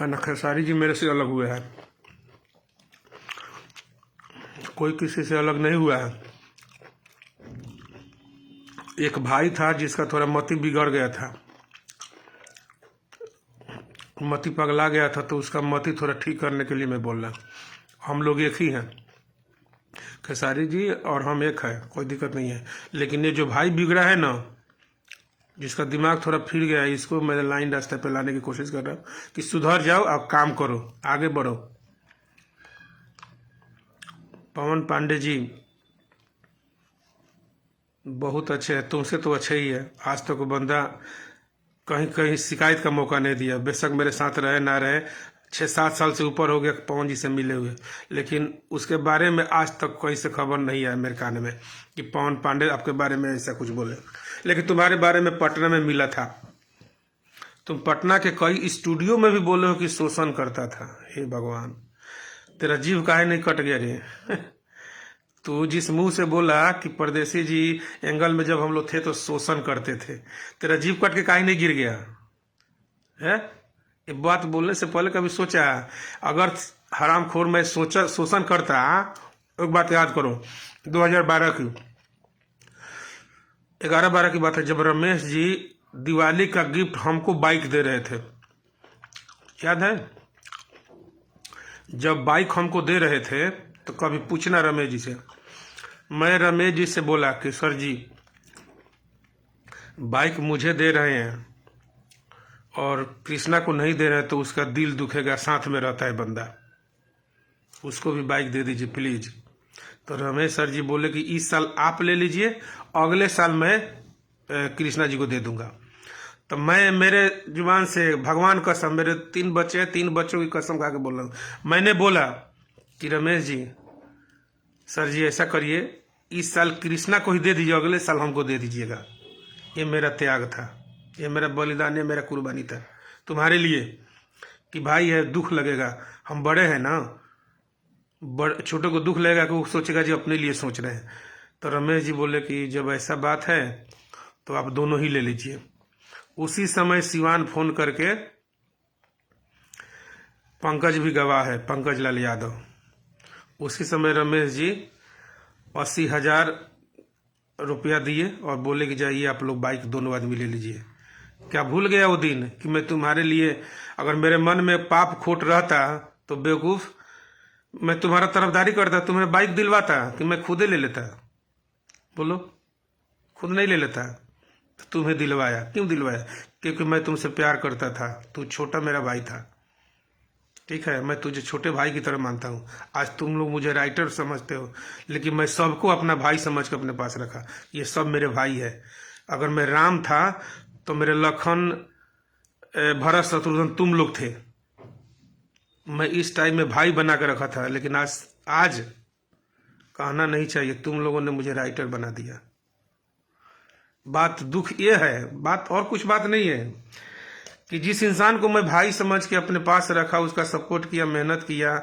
है ना? खेसारी जी मेरे से अलग हुए हैं, कोई किसी से अलग नहीं हुआ है। एक भाई था जिसका थोड़ा मति बिगड़ गया था, मति पगला गया था, तो उसका मति थोड़ा ठीक करने के लिए मैं बोल रहा। हम लोग एक ही हैं, खेसारी जी और हम एक है, कोई दिक्कत नहीं है। लेकिन ये जो भाई बिगड़ा है ना, जिसका दिमाग थोड़ा फिर गया है, इसको मैं लाइन रास्ते पे लाने की कोशिश कर रहा हूँ कि सुधर जाओ, अब काम करो, आगे बढ़ो। पवन पांडे जी बहुत अच्छे हैं, तुमसे तो अच्छे ही है। आज तक तो बंदा कहीं कहीं शिकायत का मौका नहीं दिया। बेशक मेरे साथ रहे ना रहे, 6-7 साल से ऊपर हो गया पवन जी से मिले हुए, लेकिन उसके बारे में आज तक कहीं से खबर नहीं आया मेरे कान में कि पवन पांडे आपके बारे में ऐसा कुछ बोले। लेकिन तुम्हारे बारे में पटना में मिला था, तुम पटना के कई स्टूडियो में भी बोले हो कि शोषण करता था। हे भगवान, तेरा जीव काहे नहीं कट गया रे? तू जिस मुंह से बोला कि परदेसी जी एंगल में जब हम लोग थे तो शोषण करते थे, तेरा जीव कट के काहे नहीं गिर गया है? ये बात बोलने से पहले कभी सोचा? अगर हरामखोर मैं शोषण करता, एक बात याद करो, 2012 की 11-12 की बात है, जब रमेश जी दिवाली का गिफ्ट हमको बाइक दे रहे थे, याद है? जब बाइक हमको दे रहे थे तो कभी पूछना रमेश जी से। मैं रमेश जी से बोला कि सर जी, बाइक मुझे दे रहे हैं और कृष्णा को नहीं दे रहे हैं तो उसका दिल दुखेगा, साथ में रहता है बंदा, उसको भी बाइक दे दीजिए प्लीज। तो रमेश सर जी बोले कि इस साल आप ले लीजिए, अगले साल मैं कृष्णा जी को दे दूंगा। तो मैं मेरे जुबान से भगवान कसम, मेरे 3 बच्चे हैं, 3 बच्चों की कसम खा के बोल रहा हूँ। मैंने बोला कि रमेश जी, सर जी ऐसा करिए, इस साल कृष्णा को ही दे दीजिए, अगले साल हमको दे दीजिएगा। ये मेरा त्याग था, ये मेरा बलिदान, ये मेरा कुर्बानी था तुम्हारे लिए, कि भाई है दुख लगेगा, हम बड़े हैं ना, छोटे को दुख लगेगा कि वो सोचेगा जी अपने लिए सोच रहे हैं। तो रमेश जी बोले कि जब ऐसा बात है तो आप दोनों ही ले लीजिए। उसी समय सिवान फोन करके, पंकज भी गवाह है, पंकज लाल यादव, उसी समय रमेश जी 80,000 रुपया दिए और बोले कि जाइए आप लोग बाइक दोनों आदमी ले लीजिए। क्या भूल गया वो दिन कि मैं तुम्हारे लिए, अगर मेरे मन में पाप खोट रहता तो बेवकूफ़ मैं तुम्हारा तरफदारी करता, तुम्हें बाइक दिलवाता कि मैं खुदे ले लेता? बोलो, खुद नहीं ले लेता? तो तुम्हें दिलवाया। क्यों दिलवाया? क्योंकि मैं तुमसे प्यार करता था, तू छोटा मेरा भाई था, ठीक है, मैं तुझे छोटे भाई की तरह मानता हूँ। आज तुम लोग मुझे राइटर समझते हो, लेकिन मैं सबको अपना भाई समझ के अपने पास रखा। ये सब मेरे भाई है। अगर मैं राम था तो मेरे लखन, भरत, शत्रुघ्न तुम लोग थे। मैं इस टाइम में भाई बना के रखा था, लेकिन आज कहना नहीं चाहिए, तुम लोगों ने मुझे राइटर बना दिया। बात दुख ये है, बात और कुछ बात नहीं है, कि जिस इंसान को मैं भाई समझ के अपने पास रखा, उसका सपोर्ट किया, मेहनत किया,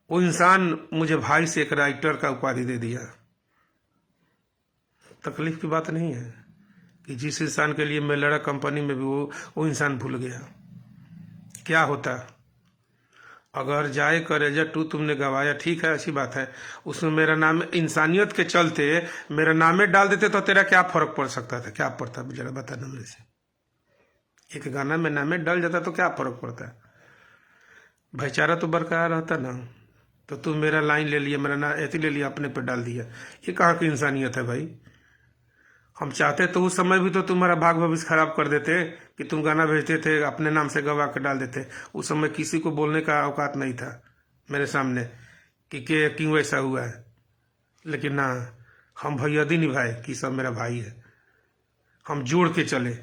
वो इंसान मुझे भाई से एक राइटर का उपाधि दे दिया। तकलीफ की बात नहीं है कि जिस इंसान के लिए मैं लड़ा कंपनी में भी, वो इंसान भूल गया। क्या होता अगर जाए करेजा 2 तुमने गवाया, ठीक है, अच्छी बात है, उसमें मेरा नाम, इंसानियत के चलते मेरा नामे डाल देते तो तेरा क्या फर्क पड़ सकता था? क्या पड़ता जरा बताना मेरे से। एक गाना में नामे डल जाता तो क्या फर्क पड़ता है? भाईचारा तो बरकरार रहता ना। तो तुम मेरा लाइन ले लिया, मेरा ना ऐसे ले लिया, अपने पे डाल दिया। ये कहाँ की इंसानियत है भाई? हम चाहते तो उस समय भी तो तुम्हारा भाग भविष्य खराब कर देते कि तुम गाना भेजते थे, अपने नाम से गवा के डाल देते। उस समय किसी को बोलने का औकात नहीं था मेरे सामने कि क्यों ऐसा हुआ है। लेकिन ना, हम भैयदी निभाए कि सब मेरा भाई है, हम जोड़ के चले,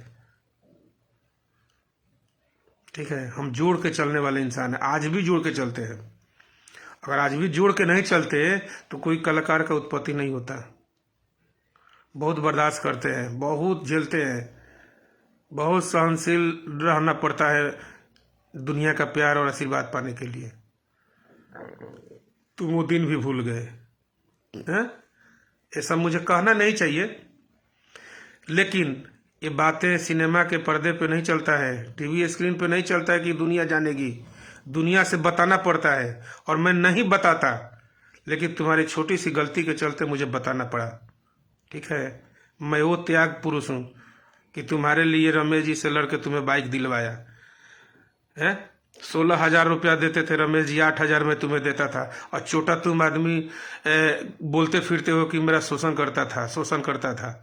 ठीक है, हम जोड़ के चलने वाले इंसान है। आज भी जोड़ के चलते हैं। अगर आज भी जोड़ के नहीं चलते तो कोई कलाकार का उत्पत्ति नहीं होता। बहुत बर्दाश्त करते हैं, बहुत झेलते हैं, बहुत सहनशील रहना पड़ता है दुनिया का प्यार और आशीर्वाद पाने के लिए। तुम वो दिन भी भूल गए हैं? ऐसा मुझे कहना नहीं चाहिए, लेकिन ये बातें सिनेमा के पर्दे पे नहीं चलता है, टीवी स्क्रीन पे नहीं चलता है कि दुनिया जानेगी। दुनिया से बताना पड़ता है, और मैं नहीं बताता, लेकिन तुम्हारी छोटी सी गलती के चलते मुझे बताना पड़ा, ठीक है। मैं वो त्याग पुरुष हूँ कि तुम्हारे लिए रमेश जी से लड़के तुम्हें बाइक दिलवाया है। 16,000 रुपया देते थे रमेश जी, 8,000 में तुम्हें देता था, और छोटा तुम आदमी बोलते फिरते हो कि मेरा शोषण करता था।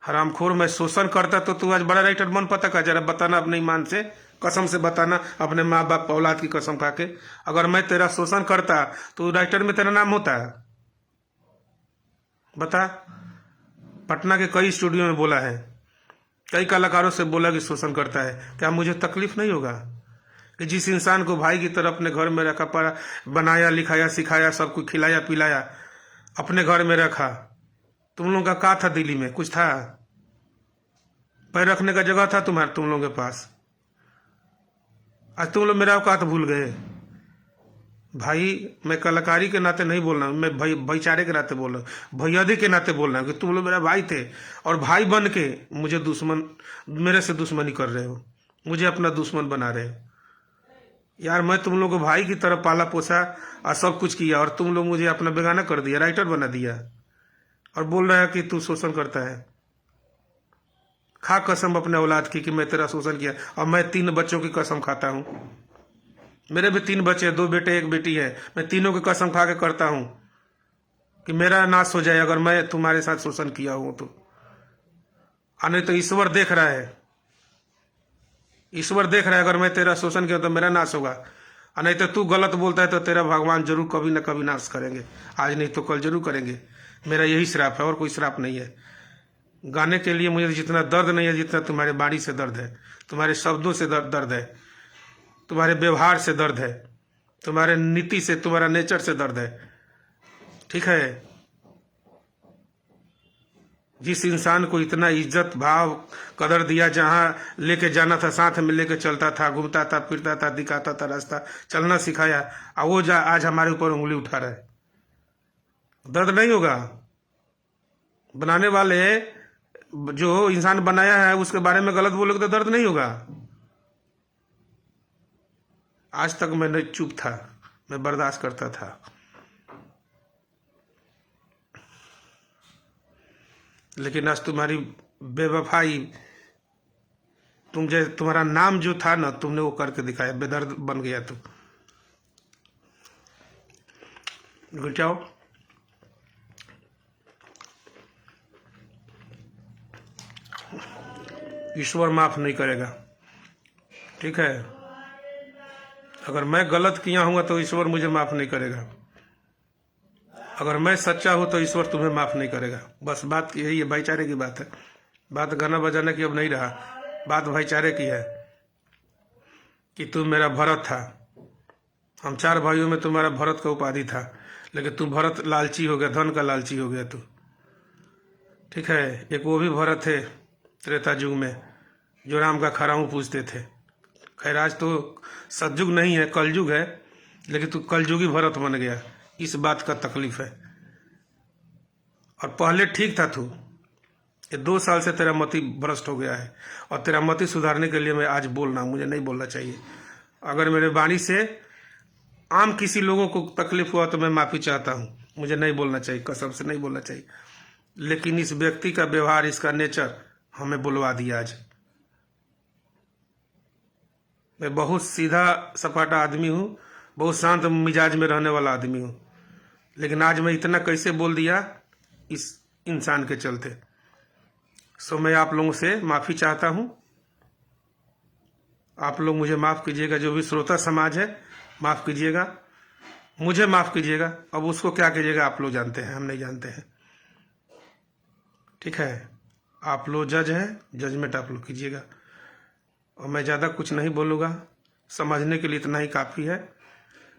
हरामखोर, मैं शोषण करता तो तू आज बड़ा राइटर बन पाता का? जरा बताना अपने ईमान से, कसम से बताना, अपने माँ बाप औलाद की कसम खा के। अगर मैं तेरा शोषण करता तो राइटर में तेरा नाम होता? बता। पटना के कई स्टूडियो में बोला है, कई कलाकारों से बोला कि शोषण करता है। क्या मुझे तकलीफ नहीं होगा कि जिस इंसान को भाई की तरह अपने घर में रखा, पढ़ा, बनाया, लिखाया, सिखाया, सब कुछ खिलाया पिलाया, अपने घर में रखा। तुम लोगों का क्या था? दिल्ली में कुछ था? पैर रखने का जगह था तुम लोगों के पास? आज तुम लोग मेरा औकात भूल गए। भाई, मैं कलाकारी के नाते नहीं बोल रहा हूँ, मैं भाईचारे के नाते बोल रहा हूँ, भैयादी के नाते बोल रहा हूँ कि तुम लोग मेरा भाई थे, और भाई बन के मुझे मेरे से दुश्मनी कर रहे हो, मुझे अपना दुश्मन बना रहे हो। यार, मैं तुम लोगों को भाई की तरह पाला पोसा और सब कुछ किया, और तुम लोग मुझे अपना बेगाना कर दिया, राइटर बना दिया, और बोल रहा है कि तू शोषण करता है। खा कसम अपने औलाद की कि मैं तेरा शोषण किया, और मैं 3 बच्चों की कसम खाता हूँ। मेरे भी 3 बच्चे, 2 बेटे 1 बेटी है। मैं तीनों की कसम खा के करता हूँ कि मेरा नाश हो जाए अगर मैं तुम्हारे साथ शोषण किया हूँ तो। नहीं तो ईश्वर देख रहा है, ईश्वर देख रहा है, अगर मैं तेरा शोषण किया तो मेरा नाश होगा, और नहीं तो तू गलत बोलता है तो तेरा भगवान जरूर कभी ना कभी नाश करेंगे। आज नहीं तो कल जरूर करेंगे। मेरा यही श्राप है, और कोई श्राप नहीं है। गाने के लिए मुझे जितना दर्द नहीं है जितना तुम्हारे बाणी से दर्द है, तुम्हारे शब्दों से दर्द है, तुम्हारे व्यवहार से दर्द है, तुम्हारे नीति से, तुम्हारा नेचर से दर्द है। ठीक है, जिस इंसान को इतना इज्जत भाव कदर दिया, जहां लेके जाना था साथ में लेके चलता था, घूमता था, फिरता था, दिखाता था रास्ता, चलना सिखाया, और वो आज हमारे ऊपर उंगली उठा रहा है। दर्द नहीं होगा? बनाने वाले जो इंसान बनाया है उसके बारे में गलत बोलोगे तो दर्द नहीं होगा? आज तक मैं चुप था, मैं बर्दाश्त करता था, लेकिन आज तुम्हारी बेवफाई, तुम्हारा नाम जो था ना, तुमने वो करके दिखाया, बेदर्द बन गया तुम। जाओ, ईश्वर माफ नहीं करेगा। ठीक है, अगर मैं गलत किया हूँ तो ईश्वर मुझे माफ नहीं करेगा, अगर मैं सच्चा हूं तो ईश्वर तुम्हें माफ नहीं करेगा। बस बात यही है, भाईचारे की बात है। बात गाना बजाने की अब नहीं रहा, बात भाईचारे की है कि तू मेरा भरत था, हम 4 भाइयों में तुम्हारा भरत का उपाधि था, लेकिन तू भरत लालची हो गया, धन का लालची हो गया तू। ठीक है, एक वो भी भरत थे त्रेता युग में जो राम का खराऊ पूछते थे। खैर आज तो सतयुग नहीं है, कलयुग है, लेकिन तू कलयुगी भरत बन गया, इस बात का तकलीफ है। और पहले ठीक था तू, ये 2 साल से तेरा मति भ्रष्ट हो गया है, और तेरा मति सुधारने के लिए मैं आज बोल रहा हूं, मुझे नहीं बोलना चाहिए। अगर मेरे वाणी से आम किसी लोगों को तकलीफ हुआ तो मैं माफी चाहता हूं, मुझे नहीं बोलना चाहिए, कसम से नहीं बोलना चाहिए, लेकिन इस व्यक्ति का व्यवहार, इसका नेचर हमें बुलवा दिया। आज मैं बहुत सीधा सपाटा आदमी हूं, बहुत शांत मिजाज में रहने वाला आदमी हूं, लेकिन आज मैं इतना कैसे बोल दिया इस इंसान के चलते। सो मैं आप लोगों से माफी चाहता हूं, आप लोग मुझे माफ कीजिएगा, जो भी श्रोता समाज है माफ कीजिएगा, मुझे माफ कीजिएगा। अब उसको क्या कीजिएगा आप लोग जानते हैं, हम नहीं जानते हैं। ठीक है, आप लोग जज हैं, जजमेंट आप लोग कीजिएगा, और मैं ज़्यादा कुछ नहीं बोलूँगा, समझने के लिए इतना ही काफ़ी है।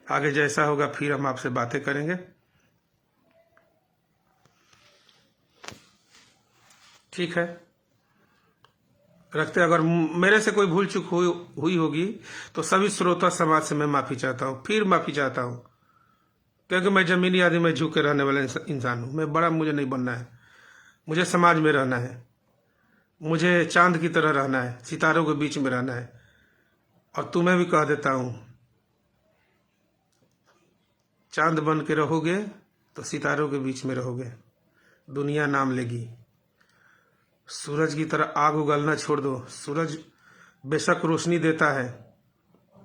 आगे जैसा होगा फिर हम आपसे बातें करेंगे। ठीक है, रखते। अगर मेरे से कोई भूल चूक हुई होगी तो सभी श्रोता समाज से मैं माफ़ी चाहता हूँ, फिर माफ़ी चाहता हूँ, क्योंकि मैं जमीनी आदमी में झुक के रहने वाला इंसान हूँ। मैं बड़ा मुझे नहीं बनना है, मुझे समाज में रहना है, मुझे चांद की तरह रहना है, सितारों के बीच में रहना है। और तुम्हें भी कह देता हूँ, चांद बन के रहोगे तो सितारों के बीच में रहोगे, दुनिया नाम लेगी। सूरज की तरह आग उगलना छोड़ दो। सूरज बेशक रोशनी देता है,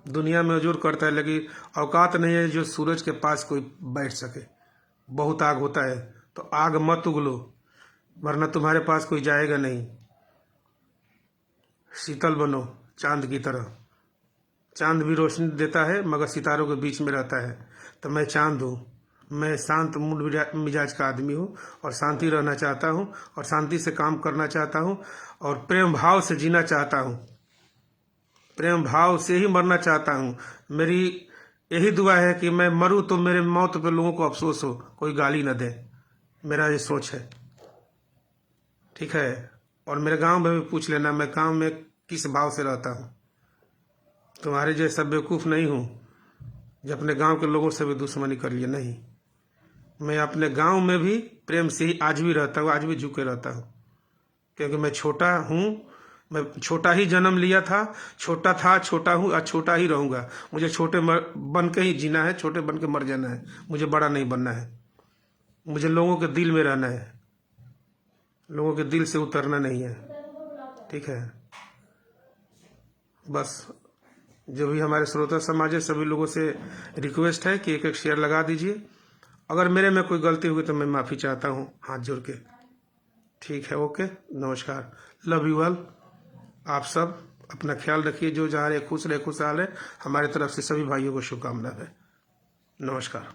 दुनिया में उजूर करता है, लेकिन औकात नहीं है जो सूरज के पास कोई बैठ सके। बहुत आग होता है तो आग मत उगलो, वरना तुम्हारे पास कोई जाएगा नहीं। शीतल बनो चांद की तरह। चांद भी रोशनी देता है मगर सितारों के बीच में रहता है। तो मैं चांद हूँ, मैं शांत मूड मिजाज का आदमी हूँ, और शांति रहना चाहता हूँ, और शांति से काम करना चाहता हूँ, और प्रेम भाव से जीना चाहता हूँ, प्रेम भाव से ही मरना चाहता हूँ। मेरी यही दुआ है कि मैं मरूँ तो मेरे मौत पे लोगों को अफसोस हो, कोई गाली न दे। मेरा ये सोच है। ठीक है, और मेरे गांव में भी पूछ लेना मैं गांव में किस भाव से रहता हूँ। तुम्हारे जैसा बेवकूफ़ नहीं हूँ जो अपने गांव के लोगों से भी दुश्मनी कर लिए, नहीं। मैं अपने गांव में भी प्रेम से ही आज भी रहता हूँ, आज भी झुके रहता हूँ, क्योंकि मैं छोटा हूँ, मैं छोटा ही जन्म लिया था, छोटा हूँ और छोटा ही रहूँगा। मुझे छोटे बन के ही जीना है, छोटे बन के मर जाना है, मुझे बड़ा नहीं बनना है। मुझे लोगों के दिल में रहना है, लोगों के दिल से उतरना नहीं है। ठीक है, बस जो भी हमारे श्रोता समाज है सभी लोगों से रिक्वेस्ट है कि एक शेयर लगा दीजिए। अगर मेरे में कोई गलती हुई तो मैं माफ़ी चाहता हूँ हाथ जोड़ के। ठीक है, ओके, नमस्कार, लव यू ऑल। आप सब अपना ख्याल रखिए, जो जहाँ रहे खुश रहे, खुशहाल है। हमारे तरफ से सभी भाइयों को शुभकामना है। नमस्कार।